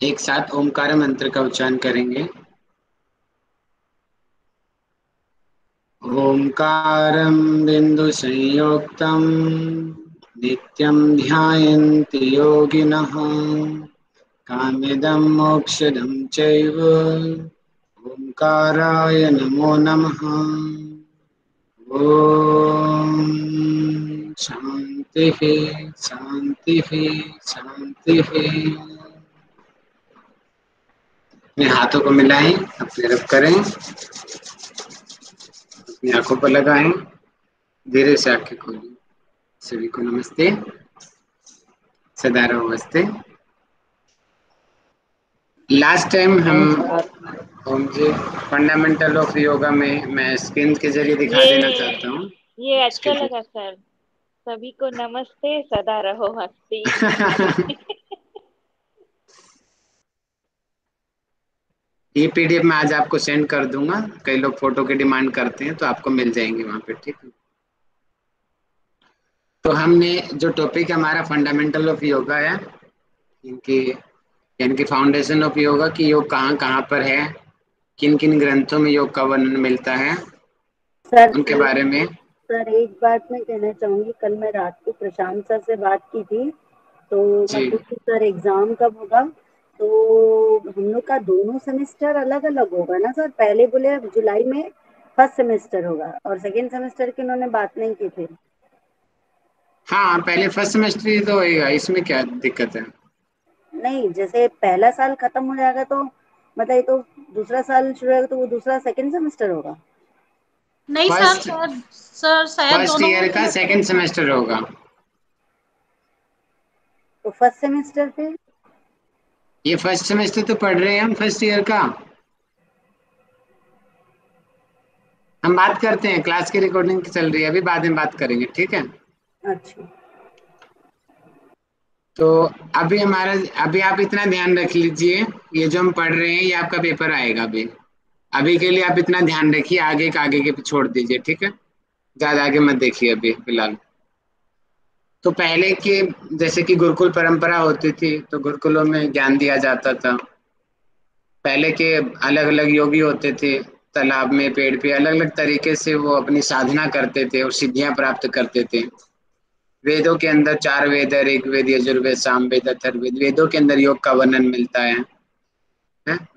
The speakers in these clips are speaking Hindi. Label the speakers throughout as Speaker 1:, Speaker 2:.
Speaker 1: एक साथ ओमकार मंत्र का उच्चारण करेंगे। ओमकारं बिंदु संयुक्तं नित्यं ध्यायन्ति योगिनः कामिदं मोक्षदं चैव ओंकाराय नमो नमः। ओम शांति शांति शांति। अपने हाथों को मिलाएं, अपने रब करें, अपनी आंखों पर लगाएं, धीरे से आंखें खोलें। सभी को नमस्ते, सदा रहो हंसते। लास्ट टाइम हम
Speaker 2: नमस्कार।
Speaker 1: ओम जी फंडामेंटल ऑफ योगा में मैं स्क्रीन के जरिए दिखा देना
Speaker 2: ये
Speaker 1: चाहता हूँ
Speaker 2: ये
Speaker 1: उसके
Speaker 2: अच्छा
Speaker 1: लिए।
Speaker 2: लगा सर। सभी को नमस्ते, सदा रहो हंसती।
Speaker 1: ये पीडीएफ मैं आज आपको सेंड कर दूंगा। कई लोग फोटो की डिमांड करते हैं तो आपको मिल जाएंगे वहां पे, ठीक है। तो हमने जो टॉपिक हमारा फंडामेंटल ऑफ योगा है, इनकी यानी कि फाउंडेशन ऑफ योगा की योग कहाँ कहाँ पर है, किन किन ग्रंथों में योग का वर्णन मिलता है,
Speaker 2: सर
Speaker 1: उनके बारे में।
Speaker 2: सर एक बात मैं कहना चाहूंगी। कल मैं रात को प्रशांत सर से बात की थी, तो
Speaker 1: जी
Speaker 2: मतलब कि सर एग्जाम कब होगा। तो हम लोग का दोनों सेमेस्टर अलग अलग होगा ना सर। पहले बोले जुलाई में फर्स्ट सेमेस्टर होगा और सेकेंड सेमेस्टर की उन्होंने बात नहीं की थी।
Speaker 1: हाँ, पहले फर्स्ट सेमेस्टर ही तो होएगा, इसमें क्या दिक्कत है।
Speaker 2: नहीं, जैसे पहला साल खत्म हो जाएगा तो मतलब ये तो दूसरा साल शुरू होगा, तो वो दूसरा सेकेंड सेमेस्टर होगा।
Speaker 3: नहीं सर,
Speaker 1: फर्स्ट
Speaker 3: शायद
Speaker 1: फर्स्ट
Speaker 3: दोनों
Speaker 1: ईयर का
Speaker 3: सेमेस्टर
Speaker 1: सेकंड
Speaker 3: एक साथ।
Speaker 1: सेमेस्टर होगा।
Speaker 2: तो फर्स्ट सेमेस्टर पे
Speaker 1: ये फर्स्ट सेमेस्टर तो पढ़ रहे हैं हम फर्स्ट ईयर का। हम बात करते हैं, क्लास की रिकॉर्डिंग चल रही है अभी, बाद में बात करेंगे, ठीक है।
Speaker 2: अच्छा।
Speaker 1: तो अभी हमारा, अभी आप इतना ध्यान रख लीजिए, ये जो हम पढ़ रहे हैं ये आपका पेपर आएगा अभी। अभी के लिए आप इतना ध्यान रखिए, आगे का आगे के छोड़ दीजिए, ठीक है। ज्यादा आगे मत देखिए अभी फिलहाल। तो पहले के जैसे कि गुरुकुल परंपरा होती थी, तो गुरुकुलों में ज्ञान दिया जाता था। पहले के अलग अलग योगी होते थे, तालाब में पेड़ पे अलग अलग तरीके से वो अपनी साधना करते थे और सिद्धियां प्राप्त करते थे। वेदों के अंदर चार वेद है, ऋग्वेद यजुर्वेद सामवेद अथर्ववेद, वेदों के अंदर योग का वर्णन मिलता है।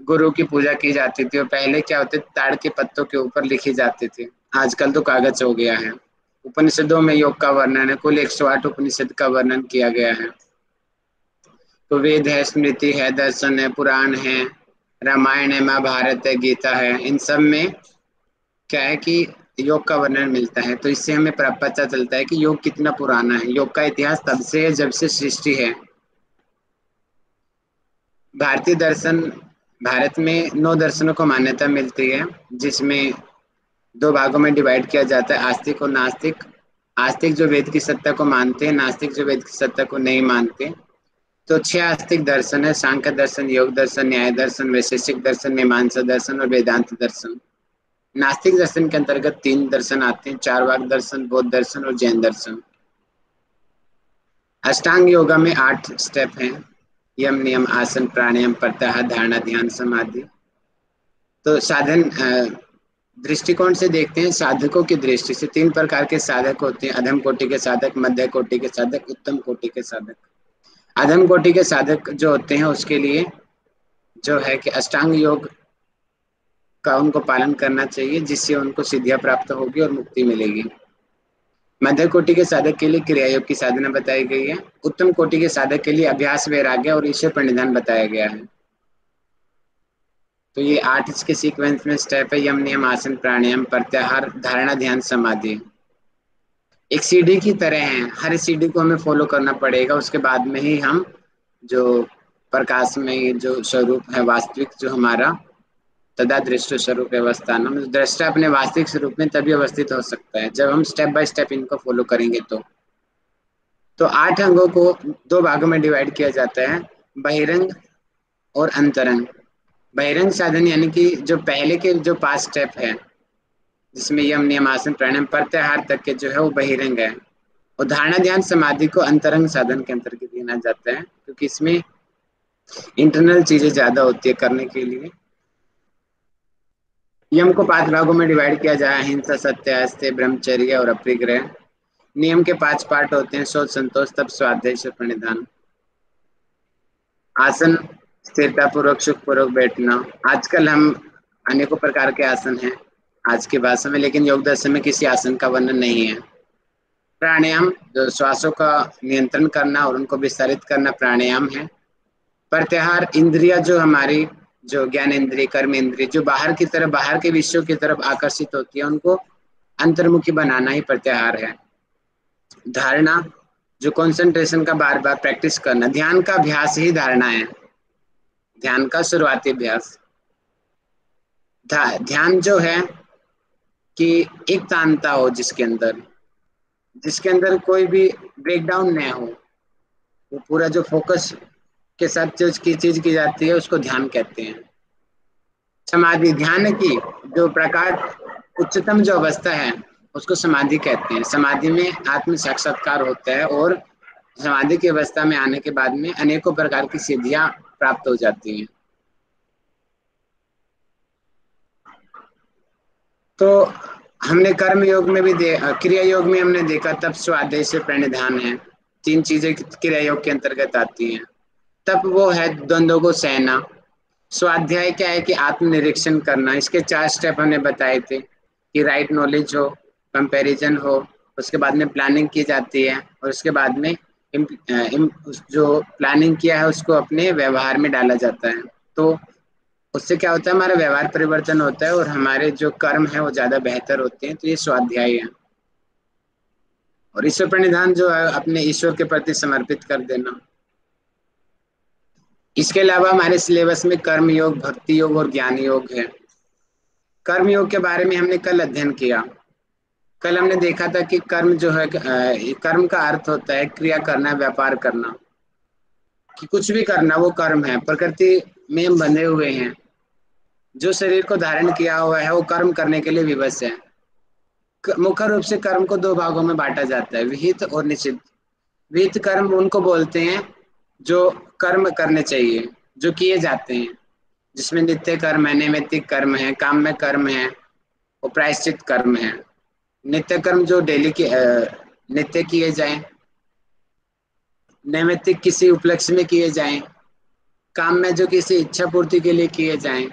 Speaker 1: गुरु की पूजा की जाती थी, और पहले क्या होते, ताड़ के पत्तों के ऊपर लिखी जाती थी। आजकल तो कागज हो गया है। उपनिषदों में योग का वर्णन है, कुल 108 उपनिषद का वर्णन किया गया है। तो वेद है, स्मृति है, दर्शन है, पुराण है, रामायण है, महाभारत है, गीता है, इन सब में क्या है कि योग का वर्णन मिलता है। तो इससे हमें पता चलता है कि योग कितना पुराना है। योग का इतिहास तब से है जब से सृष्टि है। भारतीय दर्शन, भारत में 9 दर्शनों को मान्यता मिलती है, जिसमें दो भागों में डिवाइड किया जाता है, आस्तिक और नास्तिक। आस्तिक जो वेद की सत्ता को मानते हैं, नास्तिक जो वेद की सत्ता को नहीं मानते। तो 6 आस्तिक दर्शन है, सांख्य दर्शन, योग दर्शन, न्याय दर्शन, वैशेषिक दर्शन, मीमांसा दर्शन और वेदांत दर्शन। नास्तिक दर्शन के अंतर्गत 3 दर्शन आते हैं, चारवाक दर्शन, बौद्ध दर्शन और जैन दर्शन। अष्टांग योगा में 8 स्टेप हैं, यम नियम आसन प्राणायाम प्रत्याहार धारणा ध्यान समाधि। तो साधन दृष्टिकोण से देखते हैं, साधकों की दृष्टि से 3 प्रकार के साधक होते हैं, अधम कोटि के साधक, मध्य कोटि के साधक, उत्तम कोटि के साधक। अधम कोटि के साधक जो होते हैं उसके लिए जो है कि अष्टांग योग का उनको पालन करना चाहिए, जिससे उनको सिद्धियां प्राप्त होगी और मुक्ति मिलेगी। मध्य कोटि के साधक के लिए क्रिया योग की साधना बताई गई है। उत्तम कोटि के साधक के लिए अभ्यास वैराग्य और ईश्वर प्रणिधान बताया गया है। तो ये 8 इसके सीक्वेंस में स्टेप है, यम नियम आसन प्राणायाम प्रत्याहार धारणा ध्यान समाधि। एक सीढ़ी की तरह है, हर सीढ़ी को हमें फॉलो करना पड़ेगा, उसके बाद में ही हम जो प्रकाश में जो स्वरूप है वास्तविक जो हमारा, तदा दृष्ट स्वरूप अवस्थान, हम दृष्टा अपने वास्तविक स्वरूप में तभी अवस्थित हो सकता है जब हम स्टेप बाय स्टेप इनको फॉलो करेंगे। तो 8 अंगों को 2 भागों में डिवाइड किया जाता है, बहिरंग और अंतरंग। बहिरंग साधन यानी कि जो पहले के जो 5 स्टेप है, जिसमें यम नियम आसन प्राणायाम प्रत्याहार तक के जो है वो बहिरंग है। और धारणा ध्यान समाधि को अंतरंग साधन के अंतर्गत गिना जाता है, क्योंकि इसमें इंटरनल चीजें ज्यादा होती है करने के लिए। यम को 5 भागों में डिवाइड किया जाए, अहिंसा, सत्य, अस्त्य, ब्रह्मचर्य और अपरिग्रह। नियम के 5 पार्ट होते हैं, शोध, संतोष, तप, स्वाध्याय से प्रणिधान। आसन, स्थिरता पूर्वक सुख पूर्वक बैठना। आजकल हम अनेकों प्रकार के आसन हैं आज की भाषा में, लेकिन योग दर्शन में किसी आसन का वर्णन नहीं है। प्राणायाम, जो श्वासों का नियंत्रण करना और उनको विस्तारित करना प्राणायाम है। प्रत्याहार, इंद्रिया जो हमारी, जो ज्ञान इंद्रिय, कर्म इंद्रिय जो बाहर की तरफ, बाहर के विषयों की तरफ आकर्षित होती है, उनको अंतर्मुखी बनाना ही प्रत्याहार है। धारणा, जो कंसंट्रेशन का बार बार प्रैक्टिस करना, ध्यान का अभ्यास ही धारणा है, ध्यान का शुरुआती अभ्यास। ध्यान जो है कि एक तानता हो, जिसके अंदर कोई भी ब्रेकडाउन न हो, वो पूरा जो फोकस के साथ चीज की जाती है उसको ध्यान कहते हैं। समाधि, ध्यान की जो प्रकार, उच्चतम जो अवस्था है उसको समाधि कहते हैं। समाधि में आत्म साक्षात्कार होता है और समाधि की अवस्था में आने के बाद में अनेकों प्रकार की सिद्धियां प्राप्त हो जाती हैं। तो हमने कर्म योग में भी क्रिया योग में हमने देखा, तप, स्वाध्याय से प्रणिधान है, 3 चीजें क्रिया योग के अंतर्गत आती हैं। तप वो है द्वंद्वों को सहना। स्वाध्याय क्या है कि आत्मनिरीक्षण करना। इसके 4 स्टेप हमने बताए थे कि राइट नॉलेज हो, कंपैरिजन हो, उसके बाद में प्लानिंग की जाती है और उसके बाद में जो प्लानिंग किया है उसको अपने व्यवहार में डाला जाता है। तो उससे क्या होता है, हमारा व्यवहार परिवर्तन होता है और हमारे जो कर्म है वो ज्यादा बेहतर होते हैं। तो ये स्वाध्याय है। और ईश्वर प्रणिधान जो है अपने ईश्वर के प्रति समर्पित कर देना। इसके अलावा हमारे सिलेबस में कर्म योग, भक्ति योग और ज्ञान योग है। कर्म योग के बारे में हमने कल अध्ययन किया। कल हमने देखा था कि कर्म जो है, कर्म का अर्थ होता है क्रिया करना, व्यापार करना, कि कुछ भी करना वो कर्म है। प्रकृति में हम बंधे हुए हैं, जो शरीर को धारण किया हुआ है वो कर्म करने के लिए विवश है। मुख्य रूप से कर्म को 2 भागों में बांटा जाता है, विहित और निषिद्ध। विहित कर्म उनको बोलते हैं जो कर्म करने चाहिए, जो किए जाते हैं, जिसमें नित्य कर्म है, नैमित्तिक कर्म है, काम्य कर्म है और प्रायश्चित कर्म है। नित्य कर्म जो डेली के नित्य किए जाएं, नैमित्तिक किसी उपलक्ष्य में किए जाएं, काम में जो किसी इच्छा पूर्ति के लिए किए जाएं,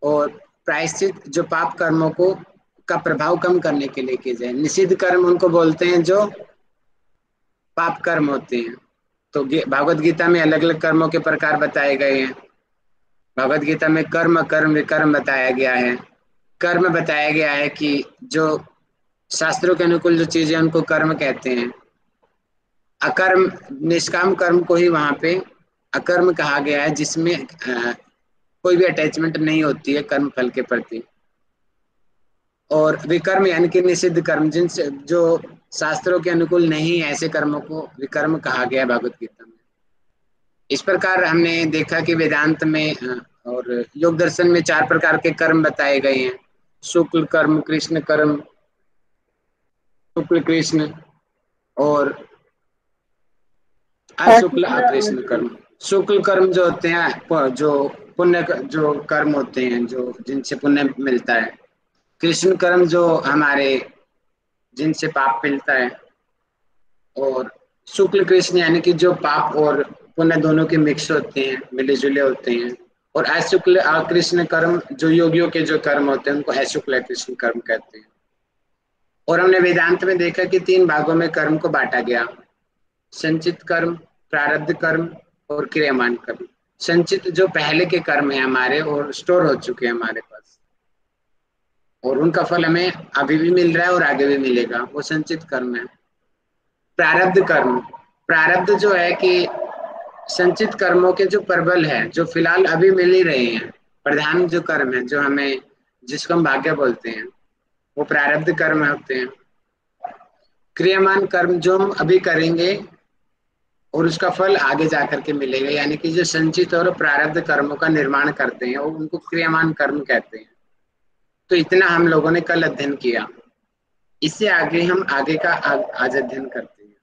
Speaker 1: और प्रायश्चित जो पाप कर्मों को का प्रभाव कम करने के लिए किए जाए। निषिद्ध कर्म उनको बोलते हैं जो पाप कर्म होते हैं। तो भागवत गीता में अलग अलग कर्मों के प्रकार बताए गए हैं। भगवत गीता में कर्म, कर्म, विकर्म बताया गया है। कर्म बताया गया है कि जो शास्त्रों के अनुकूल जो चीजें उनको कर्म कहते हैं। अकर्म, निष्काम कर्म को ही वहां पे अकर्म कहा गया है, जिसमें कोई भी अटैचमेंट नहीं होती है कर्म फल के प्रति। और विकर्म यानी कि निषिद्ध कर्म, जिनसे जो शास्त्रों के अनुकूल नहीं है, ऐसे कर्मों को विकर्म कहा गया है भगवत गीता में। इस प्रकार हमने देखा कि वेदांत में और योग दर्शन में 4 प्रकार के कर्म बताए गए हैं। शुक्ल कर्म, कृष्ण कर्म, शुक्ल कृष्ण और अशुक्ल अकृष्ण कर्म। शुक्ल कर्म जो होते हैं, जो पुण्य जो कर्म होते हैं, जो जिनसे पुण्य मिलता है। कृष्ण कर्म जो हमारे, जिनसे पाप मिलता है। और शुक्ल कृष्ण यानी कि जो पाप और पुण्य दोनों के मिक्स होते हैं, मिले जुले होते हैं। और अशुक्ल अकृष्ण कर्म जो योगियों के जो कर्म होते हैं, उनको अशुक्ल कृष्ण कर्म कहते हैं। और हमने वेदांत में देखा कि 3 भागों में कर्म को बांटा गया, संचित कर्म, प्रारब्ध कर्म और क्रियमान कर्म। संचित जो पहले के कर्म है हमारे और स्टोर हो चुके हैं हमारे पास, और उनका फल हमें अभी भी मिल रहा है और आगे भी मिलेगा, वो संचित कर्म है। प्रारब्ध कर्म, प्रारब्ध जो है कि संचित कर्मों के जो प्रबल है, जो फिलहाल अभी मिल ही रहे हैं, प्रधान जो कर्म है, जो हमें, जिसको हम भाग्य बोलते हैं, वो प्रारब्ध कर्म होते हैं। क्रियमान कर्म जो हम अभी करेंगे और उसका फल आगे जाकर के मिलेगा, यानी कि जो संचित और प्रारब्ध कर्मों का निर्माण करते हैं, वो उनको क्रियमान कर्म कहते हैं। तो इतना हम लोगों ने कल अध्ययन किया। इससे आगे हम आगे का आज अध्ययन करते हैं।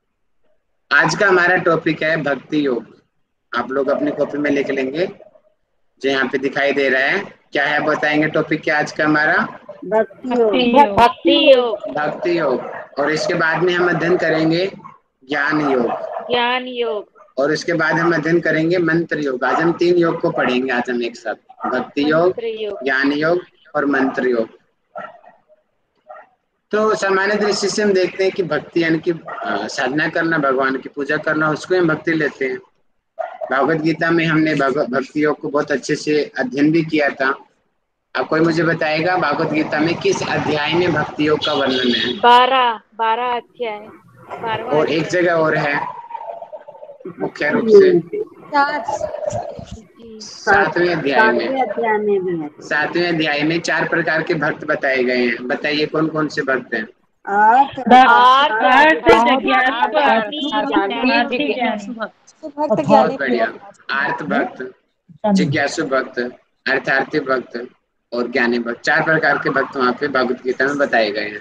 Speaker 1: आज का हमारा टॉपिक है भक्ति योग। आप लोग अपनी कॉपी में लिख लेंगे, जो यहाँ पे दिखाई दे रहा है। क्या है बताएंगे टॉपिक क्या आज का हमारा?
Speaker 2: भक्ति योग।
Speaker 4: भक्ति योग।
Speaker 1: भक्ति योग। और इसके बाद में हम अध्ययन करेंगे ज्ञान योग।
Speaker 4: ज्ञान योग।
Speaker 1: और इसके बाद हम अध्ययन करेंगे मंत्र योग। आज हम 3 योग को पढ़ेंगे आज हम एक साथ, भक्ति योग,
Speaker 4: मंत्र योग।
Speaker 1: ज्ञान योग और मंत्र योग। तो सामान्य दृष्टि से हम देखते हैं कि भक्ति यानी कि साधना करना, भगवान की पूजा करना, उसको हम भक्ति लेते हैं। भगवत गीता में हमने भक्ति योग को बहुत अच्छे से अध्ययन भी किया था। अब कोई मुझे बताएगा भगवत गीता में किस अध्याय में भक्ति योग का वर्णन है?
Speaker 4: 12 अध्याय। 12वां
Speaker 1: और एक
Speaker 4: अध्याय।
Speaker 1: जगह और है मुख्य रूप से 7वें अध्याय में।
Speaker 2: 7वें अध्याय में भी है।
Speaker 1: 7वें अध्याय में 4 प्रकार के भक्त बताए गए हैं। बताइए कौन कौन से भक्त हैं? बहुत बढ़िया। आर्त भक्त, जिज्ञासु भक्त, अर्थार्थी भक्त और ज्ञानी भक्त, 4 प्रकार के भक्त वहाँ पे भगवत गीता में बताए गए हैं।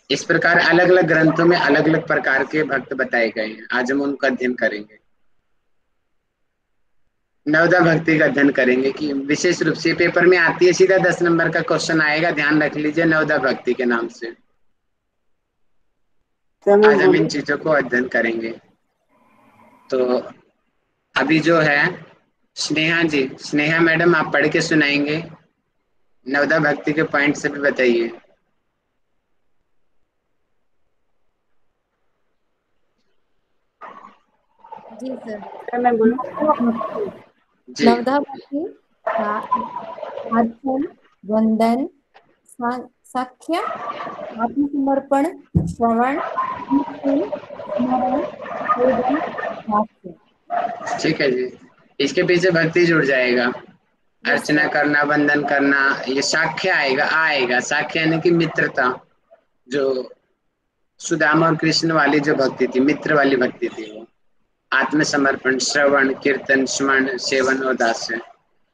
Speaker 1: इस प्रकार अलग अलग ग्रंथों में अलग अलग प्रकार के भक्त बताए गए हैं। आज हम उनका अध्ययन करेंगे। नवदा भक्ति का अध्ययन करेंगे कि विशेष रूप से पेपर में आती है, सीधा 10 नंबर का क्वेश्चन आएगा, ध्यान रख लीजिए नवदा भक्ति के नाम से। आज हम इन चीजों को अध्ययन करेंगे। तो अभी जो है स्नेहा जी, स्नेहा मैडम आप पढ़ के सुनाएंगे, नवदा भक्ति के पॉइंट से भी बताइए।
Speaker 5: जी सर।
Speaker 2: मैं बोलूं?
Speaker 1: जी
Speaker 5: नवधा भक्ति अर्चन, वंदन, साख्य, आत्मसमर्पण, श्रवण, कीर्तन, स्मरण, पूजन, वाक्य।
Speaker 1: ठीक है जी, इसके पीछे भक्ति जुड़ जाएगा। अर्चना करना, वंदन करना, ये साख्य आएगा। साख्य यानी कि मित्रता, जो सुदामा और कृष्ण वाली जो भक्ति थी, मित्र वाली भक्ति थी वो। आत्मसमर्पण, श्रवण, कीर्तन, स्मरण, सेवन और दास्य।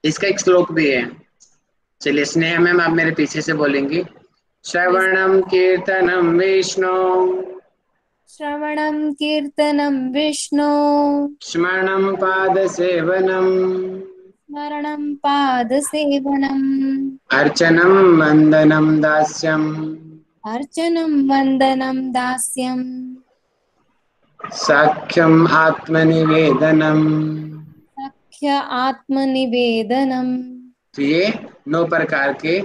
Speaker 1: इसका एक श्लोक भी है। चलिए स्नेहा मैम आप मेरे पीछे से बोलेंगी। श्रवणम कीर्तनम विष्णु,
Speaker 5: श्रवणं कीर्तनं विष्णु,
Speaker 1: स्मरणम पाद सेवनम,
Speaker 5: स्मरणं पादसेवनम्,
Speaker 1: अर्चनम वंदनम दास्यम,
Speaker 5: अर्चनं वन्दनं दास्यम्,
Speaker 1: साख्यम आत्मनिवेदनम।
Speaker 5: सख्य आत्मनिवेदनम्।
Speaker 1: तो ये 9 प्रकार के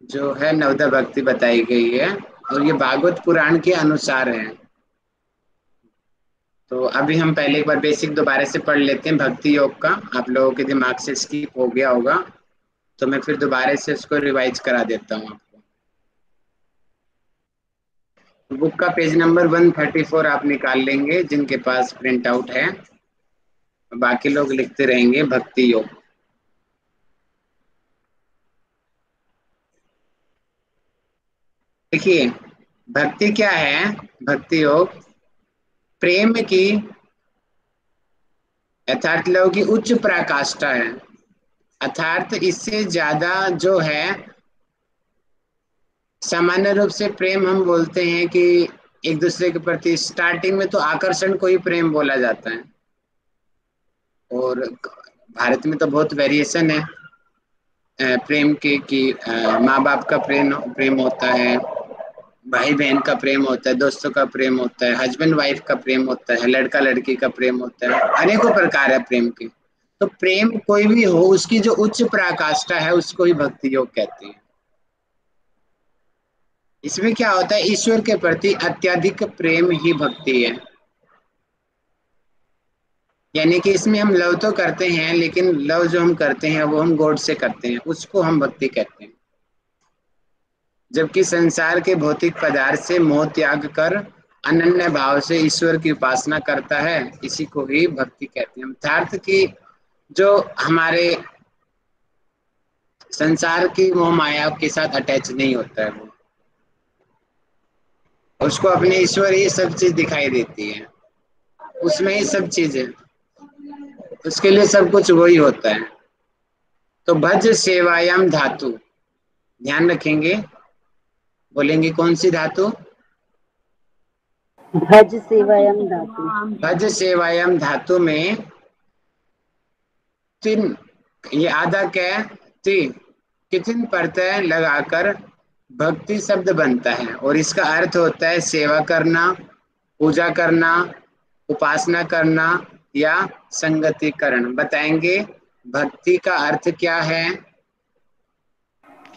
Speaker 1: जो है नवदा भक्ति बताई गई है और ये भागवत पुराण के अनुसार है। तो अभी हम पहले एक बार बेसिक दोबारा से पढ़ लेते हैं भक्ति योग का। आप लोगों के दिमाग से स्किप हो गया होगा तो मैं फिर दोबारा से उसको रिवाइज करा देता हूँ आपको। बुक का पेज नंबर 134 आप निकाल लेंगे जिनके पास प्रिंट आउट है, बाकी लोग लिखते रहेंगे भक्ति योग। देखिए भक्ति क्या है? भक्ति योग प्रेम की यथार्थ लोग की उच्च पराकाष्ठा है। अर्थात इससे ज्यादा जो है, सामान्य रूप से प्रेम हम बोलते हैं कि एक दूसरे के प्रति स्टार्टिंग में तो आकर्षण को ही प्रेम बोला जाता है। और भारत में तो बहुत वेरिएशन है प्रेम के कि माँ बाप का प्रेम होता है, भाई बहन का प्रेम होता है, दोस्तों का प्रेम होता है, हस्बैंड वाइफ का प्रेम होता है, लड़का लड़की का प्रेम होता है, अनेकों प्रकार है प्रेम के। तो प्रेम कोई भी हो, उसकी जो उच्च पराकाष्ठा है उसको ही भक्ति योग कहते हैं। इसमें क्या होता है? ईश्वर के प्रति अत्यधिक प्रेम ही भक्ति है। यानी कि इसमें हम लव तो करते हैं लेकिन लव जो हम करते हैं वो हम गॉड से करते हैं, उसको हम भक्ति कहते हैं। जबकि संसार के भौतिक पदार्थ से मोह त्याग कर अनन्य भाव से ईश्वर की उपासना करता है, इसी को ही भक्ति कहते हैं। अर्थात कि जो हमारे संसार की मोह माया के साथ अटैच नहीं होता है, वो उसको अपने ईश्वर ही सब चीज दिखाई देती है, उसमें ही सब चीज है, उसके लिए सब कुछ वही होता है। तो भज सेवायाम धातु ध्यान रखेंगे, बोलेंगे कौन सी धातु?
Speaker 2: भज सेवायम धातु।
Speaker 1: भज सेवायम धातु में तीन, ये आधा कै ती कितन प्रत्यय लगाकर भक्ति शब्द बनता है और इसका अर्थ होता है सेवा करना, पूजा करना, उपासना करना या संगतिकरण। बताएंगे भक्ति का अर्थ क्या है?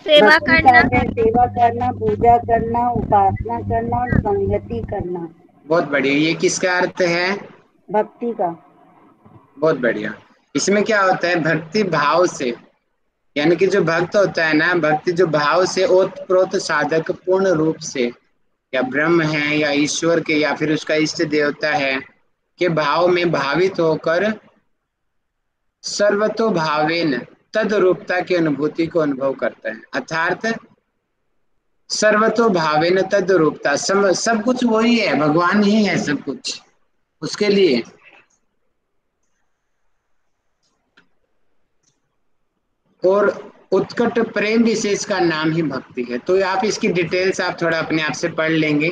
Speaker 3: सेवा
Speaker 2: भक्ति का
Speaker 3: करना।
Speaker 2: अर्थ है सेवा करना, पूजा करना, उपासना करना और संगति करना।
Speaker 1: बहुत बढ़िया। ये किसका अर्थ है?
Speaker 2: भक्ति का।
Speaker 1: बहुत बढ़िया। इसमें क्या होता है? भक्ति भाव से, यानी कि जो भक्त होता है ना, भक्ति जो भाव से ओतप्रोत साधक पूर्ण रूप से या ब्रह्म है या ईश्वर के या फिर उसका इष्ट देवता है के भाव में भावित होकर सर्वतो भावेन तद रूपता की अनुभूति को अनुभव करता है। अर्थात सर्वतो भावेन तद रूपता, सब कुछ वही है, भगवान ही है सब कुछ उसके लिए। और उत्कट प्रेम विशेष का नाम ही भक्ति है। तो आप इसकी डिटेल्स आप थोड़ा अपने आप से पढ़ लेंगे,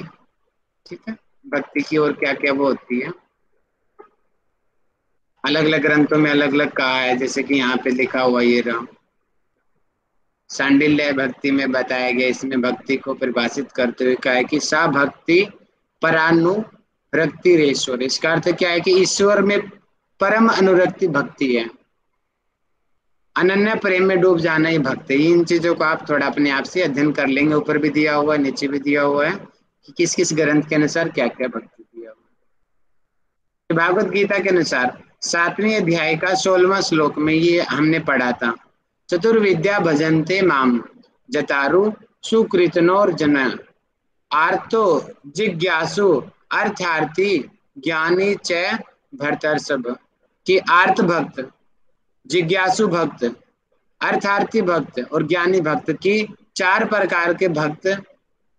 Speaker 1: ठीक है? भक्ति की और क्या क्या वो होती है, अलग अलग ग्रंथों में अलग अलग कहा है। जैसे कि यहाँ पे लिखा हुआ ये रहा, सांडिल्य भक्ति में बताया गया। इसमें भक्ति को परिभाषित करते हुए कहा है कि सा भक्ति परानुरक्ति रेश्वर। इसका अर्थ क्या है कि ईश्वर में परम अनुरक्ति भक्ति है, अनन्य प्रेम में डूब जाना ही भक्ति। इन चीजों को आप थोड़ा अपने आप से अध्ययन कर लेंगे। ऊपर भी दिया हुआ है, नीचे भी दिया हुआ है कि किस किस ग्रंथ के अनुसार क्या क्या भक्ति दिया हुआ है। भागवत गीता के अनुसार 7वें अध्याय का 16वां श्लोक में ये हमने पढ़ा था, चतुर्विद्या भजन्ते माम जतारु सुकृतनोर्जन आर्तो जिज्ञासु अर्थार्थी ज्ञानी च भर्तर्षभ। कि आर्त भक्त, जिज्ञासु भक्त, अर्थार्थी भक्त और ज्ञानी भक्त की 4 प्रकार के भक्त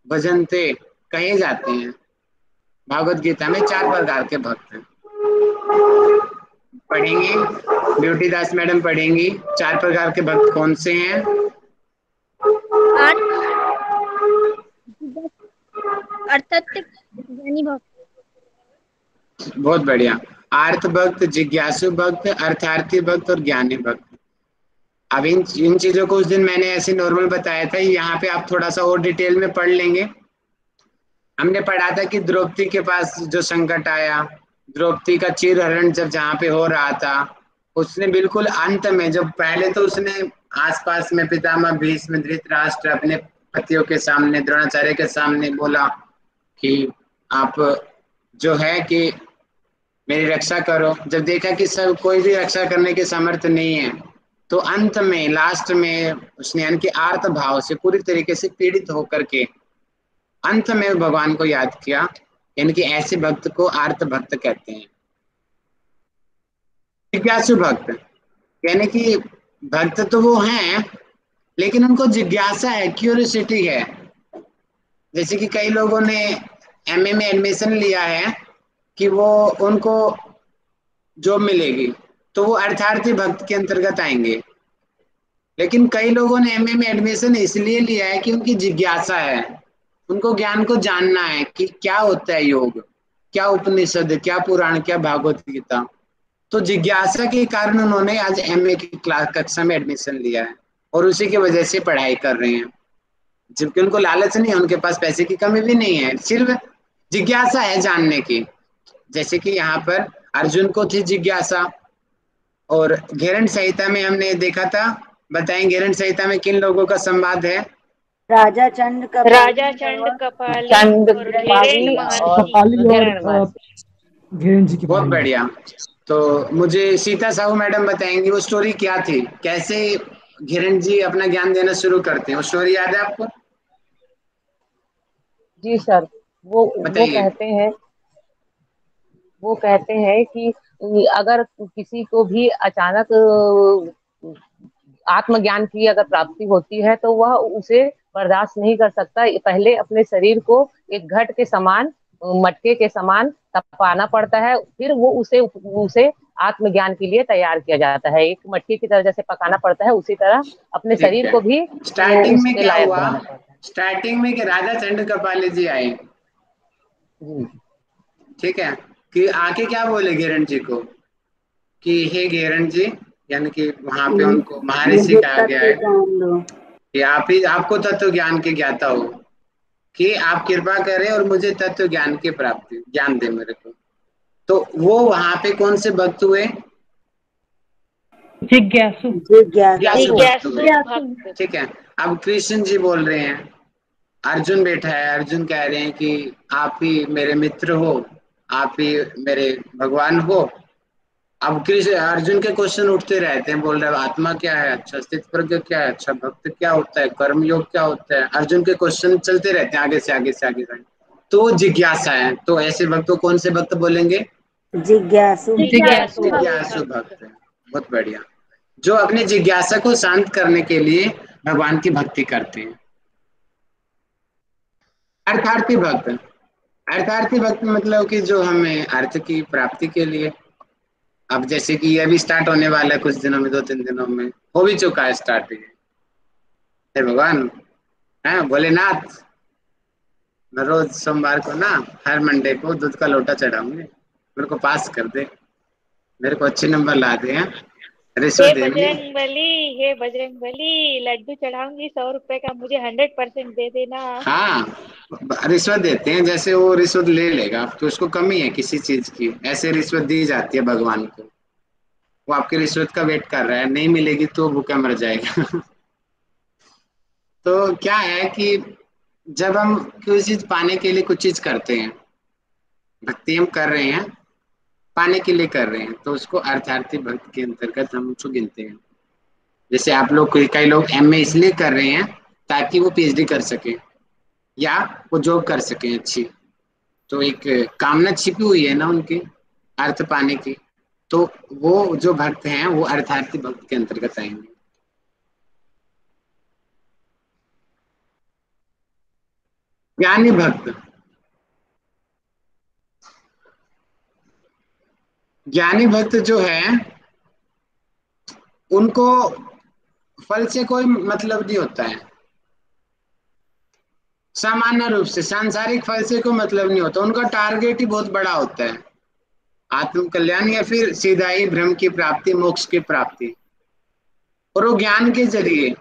Speaker 1: भजनते कहे जाते हैं। भागवत गीता में 4 प्रकार के भक्त पढ़ेंगे, ब्यूटी दास मैडम पढ़ेंगी 4 प्रकार के भक्त कौन से हैं।
Speaker 3: अर्थात ज्ञानी भक्त।
Speaker 1: बहुत बढ़िया। आर्त भक्त, जिज्ञासु भक्त, अर्थार्थी भक्त और ज्ञानी भक्त। अब इन चीजों को उस दिन मैंने ऐसे नॉर्मल बताया था, यहाँ पे आप थोड़ा सा और डिटेल में पढ़ लेंगे। हमने पढ़ा था कि द्रौपदी के पास जो संकट आया, द्रौपदी का चीरहरण जब जहाँ पे हो रहा था, उसने बिल्कुल अंत में, जब पहले तो उसने आसपास में पितामह भीष्म, धृतराष्ट्र, अपने पतियों के सामने, द्रोणाचार्य के सामने बोला कि आप जो है कि मेरी रक्षा करो। जब देखा कि सब कोई भी रक्षा करने के सामर्थ्य नहीं है, तो अंत में लास्ट में उसने यानी कि आर्त भाव से पूरी तरीके से पीड़ित होकर के अंत में भगवान को याद किया। यानी कि ऐसे भक्त को आर्त भक्त कहते हैं। जिज्ञासु भक्त यानी कि भक्त तो वो हैं लेकिन उनको जिज्ञासा है, क्यूरियोसिटी है। जैसे कि कई लोगों ने एमए में एडमिशन लिया है कि वो उनको जॉब मिलेगी, तो वो अर्थार्थी भक्त के अंतर्गत आएंगे। लेकिन कई लोगों ने एमए में एडमिशन इसलिए लिया है कि उनकी जिज्ञासा है, उनको ज्ञान को जानना है कि क्या होता है योग, क्या उपनिषद, क्या पुराण, क्या भागवत गीता। तो जिज्ञासा के कारण उन्होंने आज एमए की क्लास कक्षा में एडमिशन लिया है और उसी की वजह से पढ़ाई कर रहे हैं। जबकि उनको लालच नहीं है, उनके पास पैसे की कमी भी नहीं है, सिर्फ जिज्ञासा है जानने की। जैसे कि यहाँ पर अर्जुन को थी जिज्ञासा। और घेरंड संहिता में हमने देखा था, बताएं घेरंड संहिता में किन लोगों का संवाद है?
Speaker 2: राजा चंड
Speaker 4: राजा चंड कपाली और घेरंड महर्षि।
Speaker 6: घेरंड जी की
Speaker 1: बहुत बढ़िया। तो मुझे सीता साहू मैडम बताएंगी वो स्टोरी क्या थी, कैसे घेरंड जी अपना ज्ञान देना शुरू करते हैं। वो स्टोरी याद है आपको?
Speaker 7: जी सर, वो
Speaker 1: बताइए।
Speaker 7: कहते हैं कि अगर किसी को भी अचानक आत्मज्ञान की अगर प्राप्ति होती है तो वह उसे बर्दाश्त नहीं कर सकता। पहले अपने शरीर को एक घट के समान, मटके के समान तपाना पड़ता है, फिर वो उसे आत्मज्ञान के लिए तैयार किया जाता है। एक मटके की तरह जैसे पकाना पड़ता है, उसी तरह अपने शरीर को भी
Speaker 1: स्टार्टिंग में क्या
Speaker 7: लायक
Speaker 1: हुआ?
Speaker 7: बनाना पड़ता है।
Speaker 1: स्टार्टिंग में कि राजा चंड कपाली जी आए, ठीक है, कि आके क्या बोले घेरंड जी को कि हे घेरंड जी, यानी कि वहां पे उनको महर्षि
Speaker 2: मुझे
Speaker 1: कहा गया
Speaker 2: तत्व
Speaker 1: है
Speaker 2: ज्ञान दो।
Speaker 1: कि आप ही आपको तत्व ज्ञान के ज्ञाता हो, कि आप कृपा करें और मुझे तत्व ज्ञान की प्राप्ति ज्ञान दे मेरे को। तो वो वहां पे कौन से भक्त हुए?
Speaker 6: जिज्ञासु।
Speaker 2: जिज्ञासु
Speaker 1: भक्त
Speaker 4: जिज्ञासु
Speaker 1: हुए।
Speaker 4: भक्त।
Speaker 1: ठीक है। अब कृष्ण जी बोल रहे हैं, अर्जुन बैठा है, अर्जुन कह रहे हैं कि आप ही मेरे मित्र हो, आप ही मेरे भगवान हो। अब कृष्ण अर्जुन के क्वेश्चन उठते रहते हैं, बोल रहे हैं आत्मा क्या है, अच्छा स्थित प्रज्ञ क्या है, अच्छा भक्त क्या होता है, कर्म योग क्या होता है, अर्जुन के क्वेश्चन चलते रहते हैं आगे से आगे से आगे से। तो जिज्ञासा है, तो ऐसे भक्त को कौन से भक्त बोलेंगे?
Speaker 2: जिज्ञासु
Speaker 4: जिज्ञासु
Speaker 1: जिज्ञासु
Speaker 4: भक्त।
Speaker 1: भक्त है। बहुत बढ़िया। जो अपने जिज्ञासा को शांत करने के लिए भगवान की भक्ति करते हैं। अर्थार्थी भक्त, अर्थार्थी भक्त मतलब कि जो हमें अर्थ की प्राप्ति के लिए, अब जैसे कि ये अभी स्टार्ट होने वाला है कुछ दिनों में, 2-3 दिनों में हो भी चुका है स्टार्ट। हे भगवान, है भोलेनाथ, मैं रोज सोमवार को ना, हर मंडे को दूध का लोटा चढ़ाऊंगे, मेरे को पास कर दे, मेरे को अच्छे नंबर ला दे। रिश्वत देनी।
Speaker 4: हे बजरंग बली, लड्डू चढ़ाऊंगी 100 रुपए का, मुझे 100% दे देना।
Speaker 1: हाँ, रिश्वत देते हैं, जैसे वो रिश्वत ले लेगा तो उसको कमी है किसी चीज की, ऐसे रिश्वत दी जाती है भगवान को। वो आपकी रिश्वत का वेट कर रहा है, नहीं मिलेगी तो भूखा मर जाएगा। तो क्या है कि जब हम कोई चीज पाने के लिए कुछ चीज करते हैं, भक्ति हम कर रहे हैं, पाने के लिए कर रहे हैं, तो उसको अर्थार्थी भक्त के अंतर्गत हम उसको गिनते हैं। जैसे आप लोग, कई लोग एमए इसलिए कर रहे हैं ताकि वो पीएचडी कर सके या वो जॉब कर सके अच्छी, तो एक कामना छिपी हुई है ना उनकी, अर्थ पाने की। तो वो जो भक्त हैं वो अर्थार्थी भक्त के अंतर्गत आएंगे। ज्ञानी भक्त, ज्ञानी भक्त जो है उनको फल से कोई मतलब नहीं होता है। सामान्य रूप से सांसारिक फल से कोई मतलब नहीं होता, उनका टारगेट ही बहुत बड़ा होता है, आत्म कल्याण या फिर सीधा ही ब्रह्म की प्राप्ति, मोक्ष की प्राप्ति। और वो ज्ञान के जरिए,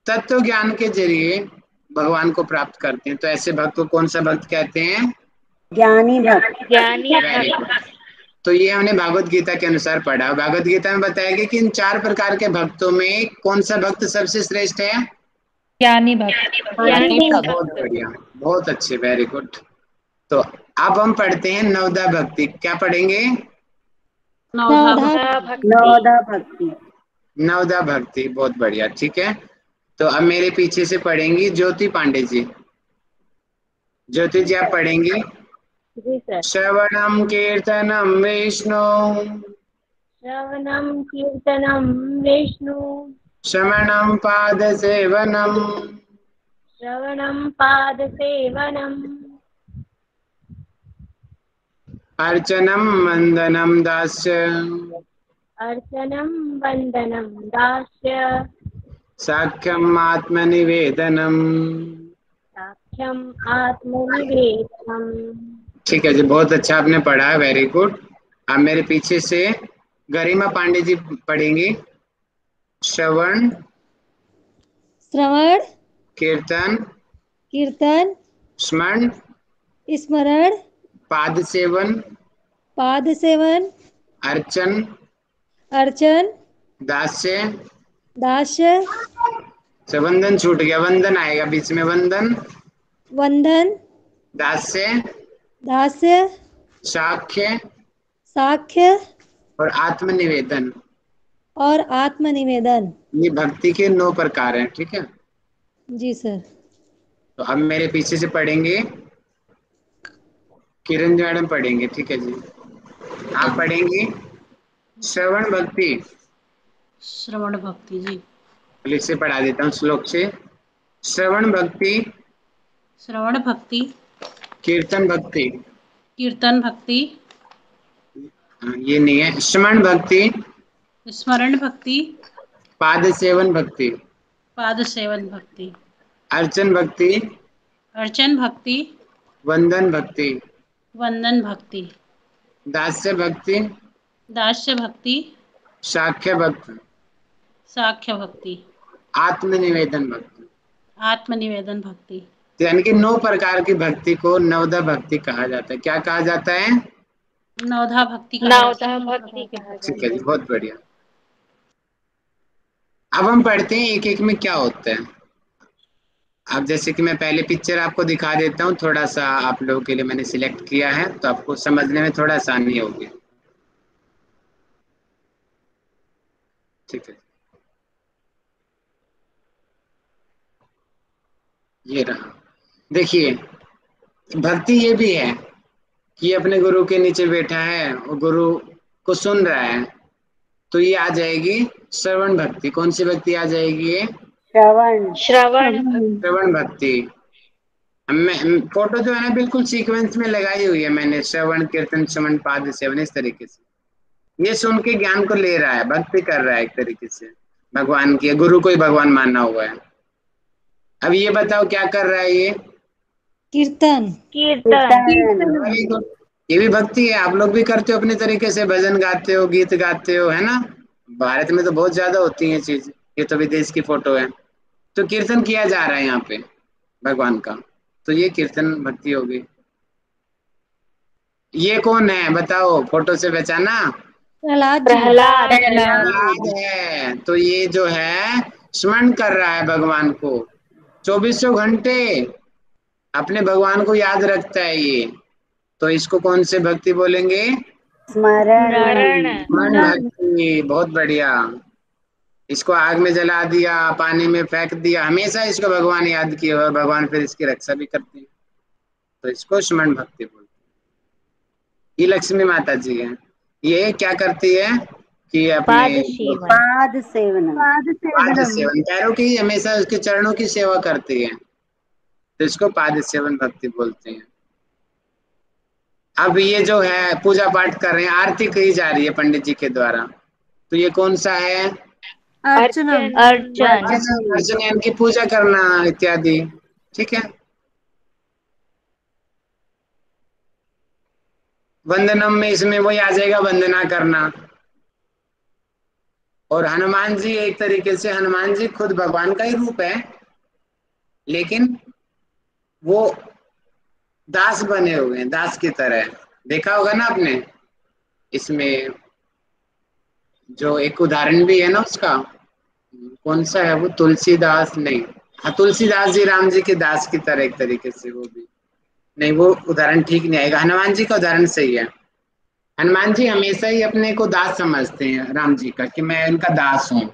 Speaker 1: तत्व ज्ञान के जरिए भगवान को प्राप्त करते हैं। तो ऐसे भक्त को कौन सा भक्त कहते हैं?
Speaker 2: ज्ञानी भक्त।
Speaker 4: ज्ञानी
Speaker 1: वेरी
Speaker 4: भक्त।
Speaker 1: गुड। तो ये हमने भागवत गीता के अनुसार पढ़ा। भागवत गीता में बताया गया कि इन 4 प्रकार के भक्तों में कौन सा भक्त सबसे श्रेष्ठ है?
Speaker 6: ज्ञानी भक्त।
Speaker 4: ज्ञानी
Speaker 1: बहुत
Speaker 4: भक्त।
Speaker 1: बढ़िया, बहुत अच्छे, वेरी गुड। तो अब हम पढ़ते हैं नवदा भक्ति। क्या पढ़ेंगे?
Speaker 3: नवधा
Speaker 4: भक्ति।
Speaker 2: नवदा भक्ति।
Speaker 1: नवदा भक्ति, बहुत बढ़िया। ठीक है, तो अब मेरे पीछे से पढ़ेंगी ज्योति पांडे जी। ज्योति जी आप पढ़ेंगी।
Speaker 7: जी सर।
Speaker 1: श्रवणम कीर्तनम विष्णु,
Speaker 3: श्रवणं कीर्तनं विष्णु
Speaker 1: शमनम पाद सेवनम,
Speaker 3: श्रवणं पादसेवनम्
Speaker 1: अर्चनम वंदनम दास्य,
Speaker 3: अर्चनं वन्दनं दास्य
Speaker 1: साख्यम आत्मनिवेदनम।
Speaker 3: साख्यम् आत्मनिवेदनम्।
Speaker 1: ठीक है जी, बहुत अच्छा आपने पढ़ा, वेरी गुड। अब मेरे पीछे से गरिमा पांडे जी पढ़ेंगी। श्रवण
Speaker 5: श्रवण
Speaker 1: कीर्तन
Speaker 5: कीर्तन
Speaker 1: स्मरण
Speaker 5: स्मरण
Speaker 1: पाद सेवन
Speaker 5: पाद सेवन
Speaker 1: अर्चन
Speaker 5: अर्चन
Speaker 1: दास्य।
Speaker 5: दास्य
Speaker 1: से वंदन छूट गया, वंदन आएगा बीच में, वंदन
Speaker 5: वंदन
Speaker 1: दास्य
Speaker 5: दास्य
Speaker 1: साख्य
Speaker 5: साख्य
Speaker 1: और आत्मनिवेदन।
Speaker 5: और आत्मनिवेदन।
Speaker 1: ये भक्ति के 9 प्रकार हैं। ठीक है,
Speaker 5: जी सर।
Speaker 1: तो अब मेरे पीछे से पढ़ेंगे किरण मैडम पढ़ेंगे। ठीक है जी, आप पढ़ेंगी श्रवण भक्ति।
Speaker 6: श्रवण भक्ति जी।
Speaker 1: पुलिस से पढ़ा देता हूँ श्लोक से। श्रवण भक्ति,
Speaker 6: श्रवण भक्ति,
Speaker 1: कीर्तन भक्ति,
Speaker 6: कीर्तन भक्ति,
Speaker 1: ये नहीं है, स्मरण भक्ति,
Speaker 6: स्मरण भक्ति,
Speaker 1: पाद सेवन भक्ति,
Speaker 6: पाद सेवन भक्ति,
Speaker 1: अर्चन भक्ति,
Speaker 6: अर्चन भक्ति,
Speaker 1: वंदन भक्ति,
Speaker 6: वंदन भक्ति,
Speaker 1: दास्य भक्ति,
Speaker 6: दास्य भक्ति,
Speaker 1: साख्य भक्ति,
Speaker 6: साख्य भक्ति,
Speaker 1: आत्मनिवेदन भक्ति।
Speaker 6: आत्मनिवेदन भक्ति,
Speaker 1: तो यानी कि 9 प्रकार की भक्ति को नवदा भक्ति कहा जाता है। क्या कहा जाता है?
Speaker 6: नवधा भक्ति कहा जाता
Speaker 4: नवधा
Speaker 6: है।
Speaker 4: भक्ति कहा
Speaker 1: ठीक
Speaker 4: जाता
Speaker 1: है जी,
Speaker 4: है।
Speaker 1: बहुत बढ़िया। अब हम पढ़ते हैं एक एक में क्या होता है। अब जैसे कि मैं पहले पिक्चर आपको दिखा देता हूँ, थोड़ा सा आप लोगों के लिए मैंने सिलेक्ट किया है, तो आपको समझने में थोड़ा आसानी होगी। ठीक है, ये रहा। देखिए, भक्ति ये भी है कि अपने गुरु के नीचे बैठा है और गुरु को सुन रहा है, तो ये आ जाएगी श्रवण भक्ति। कौन सी भक्ति आ जाएगी? ये
Speaker 2: श्रवण।
Speaker 4: श्रवण भक्ति।
Speaker 1: श्रवण भक्ति। मैं फोटो जो है ना बिल्कुल सीक्वेंस में लगाई हुई है मैंने, श्रवण कीर्तन श्रवण पाद सेवन, इस तरीके से। ये सुन के ज्ञान को ले रहा है, भक्ति कर रहा है एक तरीके से, भगवान की, गुरु को ही भगवान माना हुआ है। अब ये बताओ क्या कर रहा है ये?
Speaker 5: कीर्तन।
Speaker 4: कीर्तन।
Speaker 1: Very good. ये भी भक्ति है, आप लोग भी करते हो अपने तरीके से, भजन गाते हो, गीत गाते हो, है ना। भारत में तो बहुत ज्यादा होती है चीज, ये तो विदेश की फोटो है। तो कीर्तन किया जा रहा है यहाँ पे भगवान का, तो ये कीर्तन भक्ति होगी। ये कौन है बताओ, फोटो से पहचाना?
Speaker 5: प्रहलाद जी।
Speaker 4: प्रहलाद।
Speaker 1: प्रहलाद है। तो ये जो है स्मरण कर रहा है भगवान को, 2400 घंटे अपने भगवान को याद रखता है ये, तो इसको कौन से भक्ति बोलेंगे?
Speaker 2: स्मरण।
Speaker 1: स्मरण भक्ति। बहुत बढ़िया। इसको आग में जला दिया, पानी में फेंक दिया, हमेशा इसको भगवान याद किए और भगवान फिर इसकी रक्षा भी करते हैं, तो इसको स्मरण भक्ति बोलते हैं। ये लक्ष्मी माता जी है। ये क्या करती है कि अपने
Speaker 2: पाद सेवन।
Speaker 1: पाद सेवन, पैरों की, हमेशा उसके चरणों की सेवा करती है, तो इसको पाद सेवन भक्ति बोलते हैं। अब ये जो है पूजा पाठ कर रहे हैं, आरती कही जा रही है पंडित जी के द्वारा, तो ये कौन सा है?
Speaker 4: अर्चन।
Speaker 1: अर्चन यानी कि पूजा करना इत्यादि। ठीक है। वंदनम में इसमें वही आ जाएगा, वंदना करना। और हनुमान जी एक तरीके से, हनुमान जी खुद भगवान का ही रूप है, लेकिन वो दास बने हुए हैं, दास की तरह। देखा होगा ना आपने, इसमें जो एक उदाहरण भी है ना उसका, कौन सा है वो? तुलसीदास नहीं, हाँ तुलसीदास जी राम जी के दास की तरह एक तरीके से, वो भी नहीं, वो उदाहरण ठीक नहीं आएगा। हनुमान जी का उदाहरण सही है। हनुमान जी हमेशा ही अपने को दास समझते हैं राम जी का, कि मैं इनका दास हूं।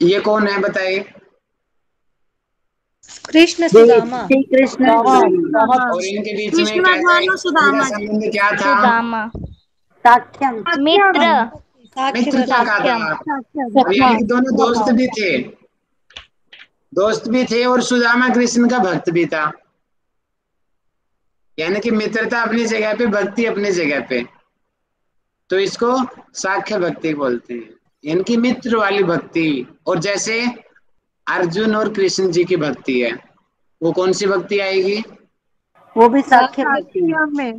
Speaker 1: ये कौन है बताइए?
Speaker 5: कृष्ण सुदामा।
Speaker 2: श्री कृष्ण।
Speaker 1: और इनके बीच में कैसा इनका संबंध क्या था?
Speaker 2: साख्यम।
Speaker 5: मित्र।
Speaker 1: मित्र का था। अब यानी कि दोनों दोस्त भी थे, दोस्त भी थे, और सुदामा कृष्ण का भक्त भी था। यानी कि मित्रता अपनी जगह पे, भक्ति अपनी जगह पे, तो इसको साख्य भक्ति बोलते हैं, यानी कि मित्र वाली भक्ति। और जैसे अर्जुन और कृष्ण जी की भक्ति है, वो कौन सी भक्ति आएगी?
Speaker 2: वो भी साख्य भक्ति है।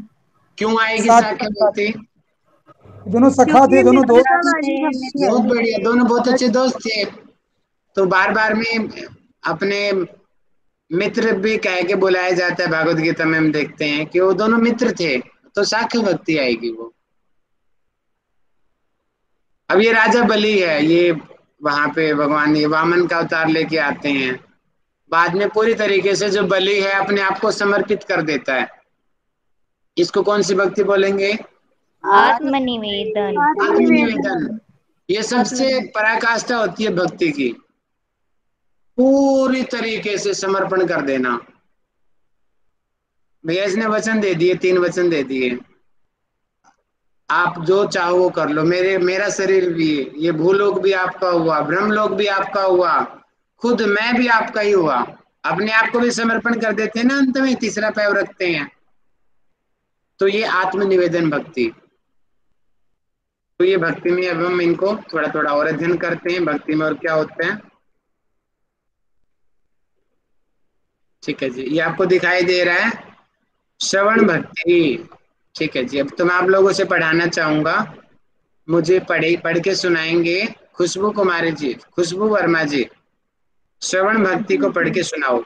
Speaker 1: क्यों आएगी साख्य भक्ति?
Speaker 8: दोनों सखा थे, दोनों दोस्त।
Speaker 1: बहुत बढ़िया, दोनों बहुत अच्छे दोस्त थे, तो बार बार में अपने मित्र भी कह के बुलाया जाता है। भागवत गीता में हम देखते हैं कि वो दोनों मित्र थे, तो साख्य भक्ति आएगी वो। अब ये राजा बलि है, ये वहां पे भगवान ये वामन का अवतार लेके आते हैं, बाद में पूरी तरीके से जो बलि है अपने आप को समर्पित कर देता है। इसको कौन सी भक्ति बोलेंगे?
Speaker 3: आत्मनिवेदन।
Speaker 1: आत्मनिवेदन। ये सबसे पराकाष्ठा होती है भक्ति की, पूरी तरीके से समर्पण कर देना। भैया इसने वचन दे दिए, 3 वचन दे दिए, आप जो चाहो वो कर लो, मेरा शरीर भी, ये भूलोक भी आपका हुआ, ब्रह्मलोक भी आपका हुआ, खुद मैं भी आपका ही हुआ। अपने आप को भी समर्पण कर देते हैं ना, अंत में तीसरा पैर रखते हैं, तो ये आत्मनिवेदन भक्ति। तो ये भक्ति में अब हम इनको थोड़ा थोड़ा और अध्ययन करते हैं, भक्ति में और क्या होते हैं। ठीक है जी, ये आपको दिखाई दे रहा है श्रवण भक्ति, ठीक है जी। अब तो मैं आप लोगों से पढ़ाना चाहूंगा। मुझे पढ़ के सुनाएंगे खुशबू कुमारी जी, खुशबू वर्मा जी। श्रवण भक्ति को पढ़ के सुनाओ।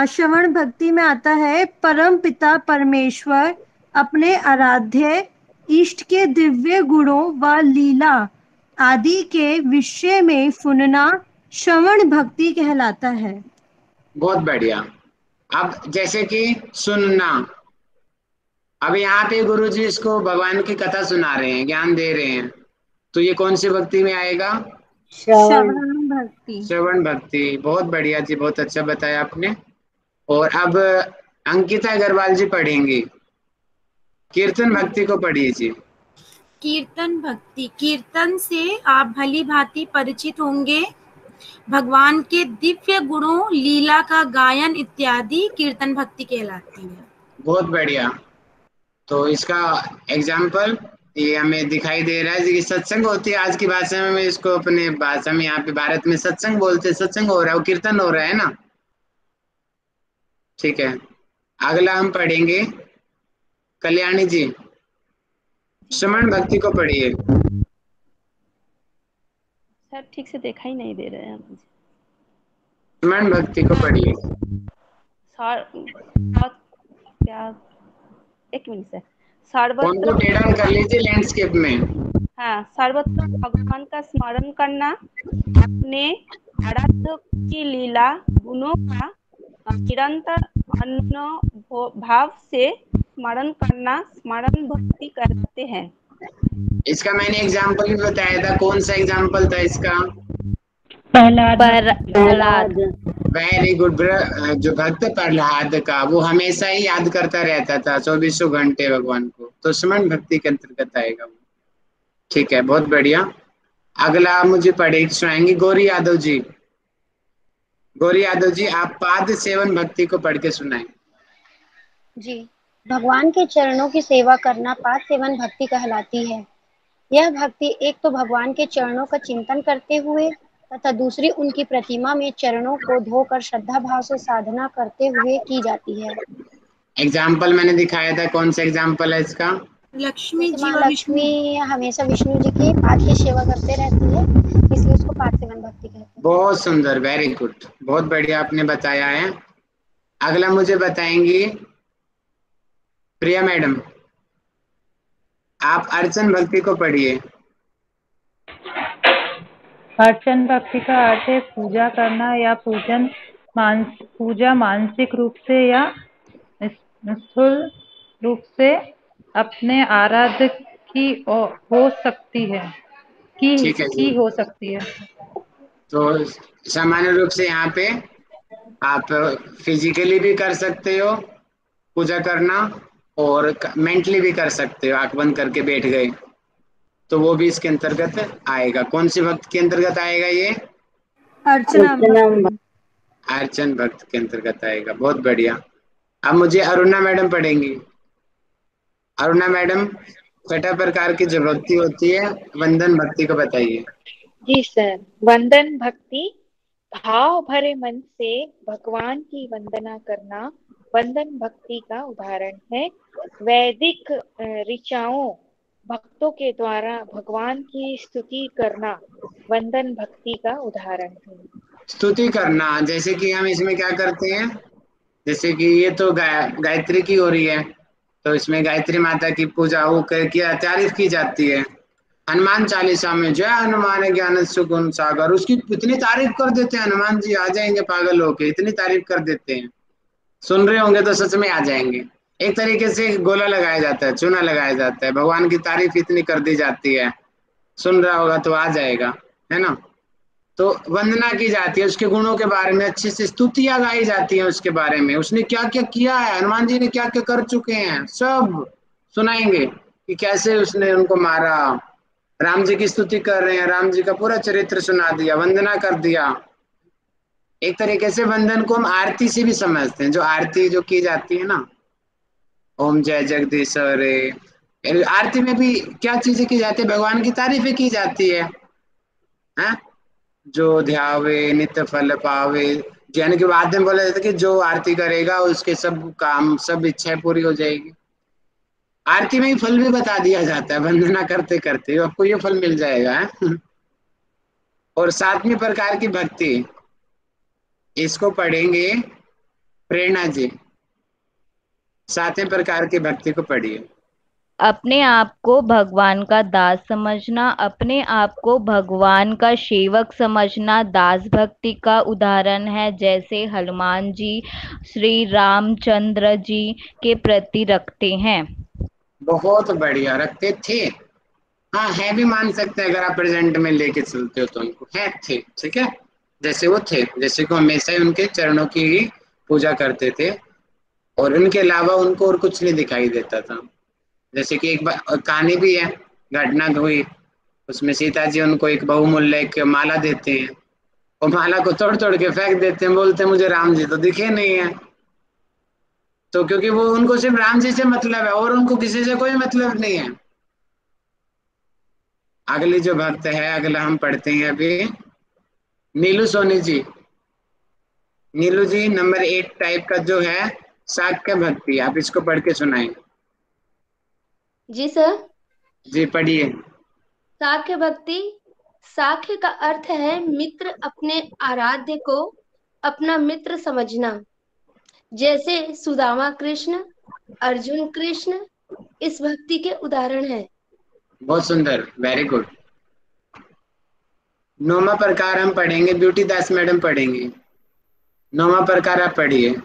Speaker 5: श्रवण भक्ति में आता है, परम पिता परमेश्वर अपने आराध्य इष्ट के दिव्य गुणों व लीला आदि के विषय में सुनना श्रवण भक्ति कहलाता है।
Speaker 1: बहुत बढ़िया। अब जैसे कि सुनना, अब यहाँ पे गुरु जी इसको भगवान की कथा सुना रहे हैं, ज्ञान दे रहे हैं, तो ये कौन सी भक्ति में आएगा?
Speaker 2: श्रवण।
Speaker 5: श्रवण भक्ति।
Speaker 1: श्रवण भक्ति। बहुत बढ़िया जी, बहुत अच्छा बताया आपने। और अब अंकिता अग्रवाल जी पढ़ेंगी, कीर्तन भक्ति को पढ़िए जी।
Speaker 9: कीर्तन भक्ति। कीर्तन से आप भली भांति परिचित होंगे। भगवान के दिव्य गुणों, लीला का गायन इत्यादि कीर्तन भक्ति कहलाती है।
Speaker 1: बहुत बढ़िया। तो इसका एग्जाम्पल ये हमें दिखाई दे रहा है कि सत्संग होती है, आज की भाषा में इसको अपने भाषा में यहाँ पे भारत में सत्संग बोलते हैं, सत्संग हो रहा है, वो कीर्तन हो रहा है ना। ठीक है, अगला हम पढ़ेंगे कल्याणी जी, श्रवण भक्ति को पढ़िए।
Speaker 3: सर ठीक से दिखाई नहीं दे रहे हैं मुझे।
Speaker 1: श्रवण भक्ति को पढ़िए।
Speaker 3: क्या, एक मिनट सर।
Speaker 1: फोन को
Speaker 3: सर्वत्र
Speaker 1: टेढ़ा कर लीजिए लैंडस्केप में।
Speaker 3: हाँ, सर्वत्र भगवान का स्मरण करना, अपने आराध्य की लीला गुणों का निरंतर भाव से स्मरण करना स्मरण भक्ति करते हैं।
Speaker 1: इसका मैंने एग्जाम्पल भी बताया था, कौन सा एग्जाम्पल था इसका?
Speaker 3: प्रहलाद।
Speaker 1: Very good. जो भक्त प्रहलाद का, वो हमेशा ही याद करता रहता था 24 घंटे भगवान को, तो स्मरण भक्ति के अंतर्गत आएगा वो। ठीक है, बहुत बढ़िया। अगला मुझे पढ़े सुनाएंगी गौरी यादव जी। गौरी यादव जी, आप पाद सेवन भक्ति को पढ़ के सुनाएं
Speaker 10: जी। भगवान के चरणों की सेवा करना पाद सेवन भक्ति कहलाती है। यह भक्ति एक तो भगवान के चरणों का चिंतन करते हुए तथा दूसरी उनकी प्रतिमा में चरणों को धोकर श्रद्धा भाव से साधना करते हुए की जाती है।
Speaker 1: एग्जाम्पल मैंने दिखाया था, कौन सा एग्जाम्पल है इसका?
Speaker 9: लक्ष्मी जी।
Speaker 10: लक्ष्मी हमेशा विष्णु जी की पाद की सेवा करते रहती है, इसलिए उसको पाद सेवन भक्ति कहते हैं।
Speaker 1: बहुत सुंदर, वेरी गुड, बहुत बढ़िया आपने बताया है। अगला मुझे बताएंगी प्रिया मैडम, आप अर्चन भक्ति को पढ़िए।
Speaker 11: अर्चन भक्ति का अर्थ है पूजा करना या पूजा मानसिक रूप से या स्थूल रूप से अपने आराध्य की हो सकती है, की हो सकती है।
Speaker 1: तो सामान्य रूप से यहाँ पे आप फिजिकली भी कर सकते हो पूजा करना, और मेंटली भी कर सकते हो, आंख बंद करके बैठ गए तो वो भी इसके अंतर्गत आएगा। कौन सी भक्त के अंतर्गत आएगा ये? अर्चन भक्त के अंतर्गत आएगा। बहुत बढ़िया। अब मुझे अरुणा मैडम पढ़ेंगी। अरुणा मैडम, छठा प्रकार की जो भक्ति होती है वंदन भक्ति को बताइए।
Speaker 4: जी सर, वंदन भक्ति भाव भरे मन से भगवान की वंदना करना वंदन भक्ति का उदाहरण है। वैदिक ऋचाओं भक्तों के द्वारा भगवान की स्तुति करना वंदन भक्ति का उदाहरण है।
Speaker 1: स्तुति करना, जैसे कि हम इसमें क्या करते हैं, जैसे कि ये तो गायत्री की हो रही है, तो इसमें गायत्री माता की पूजा हो कर तारीफ की जाती है। हनुमान चालीसा में जय हनुमान ज्ञान सुगुण सागर, उसकी इतनी तारीफ कर देते हैं, हनुमान जी आ जाएंगे पागल होके, इतनी तारीफ कर देते हैं। सुन रहे होंगे तो सच में आ जाएंगे। एक तरीके से गोला लगाया जाता है, चूना लगाया जाता है, भगवान की तारीफ इतनी कर दी जाती है, सुन रहा होगा तो आ जाएगा, है ना। तो वंदना की जाती है, उसके गुणों के बारे में अच्छे से स्तुतियां गाई जाती हैं, उसके बारे में उसने क्या क्या किया है, हनुमान जी ने क्या क्या कर चुके हैं, सब सुनाएंगे कि कैसे उसने उनको मारा। राम जी की स्तुति कर रहे हैं, राम जी का पूरा चरित्र सुना दिया, वंदना कर दिया। एक तरीके से वंदन को हम आरती से भी समझते हैं, जो आरती जो की जाती है ना, ओम जय जगदीश हरे, आरती में भी क्या चीजें की जाती है, भगवान की तारीफें की जाती है। जो ध्यावे नित्य फल पावे, ज्ञान के बाद में बोला जाता है कि जो आरती करेगा उसके सब काम सब इच्छाएं पूरी हो जाएगी। आरती में ही फल भी बता दिया जाता है, वंदना करते करते आपको ये फल मिल जाएगा। और 7वीं प्रकार की भक्ति, इसको पढ़ेंगे प्रेरणा जी। 7वें प्रकार की भक्ति को पढ़िए।
Speaker 12: अपने आप को भगवान का दास समझना, अपने आप को भगवान का सेवक समझना दास भक्ति का उदाहरण है, जैसे हनुमान जी श्री रामचंद्र जी के प्रति रखते हैं।
Speaker 1: बहुत बढ़िया, रखते थे। हाँ, है भी मान सकते हैं अगर आप प्रेजेंट में लेके चलते हो तो उनको, है थे, ठीक है। जैसे वो थे, जैसे को हमेशा ही उनके चरणों की ही पूजा करते थे और उनके अलावा उनको और कुछ नहीं दिखाई देता था। जैसे कि एक बार कहानी भी है, घटना हुई, उसमें सीता जी उनको एक बहुमूल्य एक माला देते हैं और माला को तोड़ तोड़ के फेंक देते हैं, बोलते हैं मुझे राम जी तो दिखे नहीं है। तो क्योंकि वो उनको सिर्फ राम जी से मतलब है और उनको किसी से कोई मतलब नहीं है। अगली जो भक्त है, अगला हम पढ़ते हैं अभी नीलू सोनी जी। नीलू जी नंबर 8 टाइप का जो है शाक्य भक्ति, आप इसको पढ़ के सुनाएं।
Speaker 13: जी सर।
Speaker 1: जी पढ़िए।
Speaker 13: साख्य भक्ति। साख्य का अर्थ है मित्र, अपने आराध्य को अपना मित्र समझना। जैसे सुदामा कृष्ण, अर्जुन कृष्ण इस भक्ति के उदाहरण हैं।
Speaker 1: बहुत सुंदर, वेरी गुड। 9वां प्रकार हम पढ़ेंगे, ब्यूटी दास मैडम पढ़ेंगे। 9वां प्रकार आप पढ़िए।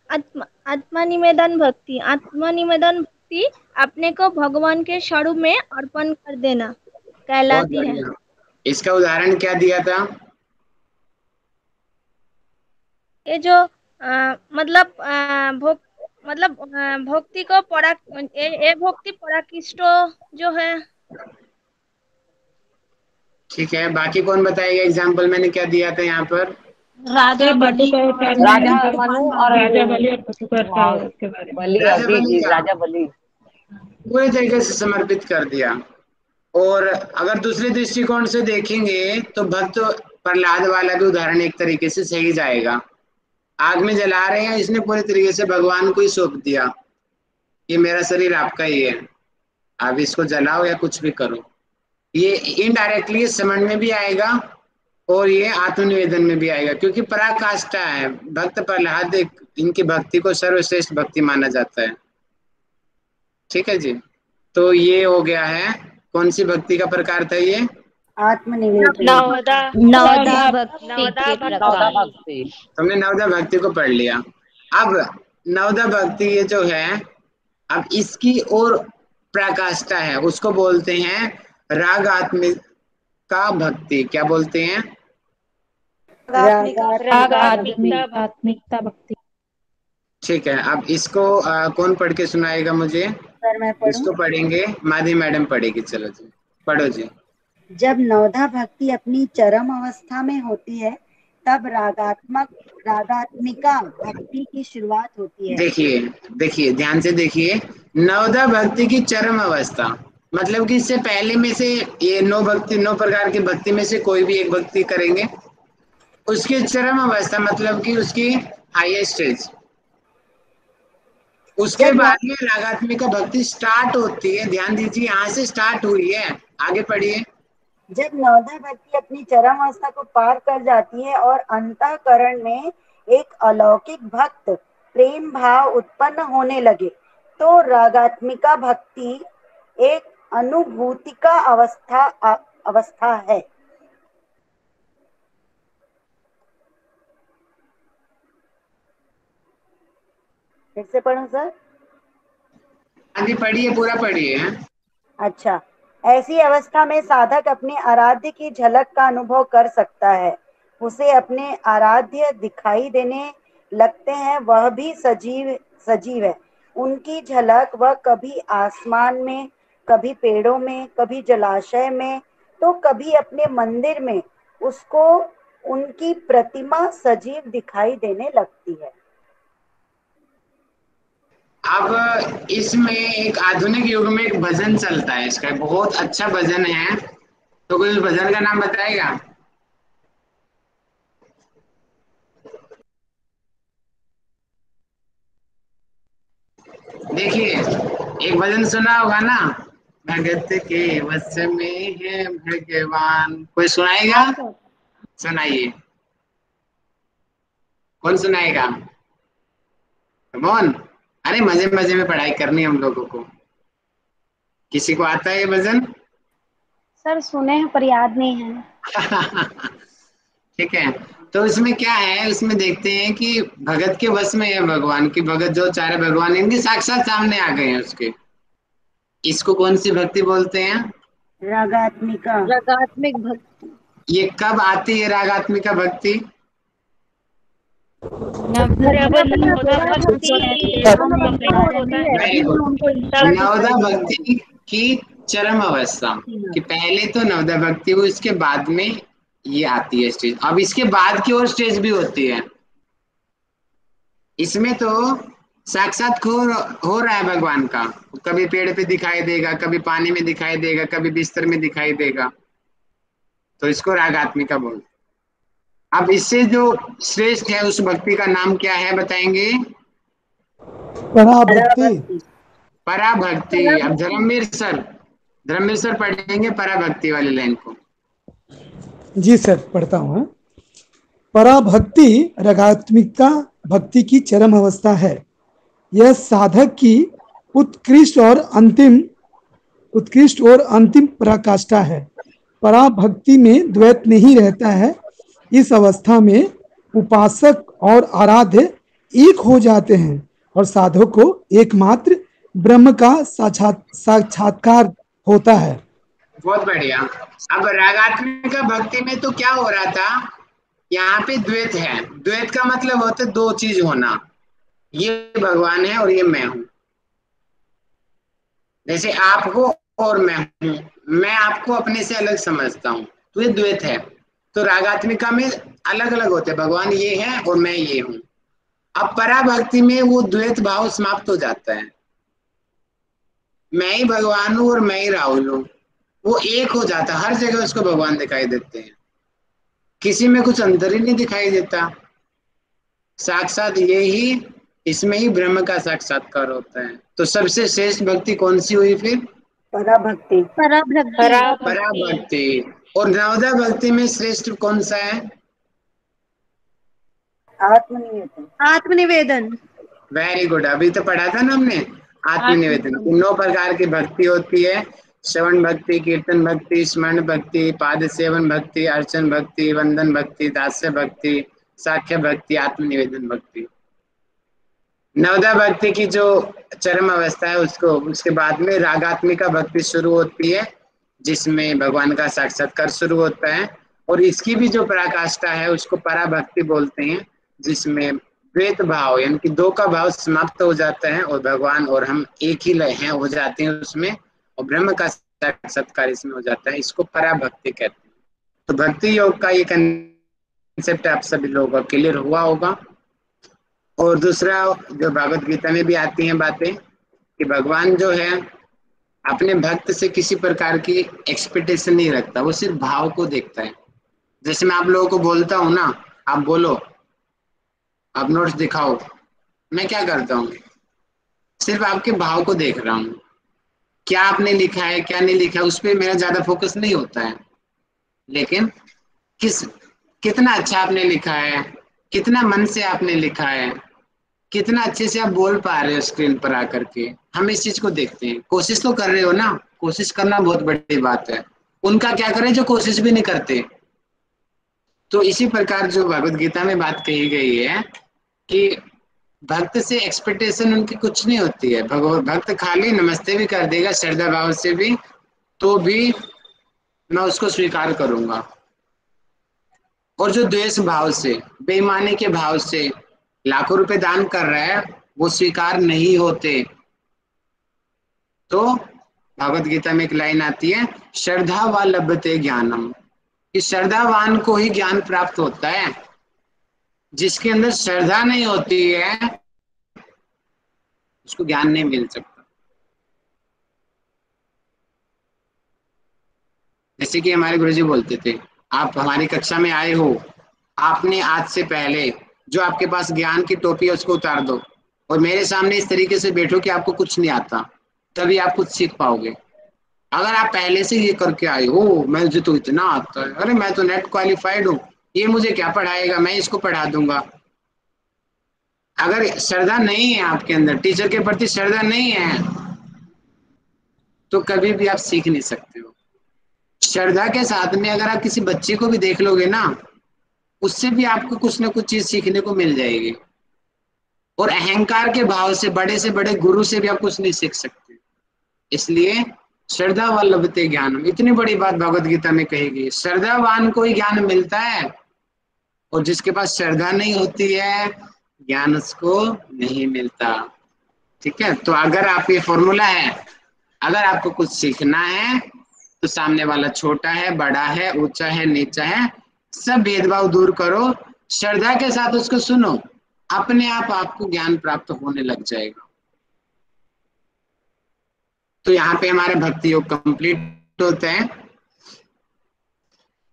Speaker 14: आत्मनिवेदन भक्ति। आत्मनिवेदन भक्ति अपने को भगवान के स्वरूप में अर्पण कर देना
Speaker 1: बहुत
Speaker 14: कहलाती है।
Speaker 1: बढ़िया। इसका उदाहरण क्या दिया था?
Speaker 14: ये जो भक्ति को ये भक्ति पराकृष्टो जो है।
Speaker 1: ठीक है, बाकी कौन बताएगा एग्जाम्पल मैंने क्या दिया था यहाँ पर?
Speaker 6: राजा बलि,
Speaker 7: राजा मनु और
Speaker 11: राजा बलि और बसुकर का उसके बारे में।
Speaker 7: बलि,
Speaker 1: राजा
Speaker 7: जी
Speaker 1: बलि
Speaker 7: जी,
Speaker 1: का
Speaker 7: राजा बलि
Speaker 1: पूरे तरीके से समर्पित कर दिया। और अगर दूसरे दृष्टिकोण से देखेंगे तो भक्त प्रहलाद वाला भी उदाहरण एक तरीके से सही जाएगा। आग में जला रहे हैं, इसने पूरे तरीके से भगवान को ही सौंप दिया, ये मेरा शरीर आपका ही है, आप इसको जलाओ या कुछ भी करो। ये इनडायरेक्टली समझ में भी आएगा और ये आत्मनिवेदन में भी आएगा, क्योंकि पराकाष्ठा है। भक्त प्रहलाद इनकी भक्ति को सर्वश्रेष्ठ भक्ति माना जाता है। ठीक है जी, तो ये हो गया है। कौन सी भक्ति का प्रकार था ये?
Speaker 2: आत्मनिवेदन।
Speaker 12: नवदा भक्ति।
Speaker 1: हमने नवदा भक्ति को पढ़ लिया। अब नवदा भक्ति ये जो है, अब इसकी और प्रकाष्ठा है, उसको बोलते हैं रागात्मिका भक्ति। क्या बोलते हैं?
Speaker 11: आत्मिकता भक्ति।
Speaker 1: ठीक है, अब इसको कौन पढ़ के सुनाएगा मुझे?
Speaker 2: सर मैं पढ़ूं?
Speaker 1: इसको पढ़ेंगे माधी मैडम पढ़ेगी। चलो जी, पढ़ो जी।
Speaker 2: जब नवधा भक्ति अपनी चरम अवस्था में होती है तब रागात्मिका भक्ति की शुरुआत होती है।
Speaker 1: देखिए ध्यान से देखिए, नवधा भक्ति की चरम अवस्था मतलब कि इससे पहले में से ये 9 प्रकार की भक्ति में से कोई भी एक भक्ति करेंगे, उसकी चरम अवस्था मतलब कि उसकी हाईएस्ट स्टेज, उसके बाद में रागात्मिका भक्ति स्टार्ट होती है। ध्यान दीजिए, यहाँ से स्टार्ट हुई है, आगे पढ़िए।
Speaker 2: जब नवधा भक्ति अपनी चरम अवस्था को पार कर जाती है और अंतःकरण में एक अलौकिक भक्त प्रेम भाव उत्पन्न होने लगे तो रागात्मिका भक्ति एक अनुभूतिका अवस्था है। फिर से पढ़ूं सर?
Speaker 1: आगे पढ़िए, पूरा पढ़िए।
Speaker 2: अच्छा, ऐसी अवस्था में साधक अपने आराध्य की झलक का अनुभव कर सकता है, उसे अपने आराध्य दिखाई देने लगते हैं, वह भी सजीव है। उनकी झलक वह कभी आसमान में, कभी पेड़ों में, कभी जलाशय में, तो कभी अपने मंदिर में उसको उनकी प्रतिमा सजीव दिखाई देने लगती है।
Speaker 1: अब इसमें एक आधुनिक युग में एक भजन चलता है, इसका बहुत अच्छा भजन है, तो कोई उस भजन का नाम बताएगा? देखिए एक भजन सुना होगा ना, भगत के वश में है भगवान, कोई सुनाएगा?
Speaker 10: हाँ सर।
Speaker 1: सुनाइए, कौन सुनाएगा? कौन? अरे मजे मजे में पढ़ाई करनी है हम लोगों को। किसी को आता है ये भजन?
Speaker 10: सर सुने हैं पर याद नहीं है।
Speaker 1: ठीक है, तो इसमें क्या है, उसमें देखते हैं कि भगत के वश में है भगवान की, भगत जो चाहे भगवान इनके साक्षात सामने आ गए हैं उसके। इसको कौन सी भक्ति बोलते हैं?
Speaker 2: रागात्मिका।
Speaker 10: रागात्मिक भक्ति।
Speaker 1: ये कब आती है रागात्मिका भक्ति? नवदा भक्ति की चरम अवस्था, कि पहले तो नवदा भक्ति हुई, इसके बाद में ये आती है स्टेज। अब इसके बाद की और स्टेज भी होती है। इसमें तो साक्षात हो रहा है भगवान का, कभी पेड़ पे दिखाई देगा, कभी पानी में दिखाई देगा, कभी बिस्तर में दिखाई देगा, तो इसको रागात्मिका बोलते। अब इससे जो श्रेष्ठ है उस भक्ति का नाम क्या है बताएंगे?
Speaker 8: पराभक्ति।
Speaker 1: पराभक्ति। अब धर्मवीर सर पढ़ेंगे पराभक्ति वाली लाइन को।
Speaker 8: जी सर पढ़ता हूँ। पराभक्ति रागात्मिका भक्ति की चरम अवस्था है। यह साधक की उत्कृष्ट और अंतिम पराकाष्ठा है। पराभक्ति में द्वैत नहीं रहता है। इस अवस्था में उपासक और आराध्य एक हो जाते हैं और साधक को एकमात्र ब्रह्म का साक्षात्कार होता है।
Speaker 1: बहुत बढ़िया। अब रागात्मिका भक्ति में तो क्या हो रहा था, यहाँ पे द्वैत है। द्वैत का मतलब होता है दो चीज होना, ये भगवान है और ये मैं हूं। जैसे आप हो और मैं हूं, मैं आपको अपने से अलग समझता हूं, तो ये द्वैत है। तो रागात्मिका में अलग अलग होते हैं, भगवान ये है और मैं ये हूं। अब पराभक्ति में वो द्वैत भाव समाप्त हो जाता है, मैं ही भगवान हूं और मैं ही राहुल हूं, वो एक हो जाता है। हर जगह उसको भगवान दिखाई देते हैं, किसी में कुछ अंतर ही नहीं दिखाई देता। साक्षात ये ही, इसमें ही ब्रह्म का साक्षात्कार होता है। तो सबसे श्रेष्ठ भक्ति कौन सी हुई फिर?
Speaker 2: पराभक्ति।
Speaker 1: पराभक्ति। और नवदा भक्ति में श्रेष्ठ कौन सा है?
Speaker 5: आत्मनिवेदन।
Speaker 1: वेरी गुड, अभी तो पढ़ा था ना हमने आत्मनिवेदन। 9 प्रकार की भक्ति होती है, श्रवण भक्ति, कीर्तन भक्ति, स्मरण भक्ति, पाद सेवन भक्ति, अर्चन भक्ति, वंदन भक्ति, दास्य भक्ति, साख्य भक्ति, आत्मनिवेदन भक्ति। नवदा भक्ति की जो चरम अवस्था है उसके बाद में रागात्मिका भक्ति शुरू होती है, जिसमें भगवान का साक्षात्कार शुरू होता है। और इसकी भी जो पराकाष्ठा है उसको पराभक्ति बोलते हैं, जिसमें द्वैत भाव यानी कि दो का भाव समाप्त हो जाता है और भगवान और हम एक ही हैं हो जाते हैं उसमें, और ब्रह्म का साक्षात्कार इसमें हो जाता है। इसको पराभक्ति कहते हैं। तो भक्ति योग का ये कंसेप्ट आप सभी लोगों को क्लियर हुआ होगा। और दूसरा जो भागवत गीता में भी आती हैं बातें, कि भगवान जो है अपने भक्त से किसी प्रकार की एक्सपेक्टेशन नहीं रखता, वो सिर्फ भाव को देखता है। जैसे मैं आप लोगों को बोलता हूँ ना, आप बोलो, आप नोट्स दिखाओ, मैं क्या करता हूँ, सिर्फ आपके भाव को देख रहा हूँ। क्या आपने लिखा है क्या नहीं लिखा है उस पर मेरा ज्यादा फोकस नहीं होता है, लेकिन कितना अच्छा आपने लिखा है, कितना मन से आपने लिखा है, कितना अच्छे से आप बोल पा रहे हो स्क्रीन पर आकर के, हम इस चीज को देखते हैं। कोशिश तो कर रहे हो ना, कोशिश करना बहुत बड़ी बात है। उनका क्या करें जो कोशिश भी नहीं करते। तो इसी प्रकार जो भगवत गीता में बात कही गई है कि भक्त से एक्सपेक्टेशन उनकी कुछ नहीं होती है। भक्त खाली नमस्ते भी कर देगा श्रद्धा भाव से भी, तो भी मैं उसको स्वीकार करूंगा। और जो द्वेष भाव से, बेईमानी के भाव से लाखों रुपए दान कर रहा है, वो स्वीकार नहीं होते। तो भगवत गीता में एक लाइन आती है, श्रद्धा वा लभते ज्ञानम, कि श्रद्धावान को ही ज्ञान प्राप्त होता है। जिसके अंदर श्रद्धा नहीं होती है उसको ज्ञान नहीं मिल सकता। जैसे कि हमारे गुरुजी बोलते थे, आप हमारी कक्षा में आए हो, आपने आज से पहले जो आपके पास ज्ञान की टोपी है उसको उतार दो, और मेरे सामने इस तरीके से बैठो कि आपको कुछ नहीं आता, तभी आप कुछ सीख पाओगे। अगर आप पहले से ये करके आए हो, मुझे तो इतना आता है, अरे मैं तो नेट क्वालिफाइड हूँ, ये मुझे क्या पढ़ाएगा, मैं इसको पढ़ा दूंगा। अगर श्रद्धा नहीं है आपके अंदर, टीचर के प्रति श्रद्धा नहीं है, तो कभी भी आप सीख नहीं सकते हो। श्रद्धा के साथ में अगर आप किसी बच्चे को भी देख लोगे ना, उससे भी आपको कुछ ना कुछ चीज सीखने को मिल जाएगी। और अहंकार के भाव से बड़े गुरु से भी आप कुछ नहीं सीख सकते। इसलिए श्रद्धा वल्लभते ज्ञानम, इतनी बड़ी बात भगवत गीता में कही गई। श्रद्धावान को ही ज्ञान मिलता है, और जिसके पास श्रद्धा नहीं होती है, ज्ञान उसको नहीं मिलता। ठीक है, तो अगर आप ये फॉर्मूला है, अगर आपको कुछ सीखना है तो सामने वाला छोटा है, बड़ा है, ऊंचा है, नीचा है, सब भेदभाव दूर करो, श्रद्धा के साथ उसको सुनो, अपने आप आपको ज्ञान प्राप्त होने लग जाएगा। तो यहाँ पे हमारे भक्ति योग कंप्लीट होते हैं।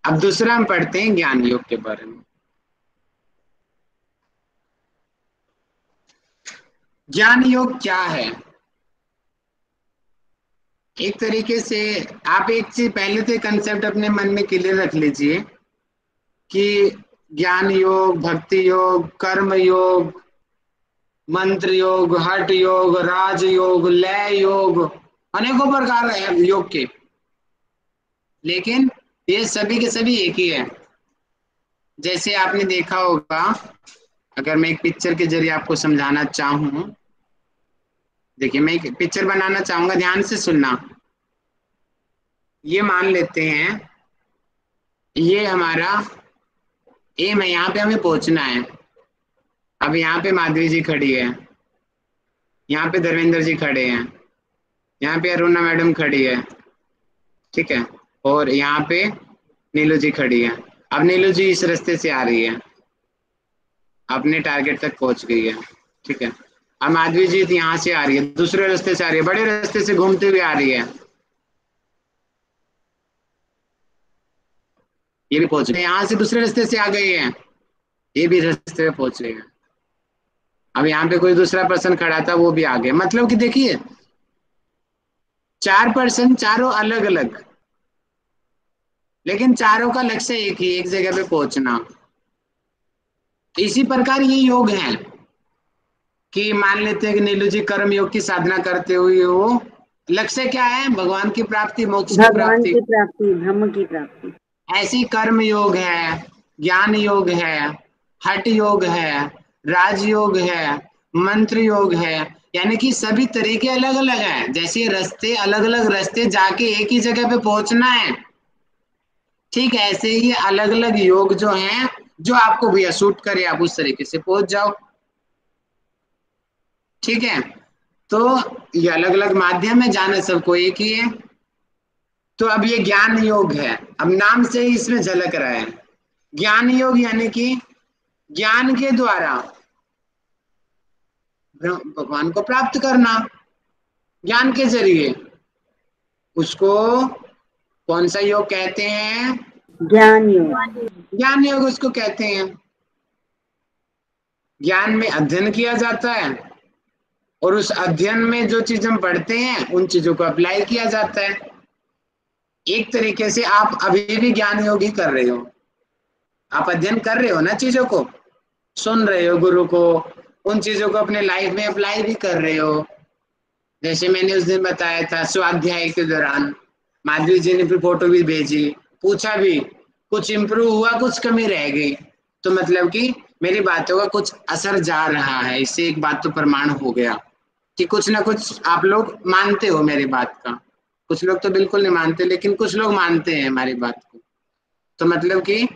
Speaker 1: अब दूसरा हम पढ़ते हैं ज्ञान योग के बारे में। ज्ञान योग क्या है? एक तरीके से आप एक चीज पहले तो कंसेप्ट अपने मन में क्लियर रख लीजिए कि ज्ञान योग, भक्ति योग, कर्म योग, मंत्र योग, हठ योग, राज योग, लय योग, अनेकों प्रकार है योग के, लेकिन ये सभी के सभी एक ही है। जैसे आपने देखा होगा, अगर मैं एक पिक्चर के जरिए आपको समझाना चाहूं, देखिए मैं एक पिक्चर बनाना चाहूंगा, ध्यान से सुनना। ये मान लेते हैं ये हमारा एम है, यहाँ पे हमें पहुंचना है। अब यहाँ पे माधवी जी खड़ी है, यहाँ पे धर्मेंद्र जी खड़े हैं, यहाँ पे अरुणा मैडम खड़ी है, ठीक है, और यहाँ पे नीलू जी खड़ी है। अब नीलू जी इस रास्ते से आ रही है, अपने टारगेट तक पहुंच गई है, ठीक है। अब माधवी जी यहाँ से आ रही है, दूसरे रास्ते से आ रही है, बड़े रास्ते से घूमते हुए आ रही है, ये भी पहुंच गए। यहाँ से दूसरे रास्ते से आ गए हैं, ये भी रास्ते पे पहुंच गए हैं। अब यहाँ पे कोई दूसरा पर्सन खड़ा था, वो भी आ गया। मतलब कि देखिए 4 पर्सन, चारों अलग अलग, लेकिन चारों का लक्ष्य एक ही, एक जगह पे पहुंचना। इसी प्रकार ये योग है कि मान लेते हैं कि नीलू जी कर्म योग की साधना करते हुए वो लक्ष्य क्या है? भगवान की प्राप्ति, मोक्ष की प्राप्ति,
Speaker 2: ब्रह्म की प्राप्ति।
Speaker 1: ऐसी कर्म योग है, ज्ञान योग है, हठ योग है, राजयोग है, मंत्र योग है, यानी कि सभी तरीके अलग अलग हैं। जैसे रास्ते अलग अलग रास्ते जाके एक ही जगह पे पहुंचना है, ठीक है, ऐसे ही अलग अलग योग जो हैं, जो आपको भैया सूट करे, आप उस तरीके से पहुंच जाओ। ठीक है, तो ये अलग अलग माध्यम है, जाना सबको एक ही है। तो अब ये ज्ञान योग है, अब नाम से ही इसमें झलक रहा है। ज्ञान योग यानी कि ज्ञान के द्वारा भगवान को प्राप्त करना, ज्ञान के जरिए। उसको कौन सा योग कहते हैं?
Speaker 2: ज्ञान योग।
Speaker 1: ज्ञान योग उसको कहते हैं। ज्ञान में अध्ययन किया जाता है, और उस अध्ययन में जो चीज हम पढ़ते हैं उन चीजों को अप्लाई किया जाता है। एक तरीके से आप अभी भी ज्ञान योग ही कर रहे हो, आप अध्ययन कर रहे हो ना, चीजों को सुन रहे हो, गुरु को, उन चीजों को अपने लाइफ में अप्लाई भी कर रहे हो। जैसे मैंने उस दिन बताया था, स्वाध्याय के दौरान माधवी जी ने फिर फोटो भी भेजी, पूछा भी, कुछ इम्प्रूव हुआ, कुछ कमी रह गई, तो मतलब कि मेरी बातों का कुछ असर जा रहा है। इससे एक बात तो प्रमाण हो गया कि कुछ ना कुछ आप लोग मानते हो मेरी बात का। कुछ लोग तो बिल्कुल नहीं मानते, लेकिन कुछ लोग मानते हैं हमारी बात को। तो मतलब कि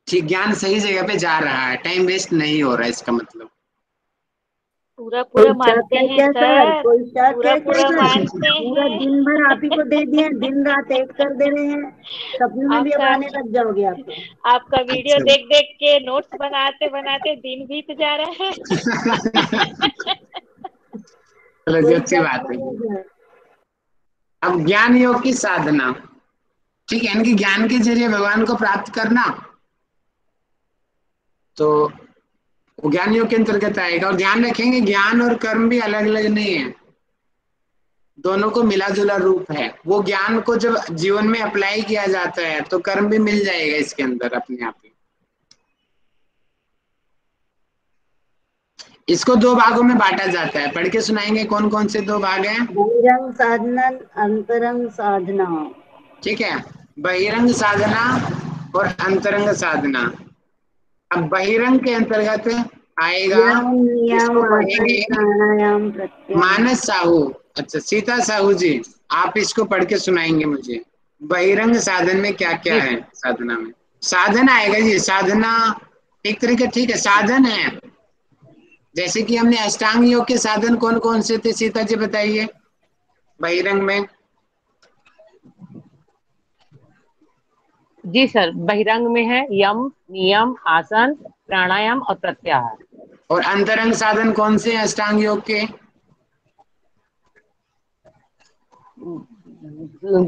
Speaker 1: ठीक ज्ञान सही जगह पे जा रहा है, टाइम वेस्ट नहीं हो रहा है, इसका मतलब।
Speaker 4: पूरा मानते हैं सर, पूरा मानते हैं।
Speaker 2: पूरा दिन भर आप ही को दे दिए, दिन रात एक कर दे रहे हैं, सपने में भी अब आने लग जाओगे आप तो।
Speaker 4: आपका वीडियो देख देख के नोट्स बनाते बनाते दिन बीत जा रहा है।
Speaker 1: चलो अच्छी बात है। अब ज्ञान योग की साधना, ठीक है, इनकी ज्ञान के जरिए भगवान को प्राप्त करना। तो वो ज्ञान योग के अंतर्गत आएगा। और ध्यान रखेंगे ज्ञान और कर्म भी अलग अलग नहीं है, दोनों को मिला जुला रूप है। वो ज्ञान को जब जीवन में अप्लाई किया जाता है तो कर्म भी मिल जाएगा इसके अंदर अपने आप ही। इसको दो भागों में बांटा जाता है, पढ़ के सुनाएंगे कौन कौन से दो भाग हैं।
Speaker 2: बहिरंग साधना, अंतरंग साधना।
Speaker 1: ठीक है, बहिरंग साधना और अंतरंग साधना। अब बहिरंग के अंतर्गत आएगा, इसको पढ़ेंगे
Speaker 2: प्राणायाम प्रत्याहार।
Speaker 1: मानस साहू, अच्छा सीता साहू जी, आप इसको पढ़ के सुनाएंगे मुझे। बहिरंग साधन में क्या क्या है? साधना में साधन आएगा जी, साधना एक तरीके, ठीक है, साधन है। जैसे कि हमने अष्टांग योग के साधन कौन कौन से थे, सीता जी बताइए बहिरंग में।
Speaker 7: जी सर, बहिरंग में है यम, नियम, आसन, प्राणायाम और प्रत्याहार।
Speaker 1: और अंतरंग साधन कौन से हैं अष्टांग योग के?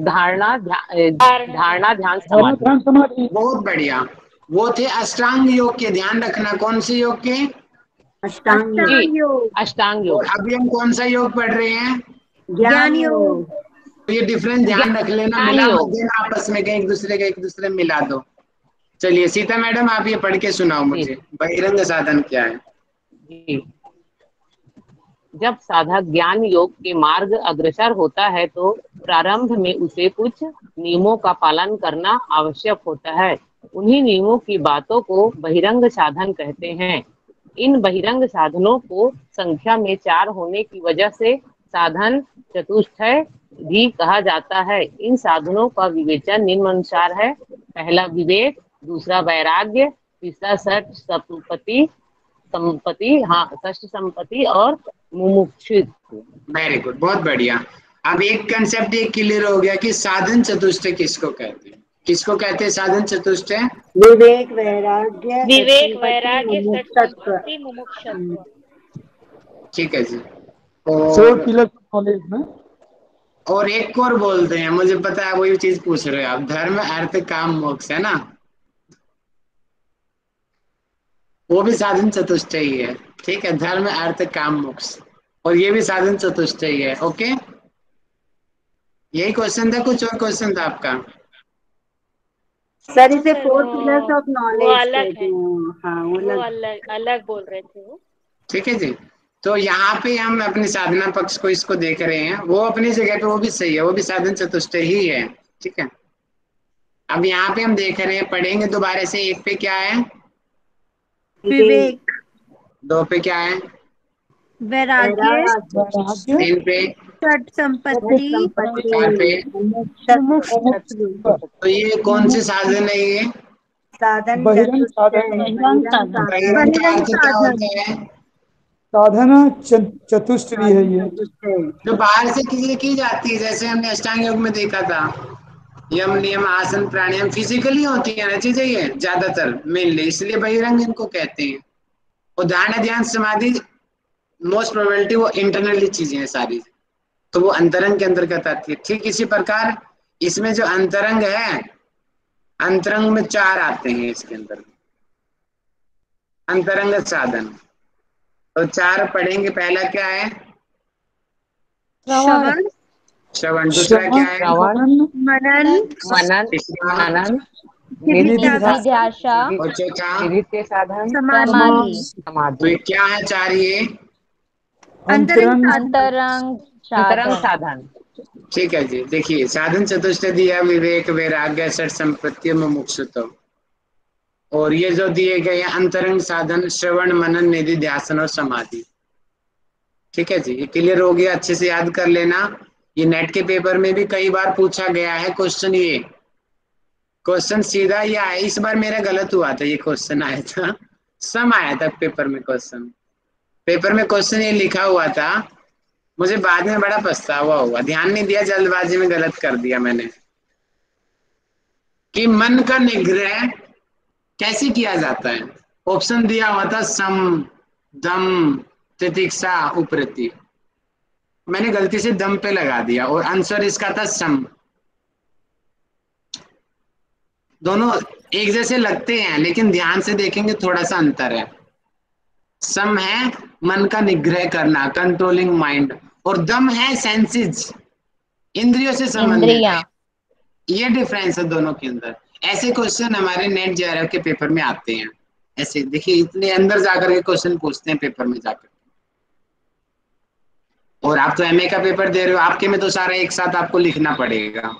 Speaker 7: धारणा, ध्यान, समाधि।
Speaker 1: बहुत बढ़िया, वो थे अष्टांग योग के। ध्यान रखना कौन से योग के?
Speaker 2: अष्टांग योग।
Speaker 7: अष्टांग योग।
Speaker 1: और अभी हम कौन सा योग पढ़ रहे हैं?
Speaker 2: ज्ञान योग।
Speaker 1: तो ये डिफरेंस ध्यान रख लेना, मिला मत देना आपस में, एक दूसरे में मिला दो। चलिए सीता मैडम आप ये पढ़ के सुनाओ मुझे, बहिरंग साधन क्या है?
Speaker 7: जी, जब साधक ज्ञान योग के मार्ग अग्रसर होता है तो प्रारंभ में उसे कुछ नियमों का पालन करना आवश्यक होता है। उन्हीं नियमों की बातों को बहिरंग साधन कहते हैं। इन बहिरंग साधनों को संख्या में 4 होने की वजह से साधन चतुष्टय भी कहा जाता है। इन साधनों का विवेचन निम्नानुसार है। पहला विवेक, दूसरा वैराग्य, तीसरा षष्ठ संपत्ति और मुमुक्षुत्व।
Speaker 1: वेरी गुड, बहुत बढ़िया। अब एक कंसेप्ट ये क्लियर हो गया कि साधन चतुष्टय किसको कहते हैं। किसको कहते हैं साधन चतुष्टय?
Speaker 2: विवेक, वैराग्य,
Speaker 4: संपत्ति, मुमुक्षुत्व।
Speaker 1: ठीक है जी।
Speaker 8: नॉलेज में
Speaker 1: और एक और बोलते हैं, मुझे पता है वही चीज पूछ रहे हो आप, धर्म अर्थ काम मोक्ष, है ना? वो भी साधन चतुष्टय ही है। ठीक है, धर्म अर्थ काम मोक्ष, और ये भी साधन चतुष्टय ही है। ओके, यही क्वेश्चन था, कुछ और क्वेश्चन था आपका?
Speaker 2: सर इसे 4 पिलर्स ऑफ नॉलेज
Speaker 4: अलग है।
Speaker 2: हाँ,
Speaker 4: वो अलग बोल रहे थे वो।
Speaker 1: ठीक है जी। तो यहाँ पे हम अपने साधना पक्ष को इसको देख रहे हैं, वो अपनी जगह पे वो भी सही है, वो भी साधन चतुष्टय ही है। ठीक है, अब यहाँ पे हम देख रहे हैं, पढ़ेंगे दोबारा से। 1 पे क्या है?
Speaker 5: विवेक।
Speaker 1: 2 पे क्या है?
Speaker 5: वैराग्य।
Speaker 1: 3 पे
Speaker 5: षट संपत्ति।
Speaker 1: 4 पे। तो ये कौन से साधन है? ये
Speaker 2: साधन
Speaker 8: बहिरंग
Speaker 2: बहिरंग साधन।
Speaker 1: बहिरंग का अर्थ क्या होता है?
Speaker 8: साधना चतुष्टय है ये,
Speaker 1: जो बाहर से की जाती है, जैसे हमने अष्टांग योग में देखा था, यम, नियम, आसन, प्राणायाम फिजिकली होती है ना चीजें, ये ज्यादातर मेनली, इसलिए बहिरंग इनको कहते हैं। और धारणा, ध्यान, समाधि मोस्ट प्रोबेबिलिटी वो इंटरनली चीजें हैं सारी, तो वो अंतरंग के अंतर्गत आती है। ठीक इसी प्रकार इसमें जो अंतरंग है, अंतरंग में 4 आते हैं इसके अंदर, अंतरंग साधन। तो 4 पढ़ेंगे। पहला क्या है? श्रवण। दूसरा क्या है?
Speaker 5: मनन।
Speaker 1: तीसरा
Speaker 12: निधिध्यासा।
Speaker 1: और चौथा
Speaker 7: साधन
Speaker 12: समाधि।
Speaker 1: तो क्या है 4 ये?
Speaker 5: अंतरंग
Speaker 7: साधन।
Speaker 1: ठीक है जी, देखिए साधन चतुष्टय दिया, विवेक, वैराग्य, षट संपत्ति, मुमुक्षुत्व। और ये जो दिए गए अंतरंग साधन, श्रवण, मनन, निधि, ध्यान और समाधि। ठीक है जी, ये क्लियर हो गया, अच्छे से याद कर लेना। ये नेट के पेपर में भी कई बार पूछा गया है क्वेश्चन। ये क्वेश्चन सीधा ये आया, इस बार मेरा गलत हुआ था, ये क्वेश्चन आया था, सम आया था पेपर में क्वेश्चन। पेपर में क्वेश्चन ये लिखा हुआ था, मुझे बाद में बड़ा पछतावा हुआ, ध्यान नहीं दिया, जल्दबाजी में गलत कर दिया मैंने, कि मन का निग्रह कैसे किया जाता है। ऑप्शन दिया हुआ था सम, दम, तितिक्षा, उपरति। मैंने गलती से दम पे लगा दिया और आंसर इसका था सम। दोनों एक जैसे लगते हैं लेकिन ध्यान से देखेंगे थोड़ा सा अंतर है। सम है मन का निग्रह करना, कंट्रोलिंग माइंड, और दम है सेंसेस, इंद्रियों से संबंधित है।
Speaker 12: इंद्रियां।
Speaker 1: ये डिफरेंस है दोनों के अंदर। ऐसे क्वेश्चन हमारे नेट जेआरएफ के पेपर में आते हैं। ऐसे देखिए, इतने अंदर जाकर के क्वेश्चन पूछते हैं पेपर में जाकर। और आप तो एमए का पेपर दे रहे हो, आपके में तो सारा एक साथ आपको लिखना पड़ेगा।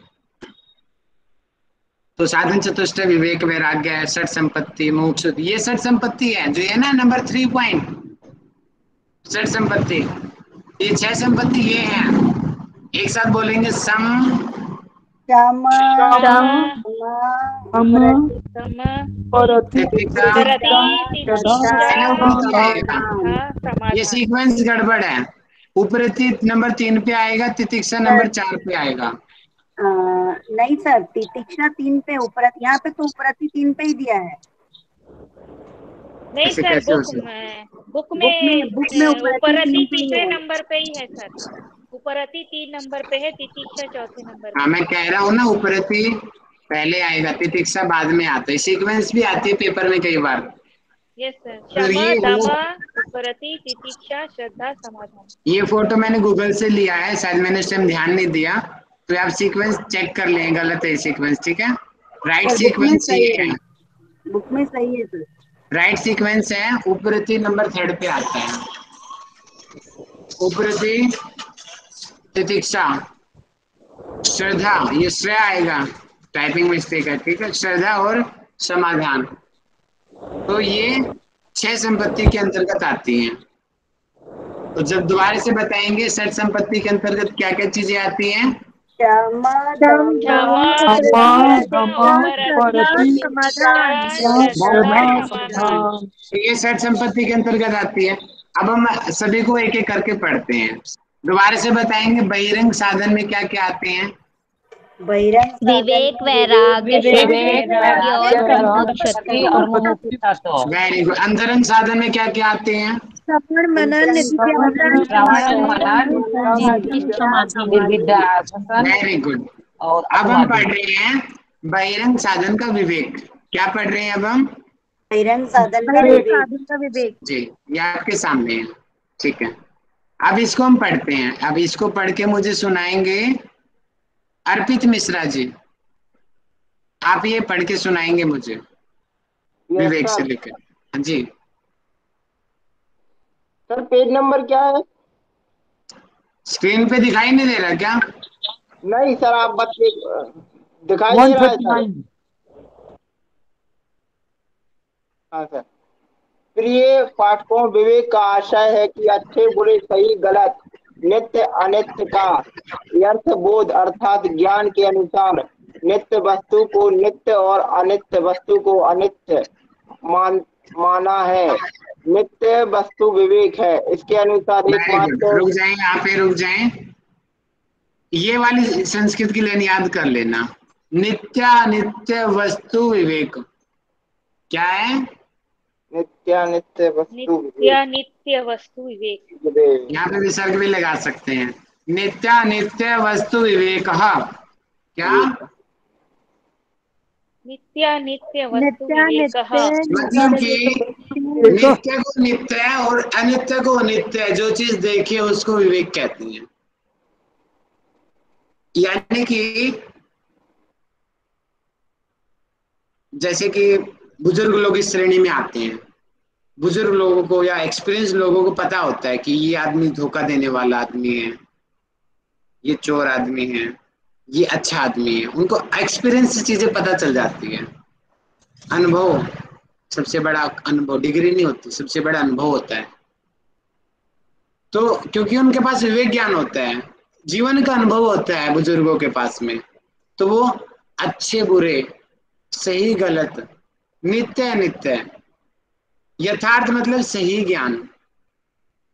Speaker 1: तो साधन चतुष्टय, विवेक, वैराग्य, षट संपत्ति, मोक्ष, ये षट संपत्ति है जो है ना, नंबर 3 पॉइंट, षट संपत्ति। ये 6 संपत्ति ये है। एक साथ बोलेंगे सम,
Speaker 2: सम,
Speaker 1: ये सीक्वेंस गड़बड़ है। उपरति नंबर 3 पे आएगा, तितिक्षा नंबर 4 पे आएगा।
Speaker 2: नहीं सर, तितिक्षा 3 पे, उपरत यहाँ पे तो उपरति 3 पे ही दिया है।
Speaker 4: नहीं सर, बुक में उपरति तीसरे नंबर पे ही है सर। उपरति 3 नंबर पे है, तितिक्षा चौथे नंबर पे।
Speaker 1: हाँ, मैं कह रहा हूँ ना, उपरति पहले आएगा, तितिक्षा बाद में आता है। सीक्वेंस भी आती है पेपर में कई बार।
Speaker 4: यस सर, क्षमा, दम, उपरति, तितिक्षा, श्रद्धा, समाधान।
Speaker 1: ये फोटो मैंने गूगल से लिया है, शायद मैंने उस टाइम ध्यान नहीं दिया, तो आप सीक्वेंस चेक कर लें, गलत है सीक्वेंस, ठीक है। राइट सीक्वेंस ये है,
Speaker 2: बुक में सही है सर।
Speaker 1: राइट सीक्वेंस है, उपरति नंबर 3 पे आता है। उपरति, तितिक्षा, श्रद्धा, ये श्रेय आएगा, टाइपिंग मिस्टेक है, ठीक है, श्रद्धा और समाधान। तो ये 6 संपत्ति के अंतर्गत आती हैं। तो जब दोबारा से बताएंगे षट संपत्ति के अंतर्गत क्या क्या चीजें आती हैं। ये षट संपत्ति के अंतर्गत आती है। अब हम सभी को एक एक करके पढ़ते हैं। दोबारा से बताएंगे, बहिरंग साधन में क्या क्या आते हैं।
Speaker 12: विवेक, वैराग्य,
Speaker 1: और वेरी गुड। अंतरंग साधन में क्या क्या आते हैं। Very good. अब हम पढ़ रहे हैं बहिरंग साधन का विवेक। क्या पढ़ रहे हैं अब हम।
Speaker 2: बहिरंग साधन का विवेक
Speaker 1: जी, ये आपके सामने है, ठीक है। अब इसको हम पढ़ते हैं। अब इसको पढ़ के मुझे सुनाएंगे अर्पित मिश्रा जी। आप ये पढ़ के सुनाएंगे मुझे विवेक से लेकर। हाँ जी
Speaker 15: सर, पेज नंबर क्या है।
Speaker 1: स्क्रीन पे दिखाई नहीं दे रहा क्या।
Speaker 15: नहीं सर, आप बच्चे दिखाई दे रहा है सर। हाँ सर। प्रिय पाठकों, विवेक का आशय है कि अच्छे बुरे सही गलत नित्य अनित्य का यर्थ बोध अर्थात ज्ञान के अनुसार नित्य वस्तु को नित्य और अनित्य वस्तु को अनित्य माना है। नित्य वस्तु विवेक है। इसके अनुसार एकमात्र।
Speaker 1: रुक जाएं, यहाँ पे रुक जाएं। ये वाली संस्कृत की लाइन याद कर लेना। नित्य वस्तु विवेक क्या है।
Speaker 15: नित्य वस्तु विवेक।
Speaker 1: यहाँ पे विसर्ग भी लगा सकते हैं। नित्य वस्तु विवेक क्या।
Speaker 4: नित्य वस्तु विवेक
Speaker 1: मतलब कि नित्य को नित्य है और अनित्य को अनित्य है। जो चीज देखे उसको विवेक कहते हैं। यानी कि जैसे कि बुजुर्ग लोग इस श्रेणी में आते हैं। बुजुर्ग लोगों को या एक्सपीरियंस लोगों को पता होता है कि ये आदमी धोखा देने वाला आदमी है, ये चोर आदमी है, ये अच्छा आदमी है। उनको एक्सपीरियंस से चीजें पता चल जाती है। अनुभव सबसे बड़ा अनुभव, डिग्री नहीं होती, सबसे बड़ा अनुभव होता है। तो क्योंकि उनके पास विवेक ज्ञान होता है, जीवन का अनुभव होता है बुजुर्गों के पास में, तो वो अच्छे बुरे सही गलत नित्य अनित्य यथार्थ मतलब सही ज्ञान,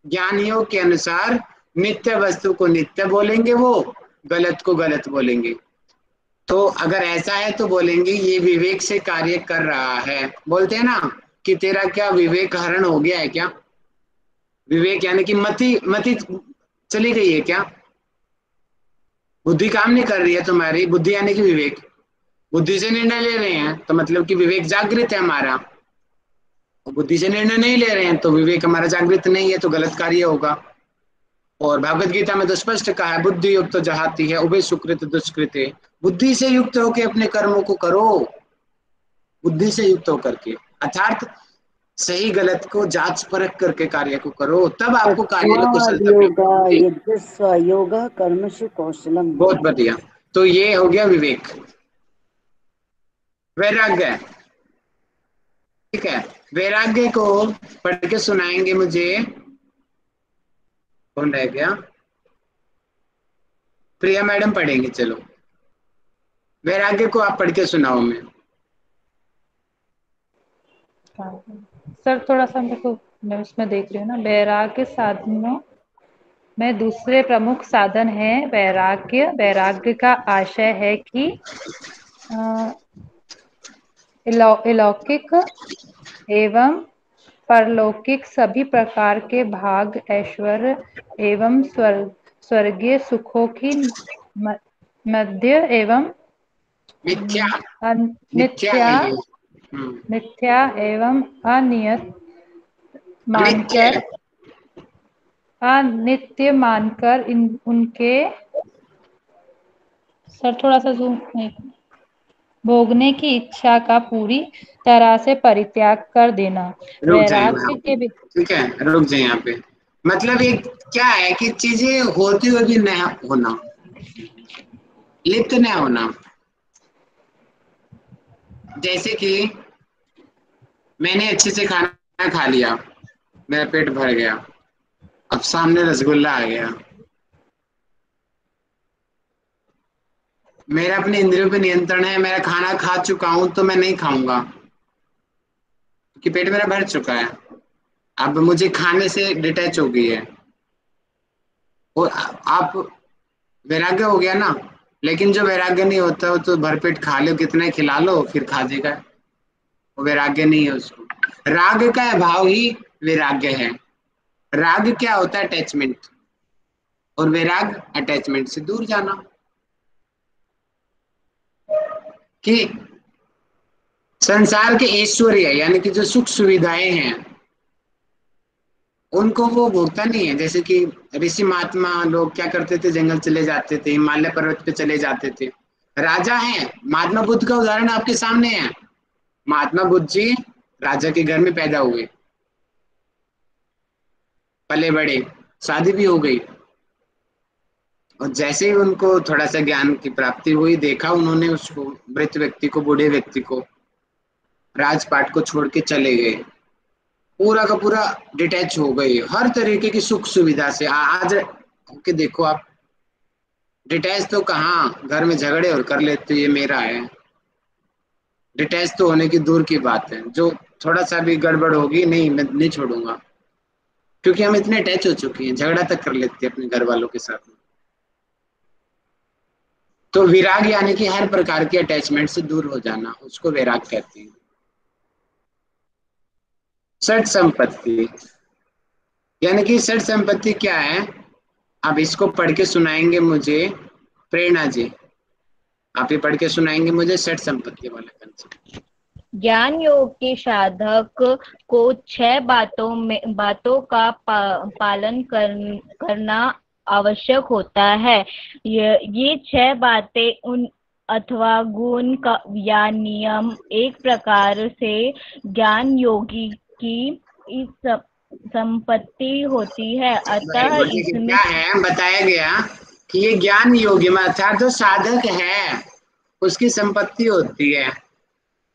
Speaker 1: ज्ञानियों के अनुसार नित्य वस्तु को नित्य बोलेंगे, वो गलत को गलत बोलेंगे। तो अगर ऐसा है तो बोलेंगे ये विवेक से कार्य कर रहा है। बोलते हैं ना कि तेरा क्या विवेक हरण हो गया है क्या। विवेक यानी कि मति चली गई है क्या, बुद्धि काम नहीं कर रही है तुम्हारी। बुद्धि यानी कि विवेक, बुद्धि से निर्णय ले रहे हैं तो मतलब कि विवेक जागृत है हमारा। बुद्धि से निर्णय नहीं ले रहे हैं तो विवेक हमारा जागृत नहीं है, तो गलत कार्य होगा। और भगवत गीता में तो स्पष्ट कहा है, बुद्धि युक्त जहाती है उभय सुकृत दुष्कृते। बुद्धि से युक्त होकर अपने कर्मों को करो, बुद्धि से युक्त होकर के, अर्थात सही गलत को जांच परख करके कार्य को करो, तब आपको कार्य में कुशलता प्राप्त होगी।
Speaker 2: यज्ञस्व योगः कर्मसु कौशलम।
Speaker 1: बहुत बढ़िया। तो ये हो गया विवेक। वैराग्य, ठीक है, वैराग्य को पढ़ के सुनाएंगे मुझे, कौन रह गया? प्रिया मैडम पढ़ेंगे, चलो वैराग्य को आप पढ़ के सुनाओ।
Speaker 11: सर थोड़ा सा मेरे को, मैं उसमें देख रही हूँ ना, वैराग्य साधनों में दूसरे प्रमुख साधन है वैराग्य। वैराग्य का आशय है कि अलौकिक एवं परलौकिक सभी प्रकार के भाग, ऐश्वर्य एवं स्वर्गीय सुखों की मध्य एवं मिथ्या एवं अनित्य मानकर उनके, सर थोड़ा सा जूम, भोगने की इच्छा का पूरी तरह से परित्याग कर देना। वैराग्य के,
Speaker 1: ठीक है, रुक जाए यहाँ पे। मतलब एक क्या है कि चीजें होती हुई भी न होना, लिप्त न होना। जैसे कि मैंने अच्छे से खाना खा लिया, मेरा पेट भर गया, अब सामने रसगुल्ला आ गया, मेरा अपने इंद्रियों पे नियंत्रण है, मेरा खाना खा चुका हूं तो मैं नहीं खाऊंगा क्योंकि पेट मेरा भर चुका है। अब मुझे खाने से डिटैच हो गई है, और आप वैराग्य हो गया ना। लेकिन जो वैराग्य नहीं होता वो तो भरपेट खा लो, कितना खिला लो फिर खा देगा, वो वैराग्य नहीं है उसको। राग का अभाव ही वैराग्य है। राग क्या होता है? अटैचमेंट, और वैराग अटैचमेंट से दूर जाना। कि संसार के ऐश्वर्य यानी कि जो सुख सुविधाएं हैं उनको वो भोगता नहीं है। जैसे कि ऋषि महात्मा लोग क्या करते थे, जंगल चले जाते थे, हिमालय पर्वत पे चले जाते थे। राजा हैं, महात्मा बुद्ध का उदाहरण आपके सामने है। महात्मा बुद्ध जी राजा के घर में पैदा हुए, पले बड़े, शादी भी हो गई, और जैसे ही उनको थोड़ा सा ज्ञान की प्राप्ति हुई, देखा उन्होंने उसको, वृद्ध व्यक्ति को, बूढ़े व्यक्ति को, राजपाट को छोड़ के चले गए, पूरा का पूरा डिटैच हो गए हर तरीके की सुख सुविधा से। आज के देखो आप, डिटैच तो कहाँ, घर में झगड़े और कर लेते, ये मेरा है। डिटैच तो होने की दूर की बात है, जो थोड़ा सा भी गड़बड़ होगी, नहीं मैं नहीं छोड़ूंगा, क्योंकि हम इतने अटैच हो चुके हैं, झगड़ा तक कर लेते हैं अपने घर वालों के साथ में। तो विराग यानी कि हर प्रकार के अटैचमेंट से दूर हो जाना, उसको वैराग कहते हैं। षट संपत्ति यानी कि षट संपत्ति क्या है? अब इसको पढ़ के सुनाएंगे मुझे प्रेरणा जी, आप ये पढ़ के सुनाएंगे मुझे षट संपत्ति वाला कंसेप्ट।
Speaker 12: ज्ञान योग के साधक को 6 बातों का पालन करना आवश्यक होता है। ये 6 बातें उन अथवा गुण का या नियम एक प्रकार से ज्ञान योगी की इस संपत्ति होती है। अतः इसमें
Speaker 1: क्या है बताया गया कि ये ज्ञान योगी में अर्थात जो साधक है उसकी संपत्ति होती है,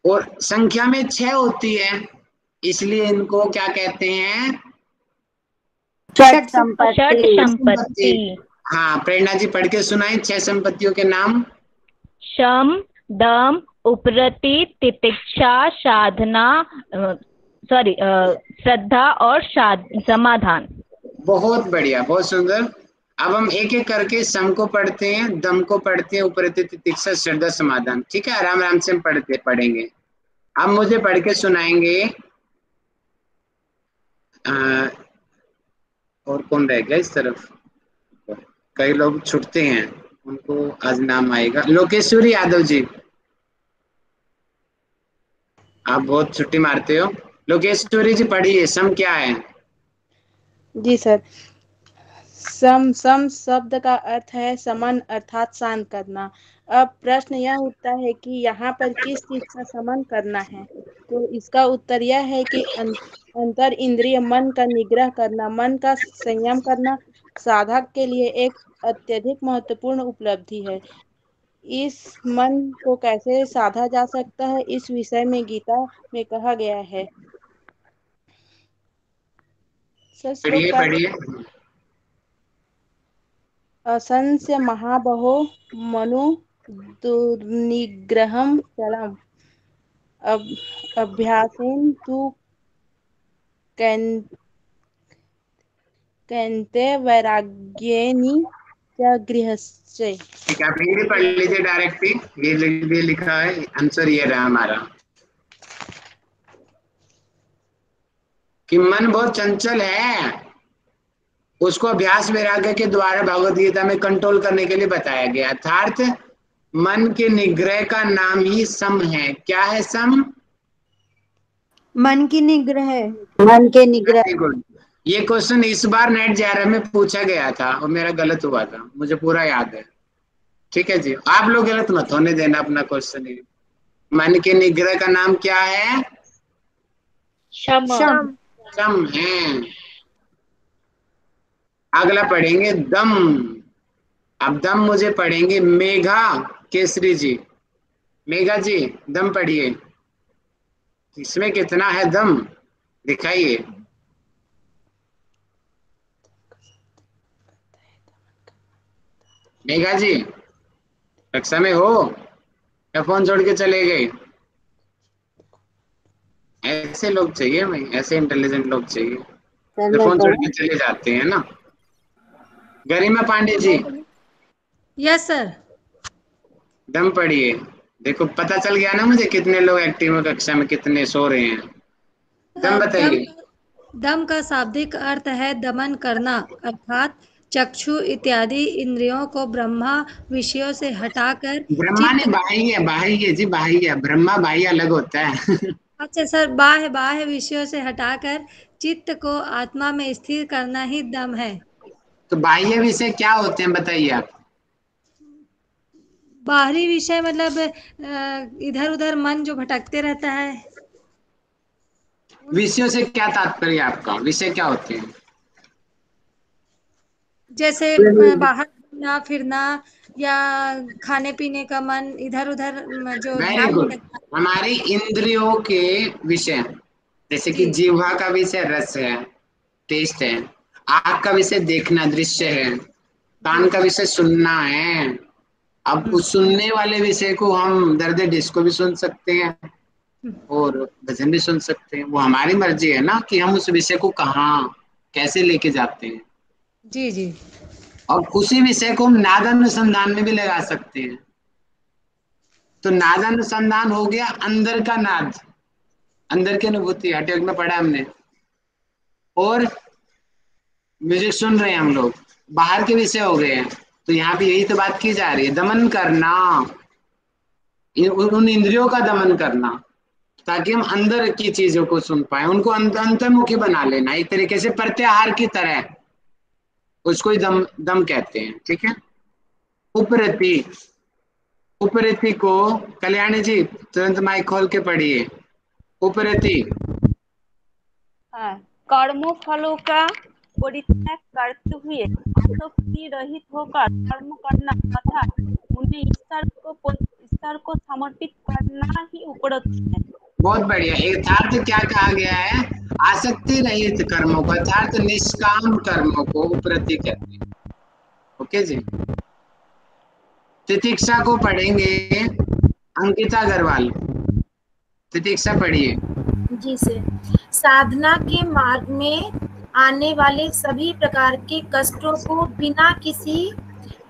Speaker 1: और संख्या में 6 होती है, इसलिए इनको क्या कहते हैं?
Speaker 2: षट संपत्ति।
Speaker 1: हाँ, प्रेरणा जी पढ़ के सुनाएं 6 संपत्तियों के नाम।
Speaker 12: शम, दम, उपरति, तितिक्षा, साधना, श्रद्धा और समाधान।
Speaker 1: बहुत बढ़िया, बहुत सुंदर। अब हम एक एक करके सम को पढ़ते हैं, दम को पढ़ते हैं, उपरति, तितिक्षा, श्रद्धा, समाधान। ठीक है, आराम आराम से हम पढ़ेंगे। अब मुझे पढ़ के सुनाएंगे और कौन रह गया इस तरफ? कई लोग छुटते हैं, उनको आज नाम आएगा। लोकेश्वरी यादव जी, आप बहुत छुट्टी मारते हो। लोकेश्वरी जी पढ़िए, सम क्या है?
Speaker 16: जी सर। सम शब्द का अर्थ है समन अर्थात शांत करना। अब प्रश्न यह उठता है कि यहाँ पर किस चीज का समन करना है। तो इसका उत्तर यह है कि अंतर इंद्रिय मन का निग्रह करना, मन का संयम करना साधक के लिए एक अत्यधिक महत्वपूर्ण उपलब्धि है। इस मन को कैसे साधा जा सकता है, इस विषय में गीता में कहा गया है। सर श्लोक
Speaker 1: पढ़िए
Speaker 16: का
Speaker 1: पढ़िए।
Speaker 16: असंस्य महाबहो मनु दुर्निग्रहं चलम् अभ्यासेन तु कैन्ते वैराग्येन च गृह्यसे।
Speaker 1: ठीक है, आप हिंदी पढ़ लीजिए डायरेक्ट ही, ये लिखा है, आंसर ये रहा हमारा कि मन बहुत चंचल है, उसको अभ्यास वैराग्य के द्वारा भगवत गीता में कंट्रोल करने के लिए बताया गया। अर्थात मन के निग्रह का नाम ही सम है। क्या है सम?
Speaker 5: मन की निग्रह।
Speaker 2: मन के निग्रह।
Speaker 1: Very good. ये क्वेश्चन इस बार नेट JRF में पूछा गया था और मेरा गलत हुआ था, मुझे पूरा याद है। ठीक है जी, आप लोग गलत मत होने देना अपना क्वेश्चन। मन के निग्रह का नाम क्या है?
Speaker 4: शम।
Speaker 1: सम है। अगला पढ़ेंगे दम। अब दम मुझे पढ़ेंगे मेघा केसरी जी। मेघा जी दम पढ़िए, इसमें कितना है दम दिखाइए। मेघा जी कक्षा में हो या फोन छोड़ के चले गए? ऐसे लोग चाहिए भाई, ऐसे इंटेलिजेंट लोग चाहिए जो फोन छोड़ के चले जाते हैं ना। गरिमा पांडे जी
Speaker 6: यस सर।
Speaker 1: दम पढ़िए। देखो पता चल गया ना मुझे कितने लोग एक्टिव हैं कक्षा में, कितने सो रहे हैं। दम बताइए।
Speaker 17: दम का शाब्दिक अर्थ है दमन करना, अर्थात चक्षु इत्यादि इंद्रियों को ब्रह्मा विषयों से हटाकर
Speaker 1: ब्रह्मा ने बाह्य जी, बाह्य। ब्रह्मा बाह्य अलग होता है।
Speaker 17: अच्छा सर, बाह्य विषयों से हटाकर चित्त को आत्मा में स्थिर करना ही दम है।
Speaker 1: तो बाह्य विषय क्या होते हैं बताइए आप?
Speaker 17: बाहरी विषय मतलब इधर उधर मन जो भटकते रहता है।
Speaker 1: विषयों से क्या तात्पर्य आपका? विषय क्या होते हैं?
Speaker 17: जैसे बाहर घूमना फिरना या खाने पीने का मन इधर उधर जो
Speaker 1: वेरी
Speaker 17: ध्यान
Speaker 1: गुड।
Speaker 17: भटकता है।
Speaker 1: हमारी इंद्रियों के विषय, जैसे कि जीवा का विषय रस है, टेस्ट है। आँख का विषय देखना, दृश्य है। कान का विषय सुनना है। अब उस सुनने वाले विषय को हम दर्द डिस्को भी सुन सकते हैं और भजन भी सुन सकते हैं। वो हमारी मर्जी है ना कि हम उस विषय को कहाँ कैसे लेके जाते हैं।
Speaker 17: जी जी।
Speaker 1: और उसी विषय को हम नाद अनुसंधान में भी लगा सकते हैं। तो नाद अनुसंधान हो गया अंदर का नाद, अंदर की अनुभूति, हटयोग में पढ़ा हमने। और म्यूजिक सुन रहे हैं हम लोग, बाहर के विषय हो गए हैं। तो यहाँ पे यही तो बात की जा रही है, दमन करना, उन इंद्रियों का दमन करना, ताकि हम अंदर की चीजों को सुन पाए, उनको अंतर्मुखी बना लेना, एक तरीके से प्रत्याहार की तरह। उसको ही दम कहते हैं। ठीक है। उपरति, उपरति को कल्याणी जी तुरंत माइक खोल के पढ़िए। उपरति।
Speaker 3: हाँ, कर्मों फलों का परित्याग करते हुए आसक्ति रहित होकर कर्म करना तथा उन्हें ईश्वर को समर्पित करना ही उपरति है।
Speaker 1: बहुत बढ़िया। यथार्थ क्या कहा गया है? आसक्ति रहित कर्मों को, अर्थात निष्काम कर्मों को उपरति कहते हैं। ओके जी। तितिक्षा को पढ़ेंगे अंकिता अग्रवाल। तितिक्षा पढ़िए।
Speaker 9: जी सर। साधना के मार्ग में आने वाले सभी प्रकार के कष्टों को बिना किसी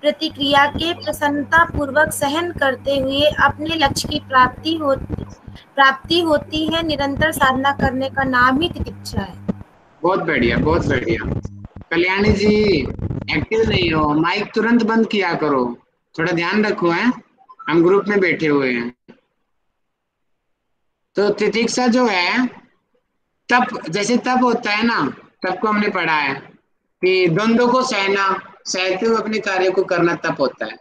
Speaker 9: प्रतिक्रिया के प्रसन्नता पूर्वक सहन करते हुए अपने लक्ष्य की प्राप्ति होती है। निरंतर साधना करने का नाम ही तितिक्षा है।
Speaker 1: बहुत बढ़िया, बहुत बढ़िया। कल्याणी जी एक्टिव नहीं हो, माइक तुरंत बंद किया करो, थोड़ा ध्यान रखो। है हम ग्रुप में बैठे हुए हैं। तो तितिक्षा जो है तप, जैसे तप होता है ना, तप को हमने पढ़ा है कि द्वंद्व को सहना, सहते हुए अपने कार्य को करना तप होता है।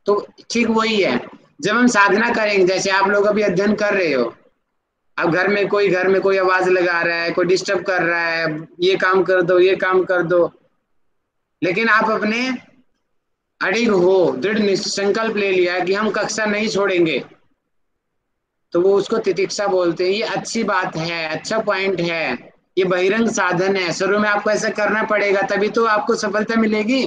Speaker 1: तो ठीक वही है, जब हम साधना करेंगे, जैसे आप लोग अभी अध्ययन कर रहे हो, अब घर में कोई आवाज लगा रहा है, कोई डिस्टर्ब कर रहा है, ये काम कर दो, ये काम कर दो, लेकिन आप अपने अड़िग हो, दृढ़ संकल्प ले लिया कि हम कक्षा नहीं छोड़ेंगे, तो वो उसको तितिक्षा बोलते हैं। ये अच्छी बात है, अच्छा पॉइंट है, ये बहिरंग साधन है। शुरू में आपको ऐसा करना पड़ेगा, तभी तो आपको सफलता मिलेगी।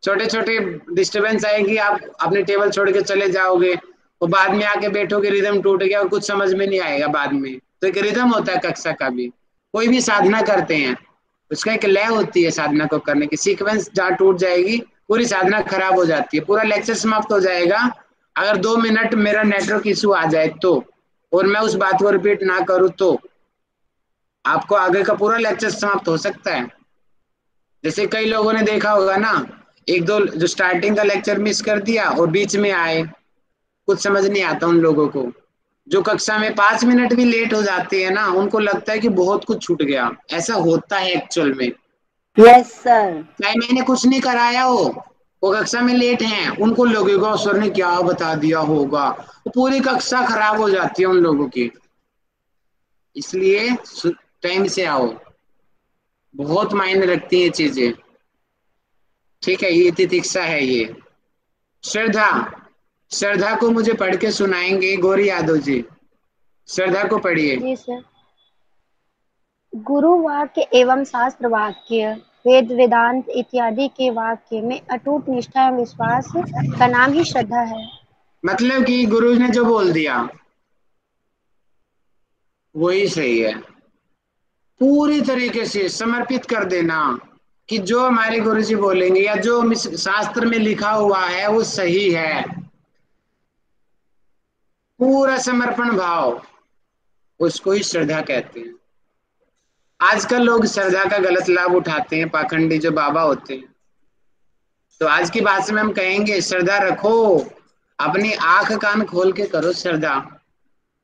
Speaker 1: छोटे छोटे डिस्टरबेंस आएगी, आप अपने टेबल छोड़ के चले जाओगे, और बाद में आके बैठोगे, रिदम टूट गया और कुछ समझ में नहीं आएगा बाद में। तो एक रिदम होता है कक्षा का भी, कोई भी साधना करते हैं उसका एक लय होती है, साधना को करने की सीक्वेंस जहाँ टूट जाएगी पूरी साधना खराब हो जाती है, पूरा लेक्चर समाप्त हो जाएगा। अगर 2 मिनट मेरा नेटवर्क इशू आ जाए तो, और मैं उस बात को रिपीट ना करूं तो आपको आगे का पूरा लेक्चर समाप्त हो सकता है। जैसे कई लोगों ने देखा होगा ना, एक दो जो स्टार्टिंग का लेक्चर मिस कर दिया और बीच में आए, कुछ समझ नहीं आता उन लोगों को। जो कक्षा में 5 मिनट भी लेट हो जाते हैं ना, उनको लगता है कि बहुत कुछ छूट गया। ऐसा होता है एक्चुअल में।
Speaker 2: Yes sir.
Speaker 1: चाहे मैंने कुछ नहीं कराया हो, वो कक्षा में लेट हैं, उनको लगेगा सर ने क्या बता दिया होगा, तो पूरी कक्षा खराब हो जाती है उन लोगों की। इसलिए टाइम से आओ, बहुत मायने रखती है चीजें। ठीक है, ये तितिक्षा है। ये श्रद्धा, श्रद्धा को मुझे पढ़ के सुनाएंगे गौरी यादव जी। श्रद्धा को पढ़िए।
Speaker 10: जी सर। गुरु वाक्य एवं शास्त्र वाक्य, वेद वेदांत इत्यादि के वाक्य में अटूट निष्ठा एवं विश्वास का नाम ही श्रद्धा है।
Speaker 1: मतलब कि गुरु ने जो बोल दिया वही सही है, पूरी तरीके से समर्पित कर देना कि जो हमारे गुरु जी बोलेंगे या जो शास्त्र में लिखा हुआ है वो सही है। पूरा समर्पण भाव, उसको ही श्रद्धा कहते हैं। आजकल लोग श्रद्धा का गलत लाभ उठाते हैं, पाखंडी जो बाबा होते हैं। तो आज की भाषा में हम कहेंगे श्रद्धा रखो, अपनी आंख कान खोल के करो श्रद्धा।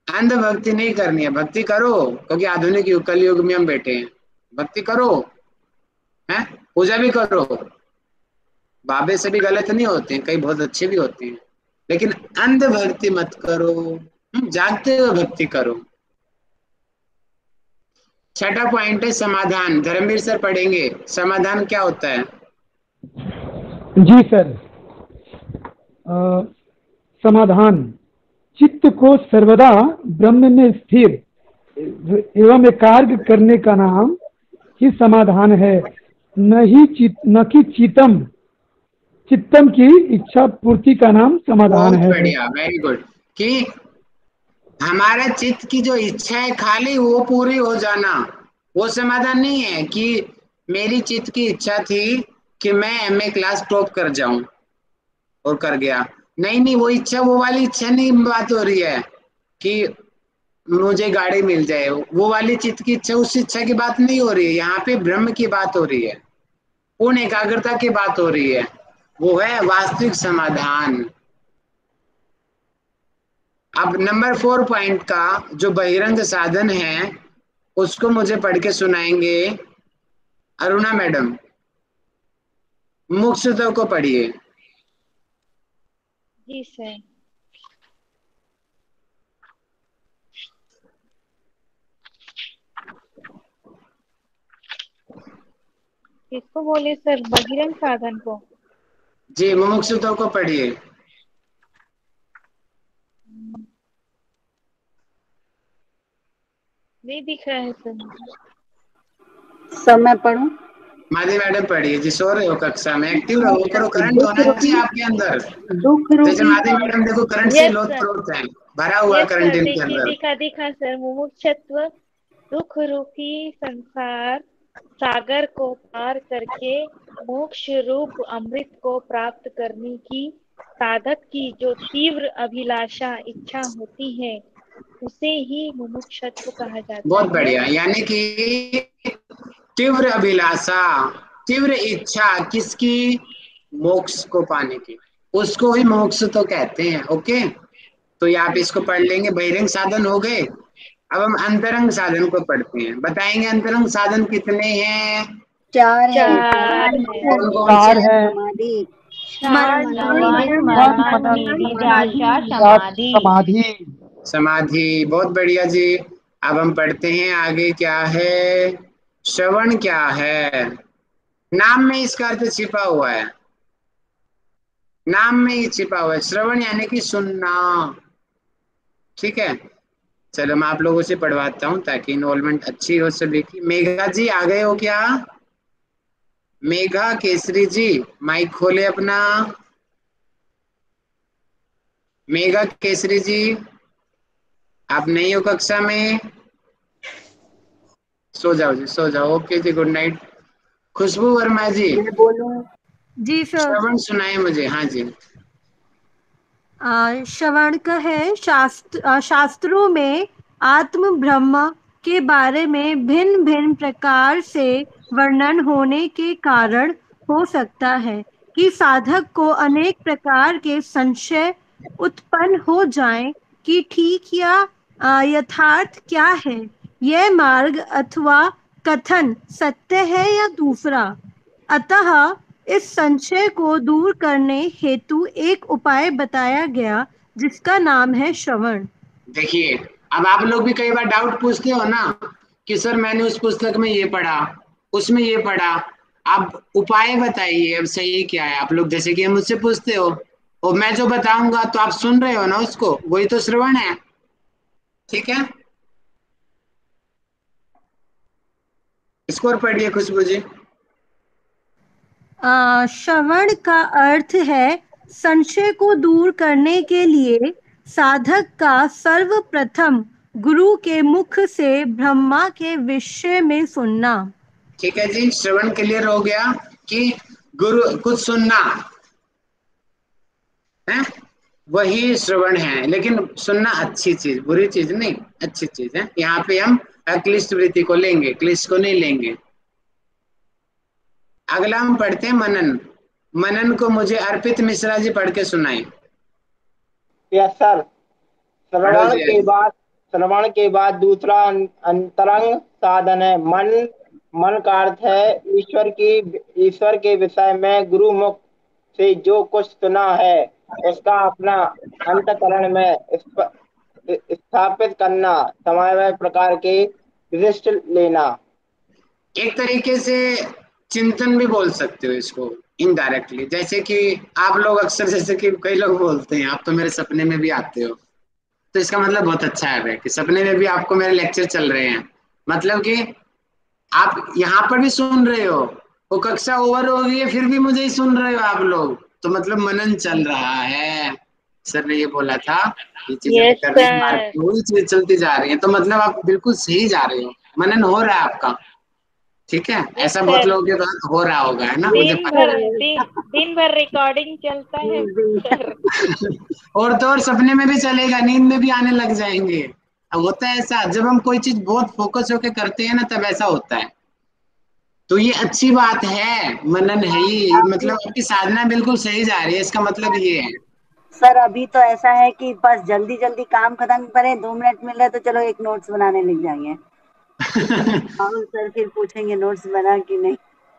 Speaker 1: अंध भक्ति नहीं करनी है, भक्ति करो, क्योंकि आधुनिक युग कलयुग में हम बैठे हैं। भक्ति करो, हैं, पूजा भी करो। बाबे से भी गलत नहीं होते हैं, कई बहुत अच्छे भी होते हैं, लेकिन अंध भक्ति मत करो, जागते हुए भक्ति करो। छठा पॉइंट है समाधान। धर्मवीर सर पढ़ेंगे समाधान क्या होता है।
Speaker 8: जी सर। समाधान, चित्त को सर्वदा ब्रह्म में स्थिर एवं एकाग्र करने का नाम ही समाधान है, न कि चित्तम की इच्छा पूर्ति का नाम समाधान है।
Speaker 1: बढ़िया, वेरी गुड। कि हमारा चित्त की जो इच्छा है खाली वो पूरी हो जाना, वो समाधान नहीं है। कि मेरी चित्त की इच्छा थी कि मैं एमए क्लास टॉप कर जाऊं और कर गया, नहीं, वो इच्छा, वो वाली इच्छा नहीं बात हो रही है कि मुझे गाड़ी मिल जाए, वो वाली चित्त की इच्छा, उस इच्छा की बात नहीं हो रही है। यहाँ पे ब्रह्म की बात हो रही है, पूर्ण एकाग्रता की बात हो रही है, वो है वास्तविक समाधान। अब नंबर 4 पॉइंट का जो बहिरंग साधन है उसको मुझे पढ़ के सुनाएंगे अरुणा मैडम। मुक्षुता को पढ़िए।
Speaker 4: जी सर। किसको बोले सर, बहिरंग साधन को?
Speaker 1: जी, मुमुक्षुता को पढ़िए।
Speaker 4: नहीं दिख रहा है सर।
Speaker 2: सब मैं पढ़ूं?
Speaker 1: माधवी मैडम पढ़िए जी। सो रहे हो कक्षा में, एक्टिव रहो करो, करंट होना चाहिए आपके अंदर। जैसे माधवी मैडम देखो करंट से लोट है, भरा हुआ करंट इनके अंदर।
Speaker 4: दिखा सर। मुमुक्षत्व दुख रूपी संसार सागर को पार करके मोक्ष रूप अमृत को प्राप्त करने की साधक की जो तीव्र अभिलाषा इच्छा होती है उसे ही मुमुक्षत्व कहा जाता है।
Speaker 1: बहुत बढ़िया। यानी कि तीव्र अभिलाषा, तीव्र इच्छा किसकी? मोक्ष को पाने की, उसको ही मोक्ष तो कहते हैं। ओके, तो ये आप इसको पढ़ लेंगे। बहिरंग साधन हो गए। अब हम अंतरंग साधन को पढ़ते हैं। बताएंगे अंतरंग साधन कितने हैं?
Speaker 2: 4 है।
Speaker 4: चार है।
Speaker 1: कौन कौन से?
Speaker 8: 4 है।
Speaker 2: समाधि,
Speaker 12: श्रवण, मनन,
Speaker 8: मनन,
Speaker 12: निधिध्यासन, समाधि।
Speaker 8: समाधि।
Speaker 1: समाधि, बहुत बढ़िया जी। अब हम पढ़ते हैं आगे क्या है। श्रवण क्या है? नाम में इसका अर्थ छिपा हुआ है, नाम में ही छिपा हुआ है। श्रवण यानी कि सुनना। ठीक है, चलो मैं आप लोगों से पढ़वाता हूँ ताकि इन्वॉल्वमेंट अच्छी हो सभी की। मेघा जी आ गए हो क्या? मेघा केसरी जी माइक खोले अपना। मेघा केसरी जी आप नहीं हो कक्षा में? सो जाओ जी, सो जाओ। ओके जी, गुड नाइट। खुशबू वर्मा जी
Speaker 2: मैं बोलूं?
Speaker 5: जी सर।
Speaker 1: श्रवण सुनाए मुझे। हाँ जी।
Speaker 5: श्रवण का है शास्त्रों में आत्म ब्रह्म के बारे में भिन्न भिन्न प्रकार से वर्णन होने के कारण हो सकता है कि साधक को अनेक प्रकार के संशय उत्पन्न हो जाएं कि ठीक या यथार्थ क्या है, यह मार्ग अथवा कथन सत्य है या दूसरा। अतः इस संशय को दूर करने हेतु एक उपाय बताया गया जिसका नाम है श्रवण।
Speaker 1: देखिए, अब आप लोग भी कई बार डाउट पूछते हो ना कि सर मैंने उस पुस्तक में ये पढ़ा, उसमें ये पढ़ा, आप उपाय बताइए अब सही क्या है। आप लोग जैसे कि मुझसे पूछते हो और मैं जो बताऊंगा तो आप सुन रहे हो ना उसको, वही तो श्रवण है। ठीक है, स्कोर पढ़िए खुशबू जी।
Speaker 5: श्रवण का अर्थ है संशय को दूर करने के लिए साधक का सर्वप्रथम गुरु के मुख से ब्रह्मा के विषय में सुनना।
Speaker 1: ठीक है जी, श्रवण क्लियर हो गया कि गुरु कुछ सुनना है, वही श्रवण है। लेकिन सुनना अच्छी चीज, बुरी चीज नहीं, अच्छी चीज है। यहाँ पे हम अक्लिष्ट वृत्ति को लेंगे, क्लिष्ट को नहीं लेंगे। अगला हम पढ़ते हैं मनन। मनन को मुझे अर्पित मिश्रा जी पढ़ के सुनाए।
Speaker 15: Yes sir.
Speaker 1: पढ़ो
Speaker 15: श्रवण
Speaker 1: जी।
Speaker 15: के बाद श्रवण के बाद दूसरा अंतरंग साधन है मन। मन का अर्थ है ईश्वर के विषय में गुरुमुख से जो कुछ सुना है उसका अपना अंतःकरण में स्थापित करना, समन्वय प्रकार के विशिष्ट लेना।
Speaker 1: एक तरीके से चिंतन भी बोल सकते हो इसको इनडायरेक्टली। जैसे कि आप लोग अक्सर, जैसे कि कई लोग बोलते हैं आप तो मेरे सपने में भी आते हो, तो इसका मतलब बहुत अच्छा है कि सपने में भी आपको मेरे लेक्चर चल रहे हैं। मतलब कि आप यहाँ पर भी सुन रहे हो, वो कक्षा ओवर हो गई है फिर भी मुझे ही सुन रहे हो आप लोग, तो मतलब मनन चल रहा है। सर ने ये बोला था, ये चीजें
Speaker 4: यस
Speaker 1: कर रहे हैं, मार्ग
Speaker 4: सर।
Speaker 1: में वही चीजें चलती जा रही है, तो मतलब आप बिल्कुल सही जा रहे हो, मनन हो रहा है आपका। ठीक है,
Speaker 4: यस
Speaker 1: ऐसा बहुत
Speaker 4: सर।
Speaker 1: लोगों के साथ हो रहा होगा, है ना, मुझे
Speaker 4: दिन
Speaker 1: पता
Speaker 4: भर दिन भर रिकॉर्डिंग चलता है सर।
Speaker 1: है। और तो और सपने में भी चलेगा, नींद में भी आने लग जाएंगे। अब होता है ऐसा, जब हम कोई चीज बहुत फोकस होकर करते हैं ना तब ऐसा होता है। तो ये अच्छी बात है, मनन है ये, मतलब आपकी साधना बिल्कुल सही जा रही है, इसका मतलब ये है।
Speaker 2: सर अभी तो ऐसा है कि बस जल्दी जल्दी काम खत्म करें, 2 मिनट मिल रहे तो चलो एक नोट्स बनाने लग जाएंगे। और सर फिर पूछेंगे नोट्स बना कि नहीं।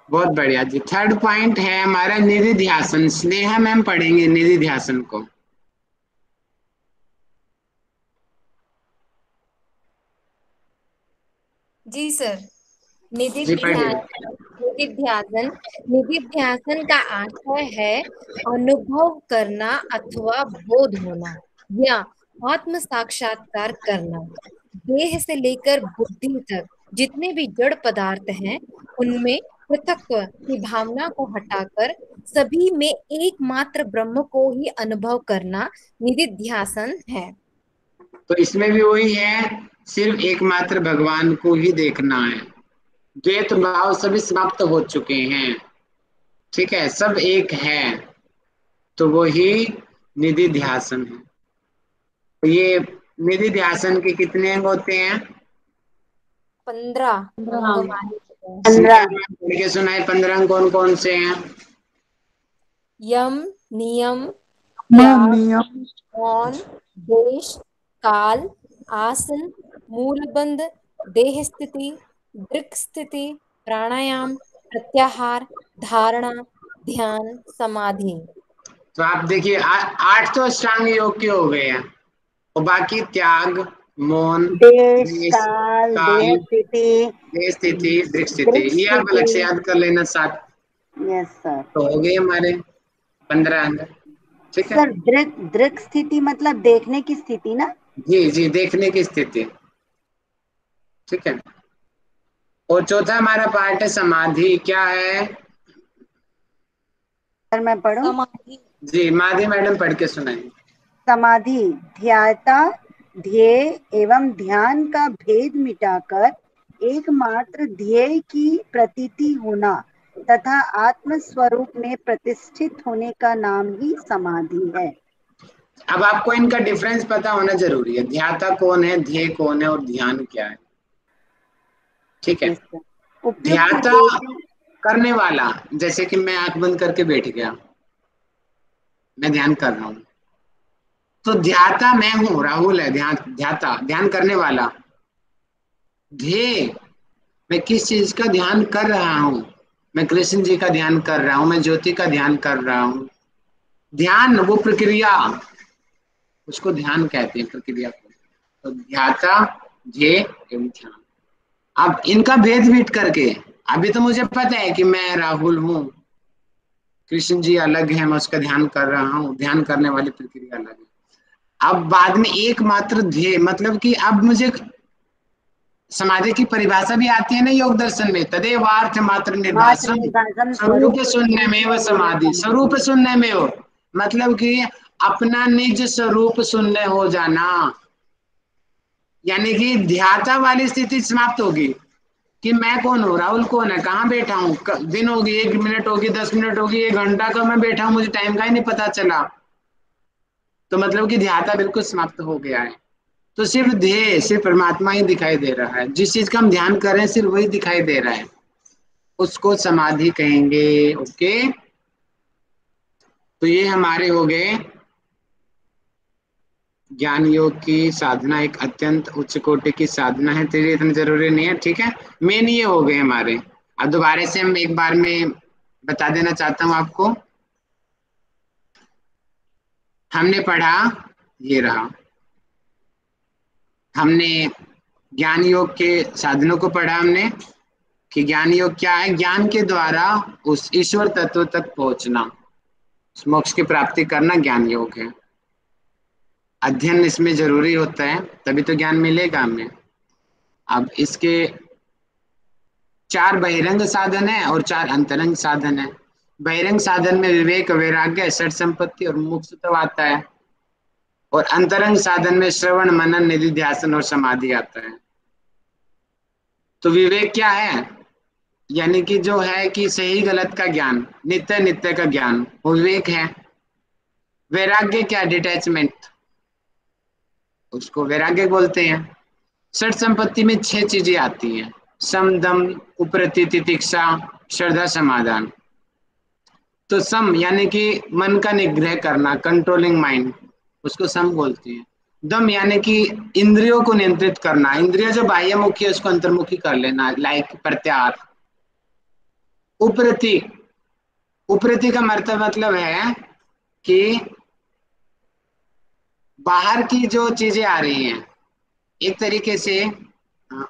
Speaker 1: बहुत बढ़िया जी। थर्ड पॉइंट है हमारा निधिध्यासन। स्नेहा मैम पढ़ेंगे निधिध्यासन को।
Speaker 18: जी सर।
Speaker 1: जी पढ़िए।
Speaker 18: निधिध्यासन निधिध्यासन का आशय है अनुभव करना अथवा बोध होना या आत्म साक्षात्कार करना। देह से लेकर बुद्धि तक जितने भी जड़ पदार्थ हैं उनमें पृथकत्व की भावना को हटाकर सभी में एकमात्र ब्रह्म को ही अनुभव करना निधिध्यासन है।
Speaker 1: तो इसमें भी वही है, सिर्फ एकमात्र भगवान को ही देखना है। द्वैत भाव सभी समाप्त हो चुके हैं। ठीक है, सब एक है, तो वही निधिध्यासन है। तो ये निधिध्यासन के कितने अंग होते हैं?
Speaker 18: 15 अंग माने जाते हैं।
Speaker 1: स्नेहा मैम पढ़ के सुनाए 15 अंग कौन कौन से हैं?
Speaker 18: यम, नियम,
Speaker 8: मान
Speaker 18: त्याग,
Speaker 8: नियम,
Speaker 18: मौन, देश, काल, आसन, मूलबंध, देह स्थिति, दृक् स्थिति, प्राणायाम, प्रत्याहार, धारणा, ध्यान, समाधि।
Speaker 1: तो आप देखिए 8 तो अष्टांग योग के हो गए हैं, और बाकी त्याग, मौन,
Speaker 2: देश काल, देह स्थिति,
Speaker 1: देह स्थिति, दृक् स्थिति,
Speaker 2: दृक्
Speaker 1: ये आप अलग से
Speaker 2: स्थिति।
Speaker 1: याद कर लेना 7।
Speaker 2: Yes sir.
Speaker 1: तो हो गए हमारे 15 अंग। ठीक है
Speaker 2: सर, दृक् स्थिति मतलब देखने की स्थिति ना?
Speaker 1: जी जी, देखने की स्थिति। ठीक है। और चौथा हमारा पार्ट है समाधि। क्या है
Speaker 2: सर मैं पढ़ूं?
Speaker 1: जी, माधी मैडम पढ़ के सुनाएंगे।
Speaker 2: समाधि ध्याता ध्येय एवं ध्यान का भेद मिटाकर एकमात्र ध्येय की प्रतीति होना तथा आत्म स्वरूप में प्रतिष्ठित होने का नाम ही समाधि है।
Speaker 1: अब आपको इनका डिफरेंस पता होना जरूरी है। ध्याता कौन है, ध्येय कौन है, और ध्यान क्या है। ठीक है। ध्याता करने वाला, जैसे कि मैं आंख बंद करके बैठ गया, मैं ध्यान कर रहा हूं, तो ध्याता मैं हूं, राहुल है ध्याता, ध्यान करने वाला। ध्येय, मैं किस चीज का ध्यान कर रहा हूं, मैं कृष्ण जी का ध्यान कर रहा हूं, मैं ज्योति का ध्यान कर रहा हूं। ध्यान वो प्रक्रिया, उसको ध्यान कहते हैं, प्रक्रिया को। तो ध्याता, ध्येय एवं ध्यान। अब इनका भेद बीट करके, अभी तो मुझे पता है कि मैं राहुल हूं, कृष्ण जी अलग है, मैं उसका ध्यान कर रहा हूं, ध्यान करने वाली प्रक्रिया अलग है। अब बाद में एकमात्र ध्येय, मतलब कि अब मुझे समाधि की परिभाषा भी आती है ना योग दर्शन में, तदेवार्थ मात्र निर्भाषम स्वरूप शून्य में व समाधि। स्वरूप शून्य में हो मतलब कि अपना निज स्वरूप शून्य हो जाना, यानी कि ध्याता वाली स्थिति समाप्त होगी कि मैं कौन हूँ, राहुल कौन है, कहाँ बैठा हूँ, दिन होगी, 1 मिनट होगी, 10 मिनट होगी, 1 घंटा का मैं बैठा हूँ, मुझे टाइम का ही नहीं पता चला। तो मतलब कि ध्याता बिल्कुल समाप्त हो गया है। तो सिर्फ ध्येय, सिर्फ परमात्मा ही दिखाई दे रहा है, जिस चीज का हम ध्यान कर रहे हैं सिर्फ वही दिखाई दे रहा है, उसको समाधि कहेंगे। ओके, तो ये हमारे हो गए ज्ञान योग की साधना, एक अत्यंत उच्च कोटि की साधना है, तेरे इतना जरूरी नहीं है। ठीक है, मेन ये हो गए हमारे। अब दोबारा से हम एक बार में बता देना चाहता हूं आपको। हमने पढ़ा, ये रहा, हमने ज्ञान योग के साधनों को पढ़ा हमने कि ज्ञान योग क्या है। ज्ञान के द्वारा उस ईश्वर तत्व तक पहुंचना, मोक्ष की प्राप्ति करना ज्ञान योग है। अध्ययन इसमें जरूरी होता है, तभी तो ज्ञान मिलेगा हमें। अब इसके 4 बहिरंग साधन है और 4 अंतरंग साधन है। बहिरंग साधन में विवेक, वैराग्य, षट संपत्ति और मोक्षत्व आता है, और अंतरंग साधन में श्रवण, मनन, निधिध्यासन और समाधि आता है। तो विवेक क्या है, यानी कि जो है कि सही गलत का ज्ञान, नित्य नित्य का ज्ञान, वो विवेक है। वैराग्य क्या, डिटैचमेंट, उसको वैराग्य बोलते हैं। षट संपत्ति में 6 चीजें आती हैं, सम, दम, उपरति, तितिक्षा, श्रद्धा, समाधान। तो सम यानी कि मन का निग्रह करना, कंट्रोलिंग माइंड, उसको सम बोलते हैं। दम यानी कि इंद्रियों को नियंत्रित करना, इंद्रिय जो बाह्यमुखी है उसको अंतर्मुखी कर लेना, लाइक प्रत्याहार। उपरति, उपरति का मतलब है कि बाहर की जो चीजें आ रही हैं, एक तरीके से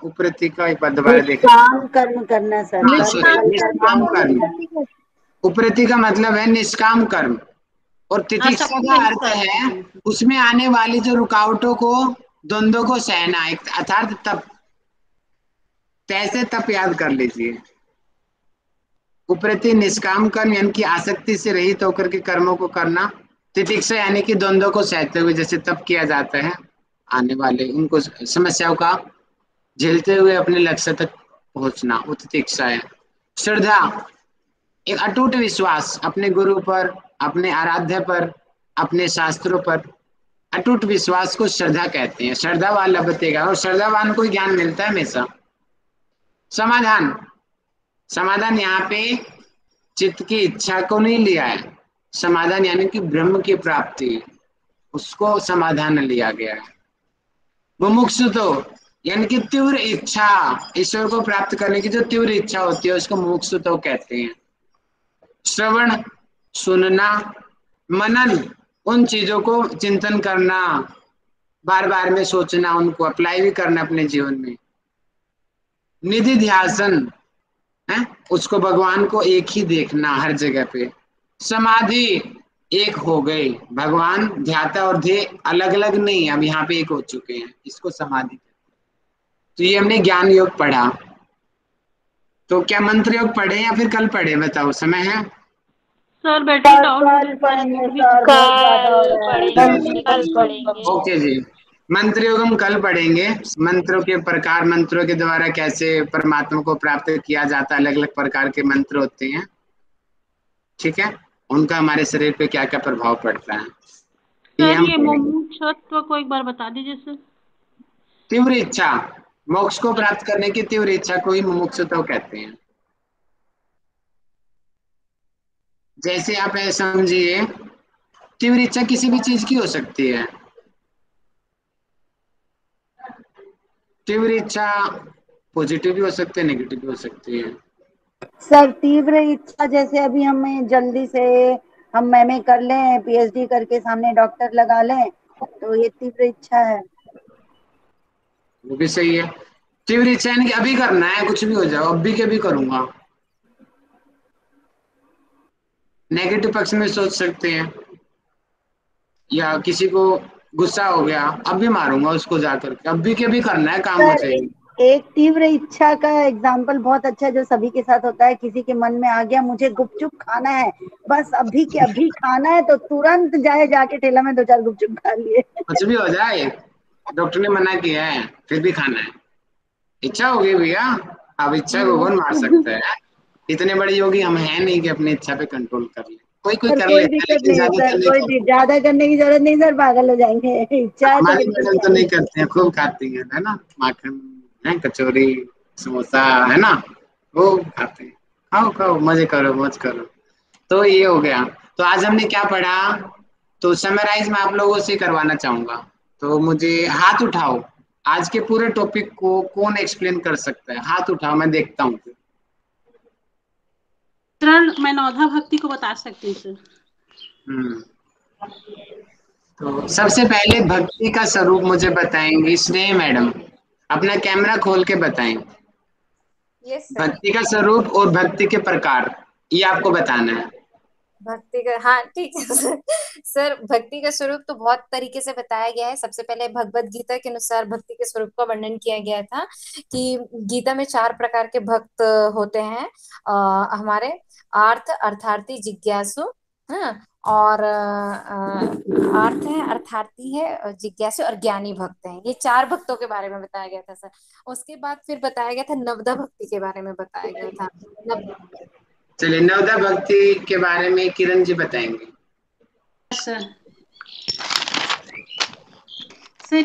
Speaker 1: उपरति का एक बार दोबारा देखो,
Speaker 2: निष्काम कर्म करना सर।
Speaker 1: निष्काम कर्म। उपरति का मतलब है निष्काम कर्म, और तितिक्षा का अर्थ है उसमें आने वाली जो रुकावटों को, द्वंद्वों को सहना, अर्थात तप, तैसे तप याद कर लीजिए। उपरति निष्काम कर्म यानी कि आसक्ति से रहित होकर के कर्मों को करना। तितिक्षा यानी कि द्वंद्वों को सहते हुए जैसे तप किया जाता है, आने वाले उनको समस्याओं का झेलते हुए अपने लक्ष्य तक पहुंचना, वो तितिक्षा है। श्रद्धा, एक अटूट विश्वास अपने गुरु पर, अपने आराध्य पर, अपने शास्त्रों पर, अटूट विश्वास को श्रद्धा कहते हैं। श्रद्धावान लभतेगा, और श्रद्धावान को ज्ञान मिलता है हमेशा। समाधान, समाधान यहाँ पे चित्त की इच्छा को नहीं लिया है, समाधान यानी कि ब्रह्म की प्राप्ति, उसको समाधान लिया गया है। मुमुक्षु तो यानी कि तीव्र इच्छा, ईश्वर को प्राप्त करने की जो तीव्र इच्छा होती है उसको मुमुक्षुत्व कहते हैं। श्रवण, सुनना, मनन, उन चीजों को चिंतन करना, बार बार में सोचना, उनको अप्लाई भी करना अपने जीवन में। निधि ध्यासन है, उसको भगवान को एक ही देखना हर जगह पे। समाधि, एक हो गए भगवान, ध्याता और ध्येय अलग अलग नहीं, अब यहाँ पे एक हो चुके हैं, इसको समाधि। तो ये हमने ज्ञान योग पढ़ा। तो क्या मंत्र योग पढ़े या फिर कल पढ़े, बताओ, समय है?
Speaker 3: सर बैटरी डाउन हो
Speaker 2: कल पढ़ेंगे सर, बहुत ज्यादा हो रहा है।
Speaker 12: कल पढ़ेंगे।
Speaker 1: ओके जी, मंत्र योग हम कल पढ़ेंगे। मंत्रों के प्रकार, मंत्रों के द्वारा कैसे परमात्मा को प्राप्त किया जाता है, अलग अलग प्रकार के मंत्र होते हैं, ठीक है, उनका हमारे शरीर पे क्या क्या प्रभाव पड़ता है, ये
Speaker 3: सर
Speaker 1: हम
Speaker 3: ये
Speaker 1: पढ़ेंगे।
Speaker 3: मुमुक्षुत्व को एक बार बता दीजिए सर।
Speaker 1: तीव्र इच्छा, मोक्ष को प्राप्त करने की तीव्र इच्छा को ही मुमुक्षुत्व कहते हैं। जैसे आप ऐसा समझिए, तीव्र इच्छा किसी भी चीज की हो सकती है। तीव्र इच्छा पॉजिटिव भी हो सकती है, नेगेटिव भी हो सकती है।
Speaker 2: सर तीव्र इच्छा जैसे अभी हमें जल्दी से हम एमए कर लें, पीएचडी करके सामने डॉक्टर लगा लें, तो ये तीव्र इच्छा है।
Speaker 1: वो भी सही है। तीव्र इच्छा यानी कि अभी करना है, कुछ भी हो जाओ, अभी के भी करूंगा। नेगेटिव पक्ष में सोच सकते हैं, या किसी को गुस्सा हो गया, अब भी मारूंगा उसको जाकर के, अभी के भी करना है, काम हो
Speaker 2: सर
Speaker 1: जाएगी।
Speaker 2: एक तीव्र इच्छा का एग्जाम्पल बहुत अच्छा है जो सभी के साथ होता है। किसी के मन में आ गया मुझे गुपचुप खाना है, बस अभी के अभी खाना है, तो तुरंत जाके ठेला में 2-4 गुपचुप खा लिए।
Speaker 1: कुछ भी हो जाए, डॉक्टर ने मना किया है फिर भी खाना है, इच्छा हो गई भैया, अब इच्छा को कौन मार सकता है? इतने बड़े योगी हम हैं नहीं कि अपनी इच्छा पे कंट्रोल कर ले। कोई कोई
Speaker 2: सर
Speaker 1: कर
Speaker 2: कोई
Speaker 1: लेता है,
Speaker 2: दिक्कत
Speaker 1: लेकिन
Speaker 2: नहीं है
Speaker 1: ज्यादातर
Speaker 2: सर,
Speaker 1: नहीं
Speaker 2: कोई
Speaker 1: करते।
Speaker 2: ज्यादा करने की जरूरत नहीं सर, पागल हो जाएंगे। इच्छा है तो
Speaker 1: हमारी
Speaker 2: बिल्कुल
Speaker 1: बहन तो नहीं
Speaker 2: चाहिए।
Speaker 1: करती है, खूब खाती है ना, माखन है, कचौरी, समोसा है ना, वो खाते हैं। खाओ खाओ, मजे करो, मौज करो। तो ये हो गया। तो आज हमने क्या पढ़ा, तो समराइज मैं आप लोगों से करवाना चाहूंगा। तो मुझे हाथ उठाओ, आज के पूरे टॉपिक को कौन एक्सप्लेन कर सकता है? हाथ उठाओ, मैं देखता हूँ।
Speaker 3: सर मैं नौधा भक्ति को बता सकती हूँ सर।
Speaker 1: तो सबसे पहले भक्ति का स्वरूप मुझे बताएंगी स्नेह मैडम, अपना कैमरा खोल के बताएं।
Speaker 18: Yes sir.
Speaker 1: भक्ति का स्वरूप और भक्ति के प्रकार, ये आपको बताना है।
Speaker 18: भक्ति का, हाँ ठीक है सर। सर भक्ति का स्वरूप तो बहुत तरीके से बताया गया है। सबसे पहले भगवत गीता के अनुसार भक्ति के स्वरूप का वर्णन किया गया था कि गीता में 4 प्रकार के भक्त होते हैं। हमारे आर्थ, अर्थार्थी, जिज्ञासु, हाँ, और अर्थ है, अर्थार्थी है, जिज्ञासु और ज्ञानी भक्त हैं। ये 4 भक्तों के बारे में बताया गया था सर। उसके बाद फिर बताया गया था नवदा भक्ति के बारे में बताया गया था।
Speaker 1: चलिए, नवदा भक्ति के बारे में किरण जी बताएंगे।
Speaker 3: सर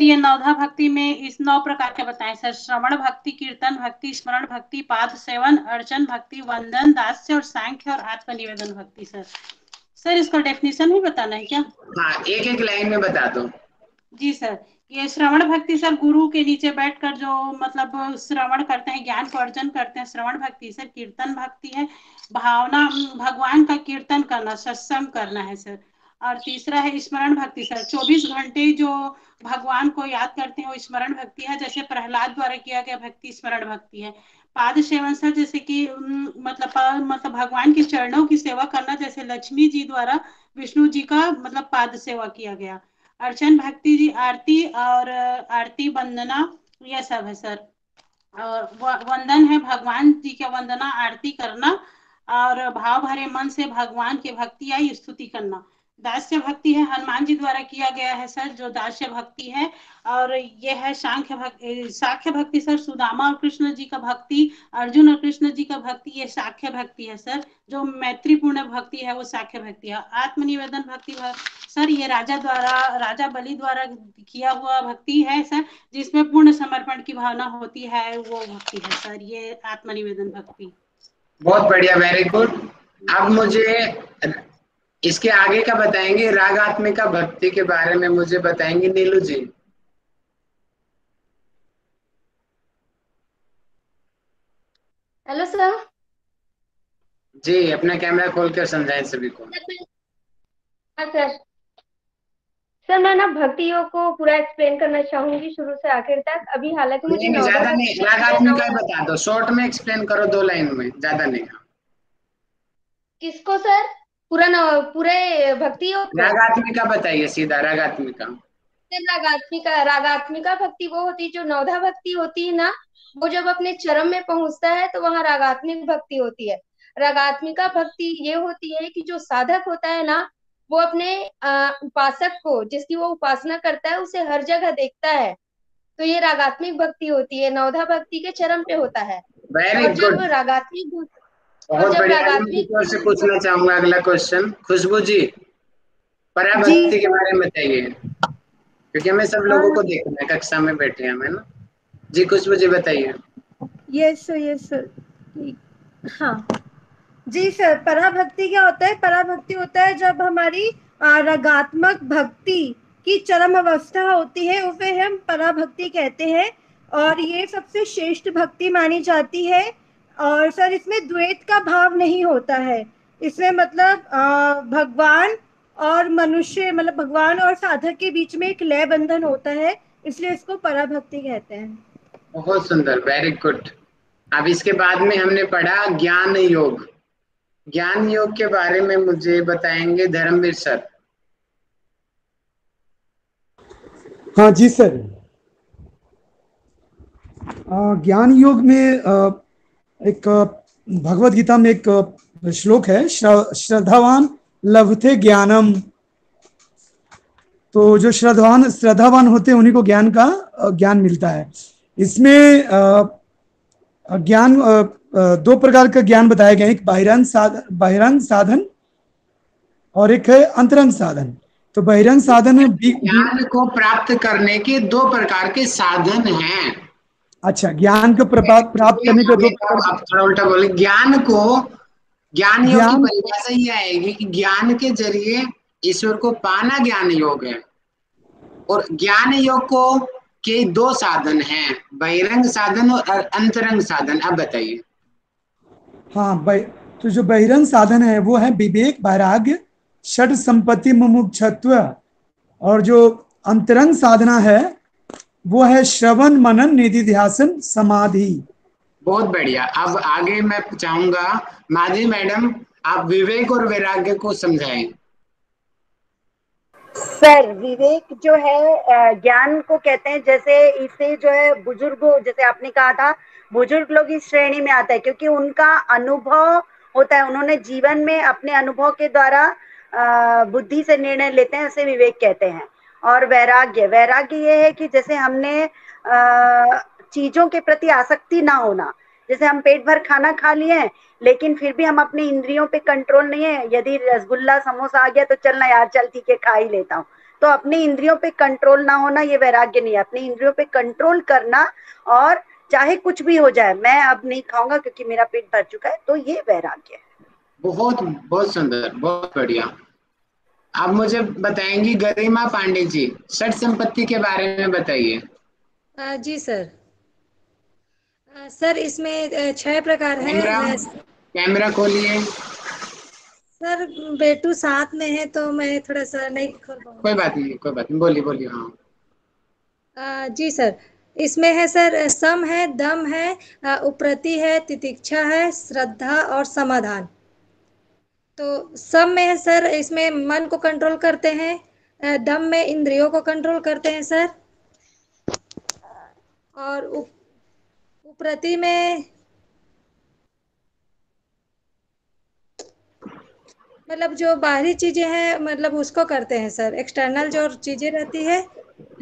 Speaker 3: ये नवधा भक्ति में इस 9 प्रकार के बताएं सर। श्रवण भक्ति, कीर्तन भक्ति, स्मरण भक्ति, पाद सेवन, अर्चन भक्ति, वंदन, दास्य और सांख्य और आत्मनिवेदन भक्ति। सर इसका डेफिनेशन भी बताना है क्या?
Speaker 1: हाँ, एक एक लाइन में बता दो।
Speaker 3: जी सर, ये श्रवण भक्ति सर गुरु के नीचे बैठकर जो मतलब श्रवण करते हैं, ज्ञान को अर्जन करते हैं, श्रवण भक्ति। सर कीर्तन भक्ति है भावना, भगवान का कीर्तन करना, सत्संग करना है सर। और तीसरा है स्मरण भक्ति सर, 24 घंटे जो भगवान को याद करते हैं वो स्मरण भक्ति है। जैसे प्रहलाद द्वारा किया गया भक्ति स्मरण भक्ति है। पाद सेवन सर, जैसे कि मतलब भगवान के चरणों की सेवा करना, जैसे लक्ष्मी जी द्वारा विष्णु जी का मतलब पाद सेवा किया गया। अर्चन भक्ति जी आरती और आरती वंदना, यह सब है सर। और वंदन है भगवान जी के वंदना आरती करना और भाव भरे मन से भगवान की भक्ति आई स्तुति करना। दास्य भक्ति है हनुमान जी द्वारा किया गया है सर, जो दास्य भक्ति है। और ये है सांख्य भक्ति सर, सुदामा और कृष्ण जी का भक्ति, अर्जुन और कृष्ण जी का भक्ति, ये साख्य भक्ति है सर। जो मैत्रीपूर्ण भक्ति है वो साख्य भक्ति है। आत्मनिवेदन भक्ति सर, ये राजा बलि द्वारा किया हुआ भक्ति है सर, जिसमें पूर्ण समर्पण की भावना होती है, वो भक्ति है सर, ये आत्मनिवेदन भक्ति।
Speaker 1: बहुत बढ़िया, वेरी गुड। अब मुझे इसके आगे का बताएंगे, रागात्मिका भक्ति के बारे में मुझे बताएंगे नीलू जी।
Speaker 13: Hello sir.
Speaker 1: जी, अपना कैमरा खोल कर समझाएं सभी को।
Speaker 13: हाँ सर। सर मैं ना भक्ति योग को पूरा एक्सप्लेन करना चाहूंगी शुरू से आखिर तक। अभी हालांकि मुझे
Speaker 1: नहीं,
Speaker 13: नवदा
Speaker 1: ज्यादा नहीं,
Speaker 13: भक्ति
Speaker 1: रागात्मिका ही बता दो, शॉर्ट में एक्सप्लेन करो 2 लाइन में, ज्यादा नहीं।
Speaker 13: किसको सर? पूरे भक्ति योग को?
Speaker 1: रागात्मिका बताइए सीधा, रागात्मिका।
Speaker 13: रागात्मिका भक्ति वो होती है जो नवधा भक्ति होती है ना, वो जब अपने चरम में पहुंचता है तो वहां रागात्मिक भक्ति होती है। रागात्मिका भक्ति ये होती है कि जो साधक होता है ना, वो अपने उपासक को, जिसकी वो उपासना करता है, उसे हर जगह देखता है, तो ये रागात्मिक भक्ति होती है। नवधा भक्ति के चरम पे होता है।
Speaker 1: वेरी
Speaker 13: और जब
Speaker 1: गुड,
Speaker 13: रागात्मिक
Speaker 1: बहुत बढ़िया। मैं ऊपर से पूछना चाहूंगा अगला क्वेश्चन। खुशबू जी, पराभक्ति के बारे में बताइए, क्योंकि हमें सब लोगों को देखना है, कक्षा में बैठे हैं हमें ना। जी खुशबू जी बताइए।
Speaker 5: Yes sir. हाँ जी सर, पराभक्ति क्या होता है? पराभक्ति होता है जब हमारी रागात्मक भक्ति की चरम अवस्था होती है, उसे हम पराभक्ति कहते हैं, और ये सबसे श्रेष्ठ भक्ति मानी जाती है। और सर इसमें द्वैत का भाव नहीं होता है। इसमें मतलब भगवान और मनुष्य, मतलब भगवान और साधक के बीच में एक लय बंधन होता है, इसलिए इसको पराभक्ति कहते हैं।
Speaker 1: बहुत सुंदर, वेरी गुड। अब इसके बाद में हमने पढ़ा ज्ञान योग। ज्ञान योग के बारे में मुझे बताएंगे धर्मवीर सर।
Speaker 8: हाँ जी सर। ज्ञान योग में एक भगवत गीता में एक श्लोक है, श्रद्धावान लभते ज्ञानम। तो जो श्रद्धावान होते हैं उन्हीं को ज्ञान मिलता है। इसमें ज्ञान 2 प्रकार का ज्ञान बताया गया है, एक बहिरंग साधन और एक है अंतरंग साधन। तो बहिरंग साधन
Speaker 1: ज्ञान को प्राप्त करने के 2 प्रकार के साधन हैं।
Speaker 8: अच्छा, ज्ञान को प्राप्त करने के 2 प्रकार।
Speaker 1: आप थोड़ा उल्टा बोले। ज्ञान योग की परिभाषा ये आएगी कि ज्ञान के जरिए ईश्वर को पाना ज्ञान योग है। और ज्ञान योग को के 2 साधन हैं, बहिरंग साधन और अंतरंग साधन। अब बताइए।
Speaker 8: हाँ, तो जो बहिरंग साधन है वो है विवेक, वैराग्य, षड संपत्ति, मुमुक्षत्व। और जो अंतरंग साधना है वो है श्रवण, मनन, निधिध्यासन, समाधि।
Speaker 1: बहुत बढ़िया। अब आगे मैं चाहूंगा माधवी मैडम, आप विवेक और वैराग्य को समझाएं।
Speaker 2: सर विवेक जो है ज्ञान को कहते हैं, जैसे इसे जो है बुजुर्गों, जैसे आपने कहा था, बुजुर्ग लोग इस श्रेणी में आता है क्योंकि उनका अनुभव होता है, उन्होंने जीवन में अपने अनुभव के द्वारा बुद्धि से निर्णय लेते हैं, इसे विवेक कहते हैं। और वैराग्य ये है कि जैसे हमने चीजों के प्रति आसक्ति ना होना, जैसे हम पेट भर खाना खा लिए हैं लेकिन फिर भी हम अपने इंद्रियों पे कंट्रोल नहीं है, यदि रसगुल्ला समोसा आ गया तो चलना यार, चल ठीक है खा ही लेता हूँ, तो अपने इंद्रियों पे कंट्रोल ना होना, ये वैराग्य नहीं है। अपनी इंद्रियों पे कंट्रोल करना, और चाहे कुछ भी हो जाए मैं अब नहीं खाऊंगा क्योंकि मेरा पेट भर चुका है, तो ये वैराग्य है।
Speaker 1: बहुत बहुत सुंदर, बहुत बढ़िया। आप मुझे बताएंगी गरिमा पांडे जी, षड संपत्ति के बारे में बताइए।
Speaker 17: जी सर। सर इसमें 6 प्रकार है।
Speaker 1: कैमरा खोलिए।
Speaker 17: सर बेटू साथ में है तो मैं थोड़ा सा नहीं खोल पाऊंगा।
Speaker 1: कोई बात नहीं, बोलिए। हाँ
Speaker 17: जी सर, इसमें है सर सम है, दम है, उपरति है, तितिक्षा है, श्रद्धा और समाधान। तो सम में है सर, इसमें मन को कंट्रोल करते हैं, दम में इंद्रियों को कंट्रोल करते हैं सर, और उपरति में मतलब जो बाहरी चीजें हैं मतलब उसको करते हैं सर, एक्सटर्नल जो चीजें रहती है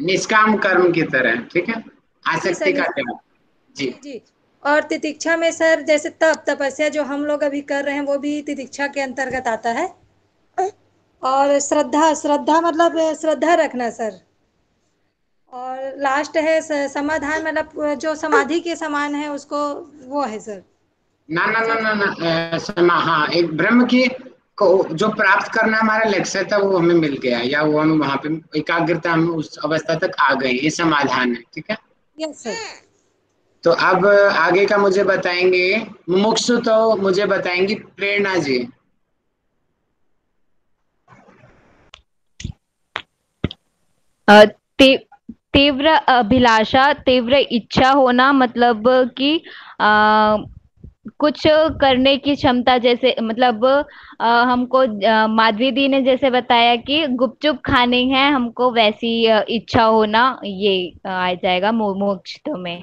Speaker 1: निष्काम कर्म की तरह, ठीक है, आसक्ति का त्याग।
Speaker 17: जी। और तितिक्षा में सर जैसे तपस्या जो हम लोग अभी कर रहे हैं वो भी तितिक्षा के अंतर्गत आता है। और श्रद्धा मतलब श्रद्धा रखना सर। और लास्ट है समाधान, मतलब जो समाधि के समान है उसको, वो है सर।
Speaker 1: ना, हाँ, एक ब्रह्म की को जो प्राप्त करना हमारा लक्ष्य था वो हमें मिल गया, या वो हम वहां पे एकाग्रता, हम उस अवस्था तक आ गए, ये समाधान है, ठीक है।
Speaker 17: Yes sir.
Speaker 1: तो अब आगे का मुझे बताएंगे मुमुक्षु, तो मुझे बताएंगी प्रेरणा जी।
Speaker 12: ती, तीव्र अभिलाषा, तीव्र इच्छा होना, मतलब कि कुछ करने की क्षमता, जैसे मतलब हमको माधवी दी ने जैसे बताया कि गुपचुप खाने हैं हमको, वैसी इच्छा होना, ये आ जाएगा मुमुक्षु में।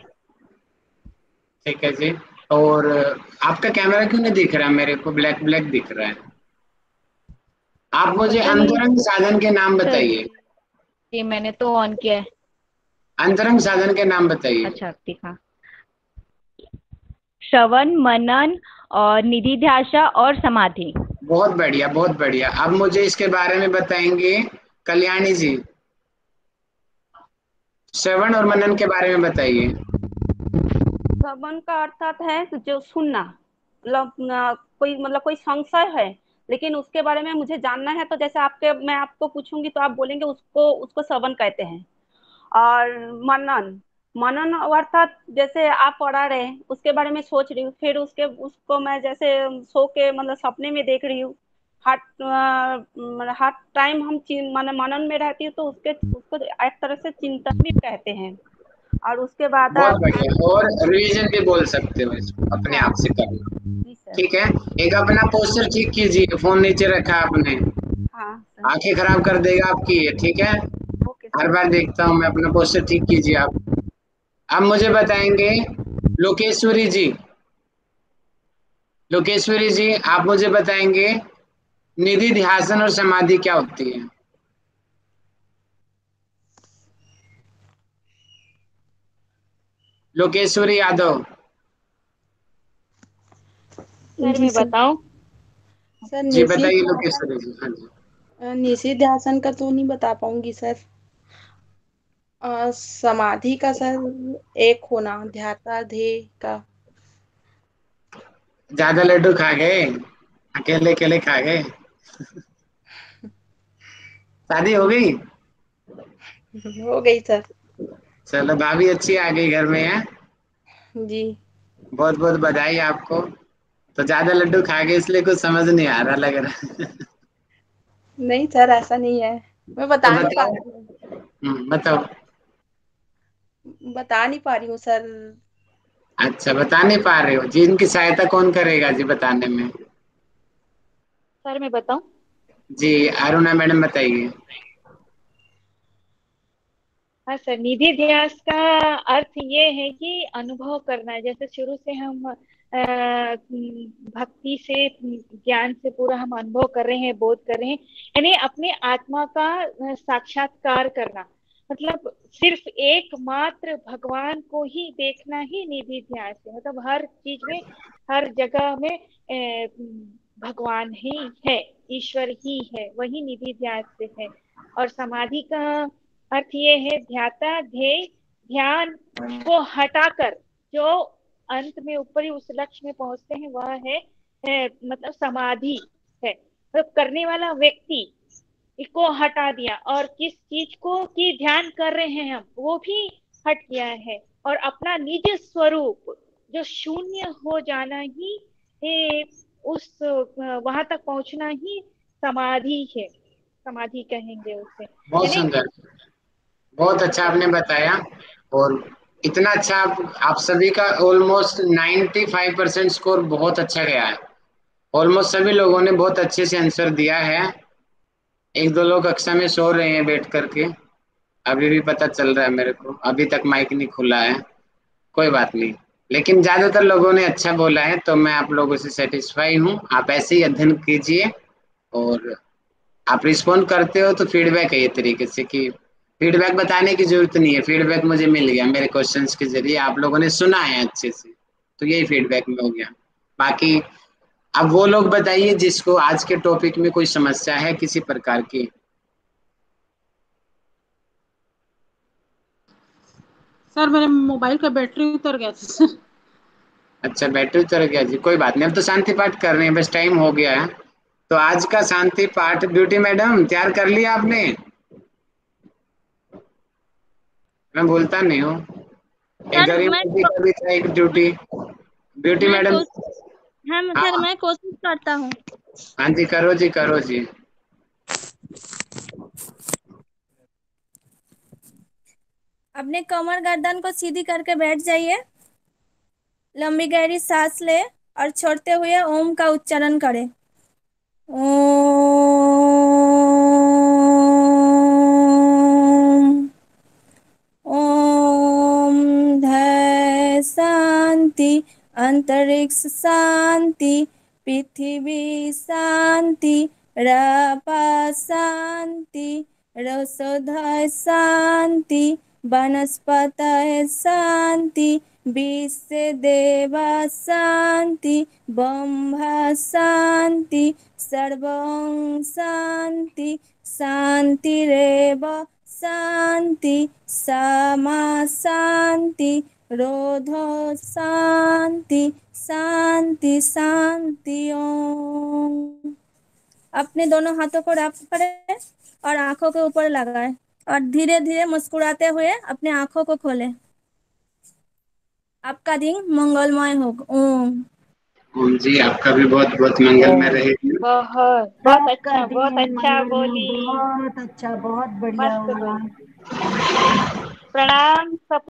Speaker 1: ठीक है जी। और आपका कैमरा क्यों नहीं दिख रहा, मेरे को ब्लैक ब्लैक दिख रहा है। आप मुझे
Speaker 12: पता नहीं
Speaker 1: अंतरंग साधन के नाम
Speaker 12: सर
Speaker 1: बताइए।
Speaker 12: जी, मैंने तो ऑन किया है।
Speaker 1: अंतरंग साधन के नाम बताइए।
Speaker 12: अच्छा ठीक है। श्रवण, मनन और निधि ध्यासा और समाधि।
Speaker 1: बहुत बढ़िया, बहुत बढ़िया। अब मुझे इसके बारे में बताएंगे कल्याणी जी। श्रवण और मनन के बारे में बताइए।
Speaker 3: श्रवण का अर्थात है जो सुनना, मतलब कोई संशय है लेकिन उसके बारे में मुझे जानना है, तो जैसे मैं आपको पूछूंगी तो आप बोलेंगे उसको उसको श्रवण कहते हैं। और मनन, मनन अर्थात जैसे आप पढ़ा रहे हैं उसके बारे में सोच रही हूँ, फिर उसको मैं जैसे सो के मतलब सपने में देख रही हूँ। हर टाइम हम मनन में रहती हूँ, तो उसको एक तरह से चिंतन भी कहते हैं। और उसके बाद
Speaker 1: बहुत बढ़िया। और रिवीजन भी बोल सकते हो इसको, अपने
Speaker 3: हाँ
Speaker 1: आप से करना।
Speaker 3: जी सर।
Speaker 1: ठीक है। एक अपना पोस्टर ठीक कीजिए, फोन नीचे रखा आपने,
Speaker 3: हाँ सर।
Speaker 1: आंखें खराब कर देगा आपकी ये। ठीक है,
Speaker 3: ओके
Speaker 1: हर
Speaker 3: सर।
Speaker 1: बार देखता हूँ मैं। अपना पोस्टर ठीक कीजिए आप। अब मुझे बताएंगे लोकेश्वरी जी। लोकेश्वरी जी, आप मुझे बताएंगे निधि ध्यान और समाधि क्या होती है। लोकेश्वरी यादव।
Speaker 4: सर
Speaker 16: जी
Speaker 4: मैं
Speaker 16: सर।
Speaker 4: बताऊं?
Speaker 16: सर
Speaker 1: जी
Speaker 16: निशित
Speaker 1: बताइए
Speaker 16: ध्यासन,
Speaker 1: लोकेश्वरी जी। हाँ जी।
Speaker 16: निशित ध्यासन का तो नहीं बता पाऊंगी सर। समाधि का सर एक होना, ध्याता ध्येय का।
Speaker 1: ज्यादा लड्डू खा गए, अकेले अकेले खा गए। शादी हो गई?
Speaker 16: हो गई सर।
Speaker 1: चलो, भाभी अच्छी आ गई घर में है।
Speaker 16: जी।
Speaker 1: बहुत बहुत बधाई आपको। तो ज्यादा लड्डू खा गए इसलिए कुछ समझ नहीं आ रहा लग रहा।
Speaker 16: नहीं सर, ऐसा नहीं है। मैं
Speaker 1: तो
Speaker 16: बता नहीं पा
Speaker 1: बताओ।
Speaker 16: रही हूँ।
Speaker 1: बताओ।
Speaker 16: बता नहीं पा रही हूँ सर।
Speaker 1: अच्छा, बता नहीं पा रहे हो जी। इनकी सहायता कौन करेगा जी बताने में?
Speaker 4: सर मैं बताऊं?
Speaker 1: जी, अरुणा मैडम बताइए।
Speaker 4: हाँ सर, निधि ध्यास का अर्थ ये है कि अनुभव करना। जैसे शुरू से हम भक्ति से, ज्ञान से पूरा हम अनुभव कर रहे हैं, बोध कर रहे हैं, यानी अपने आत्मा का साक्षात्कार करना। मतलब सिर्फ एकमात्र भगवान को ही देखना ही निधि ध्यास है। मतलब हर चीज में, हर जगह में भगवान ही है, ईश्वर ही है, वही निधि ध्यास से है। और समाधि का अर्थ ये है ध्याता ध्येय, ध्यान को हटाकर जो अंत में ऊपर ही उस लक्ष्य में पहुंचते हैं, वह है मतलब समाधि है। तो करने वाला व्यक्ति इसको हटा दिया, और किस चीज को की ध्यान कर रहे हैं हम, वो भी हट गया है। और अपना निज स्वरूप जो शून्य हो जाना ही, उस वहां तक पहुंचना ही समाधि है। समाधि कहेंगे उसे,
Speaker 1: बहुत
Speaker 4: यानी
Speaker 1: सुंदर, बहुत अच्छा आपने बताया। और इतना अच्छा आप सभी का ऑलमोस्ट 95% स्कोर बहुत अच्छा गया है। ऑलमोस्ट सभी लोगों ने बहुत अच्छे से आंसर दिया है। एक दो लोग कक्षा में सो रहे हैं बैठ करके, अभी भी पता चल रहा है मेरे को। अभी तक माइक नहीं खुला है, कोई बात नहीं। लेकिन ज्यादातर लोगों ने अच्छा बोला है, तो मैं आप लोगों से सेटिस्फाई हूँ। आप ऐसे ही अध्ययन कीजिए, और आप रिस्पॉन्ड करते हो तो फीडबैक है ये तरीके से कि फीडबैक बताने की जरूरत नहीं है। फीडबैक मुझे मिल गया मेरे क्वेश्चंस के जरिए, आप लोगों ने सुना है अच्छे से, तो यही फीडबैक में हो गया। बाकी अब वो लोग बताइए जिसको आज के टॉपिक में कोई समस्या है किसी प्रकार की।
Speaker 6: सर मेरे मोबाइल का बैटरी उतर गया था सर।
Speaker 1: अच्छा, बैटरी उतर गया जी, कोई बात नहीं। अब तो शांति पाठ कर रहे हैं, बस टाइम हो गया है। तो आज का शांति पाठ ब्यूटी मैडम तैयार कर लिया आपने? मैं बोलता नहीं हूँ। एक
Speaker 14: सर
Speaker 1: गरीब
Speaker 14: मैं
Speaker 1: लड़की का भी था एक ड्यूटी। ब्यूटी
Speaker 14: मैं
Speaker 1: मैडम।
Speaker 14: हाँ
Speaker 1: हाँ
Speaker 14: सर मैं कोशिश करता हूँ।
Speaker 1: हाँ जी, करो जी, करो जी।
Speaker 14: अपने कमर गर्दन को सीधी करके बैठ जाइए। लंबी गहरी सांस ले और छोड़ते हुए ओम का उच्चारण करें। ओम। ओम धै शांति, अंतरिक्ष शांति, पृथ्वी शांति, रापा शांति, रसोधय शांति, वनस्पतय शांति, विश्व देवा शांति, ब्रह्मा शांति, सर्वं शांति, शांतिरेव शांति, सामा शांति, रोधो शांति, शांति शांति। ओम। अपने दोनों हाथों को रब करें और आंखों के ऊपर लगाएं और धीरे धीरे मुस्कुराते हुए अपने आंखों को खोलें। आपका दिन मंगलमय हो। ओम।
Speaker 1: ओम जी, आपका भी बहुत बहुत मंगलमय रहे।
Speaker 4: बहुत
Speaker 2: आपका
Speaker 4: बहुत
Speaker 2: दिन
Speaker 4: अच्छा
Speaker 2: मंगलमय,
Speaker 4: बोली।
Speaker 2: बहुत अच्छा, बहुत बढ़िया
Speaker 4: मस्त
Speaker 2: हुआ।
Speaker 4: बोली। प्रणाम सब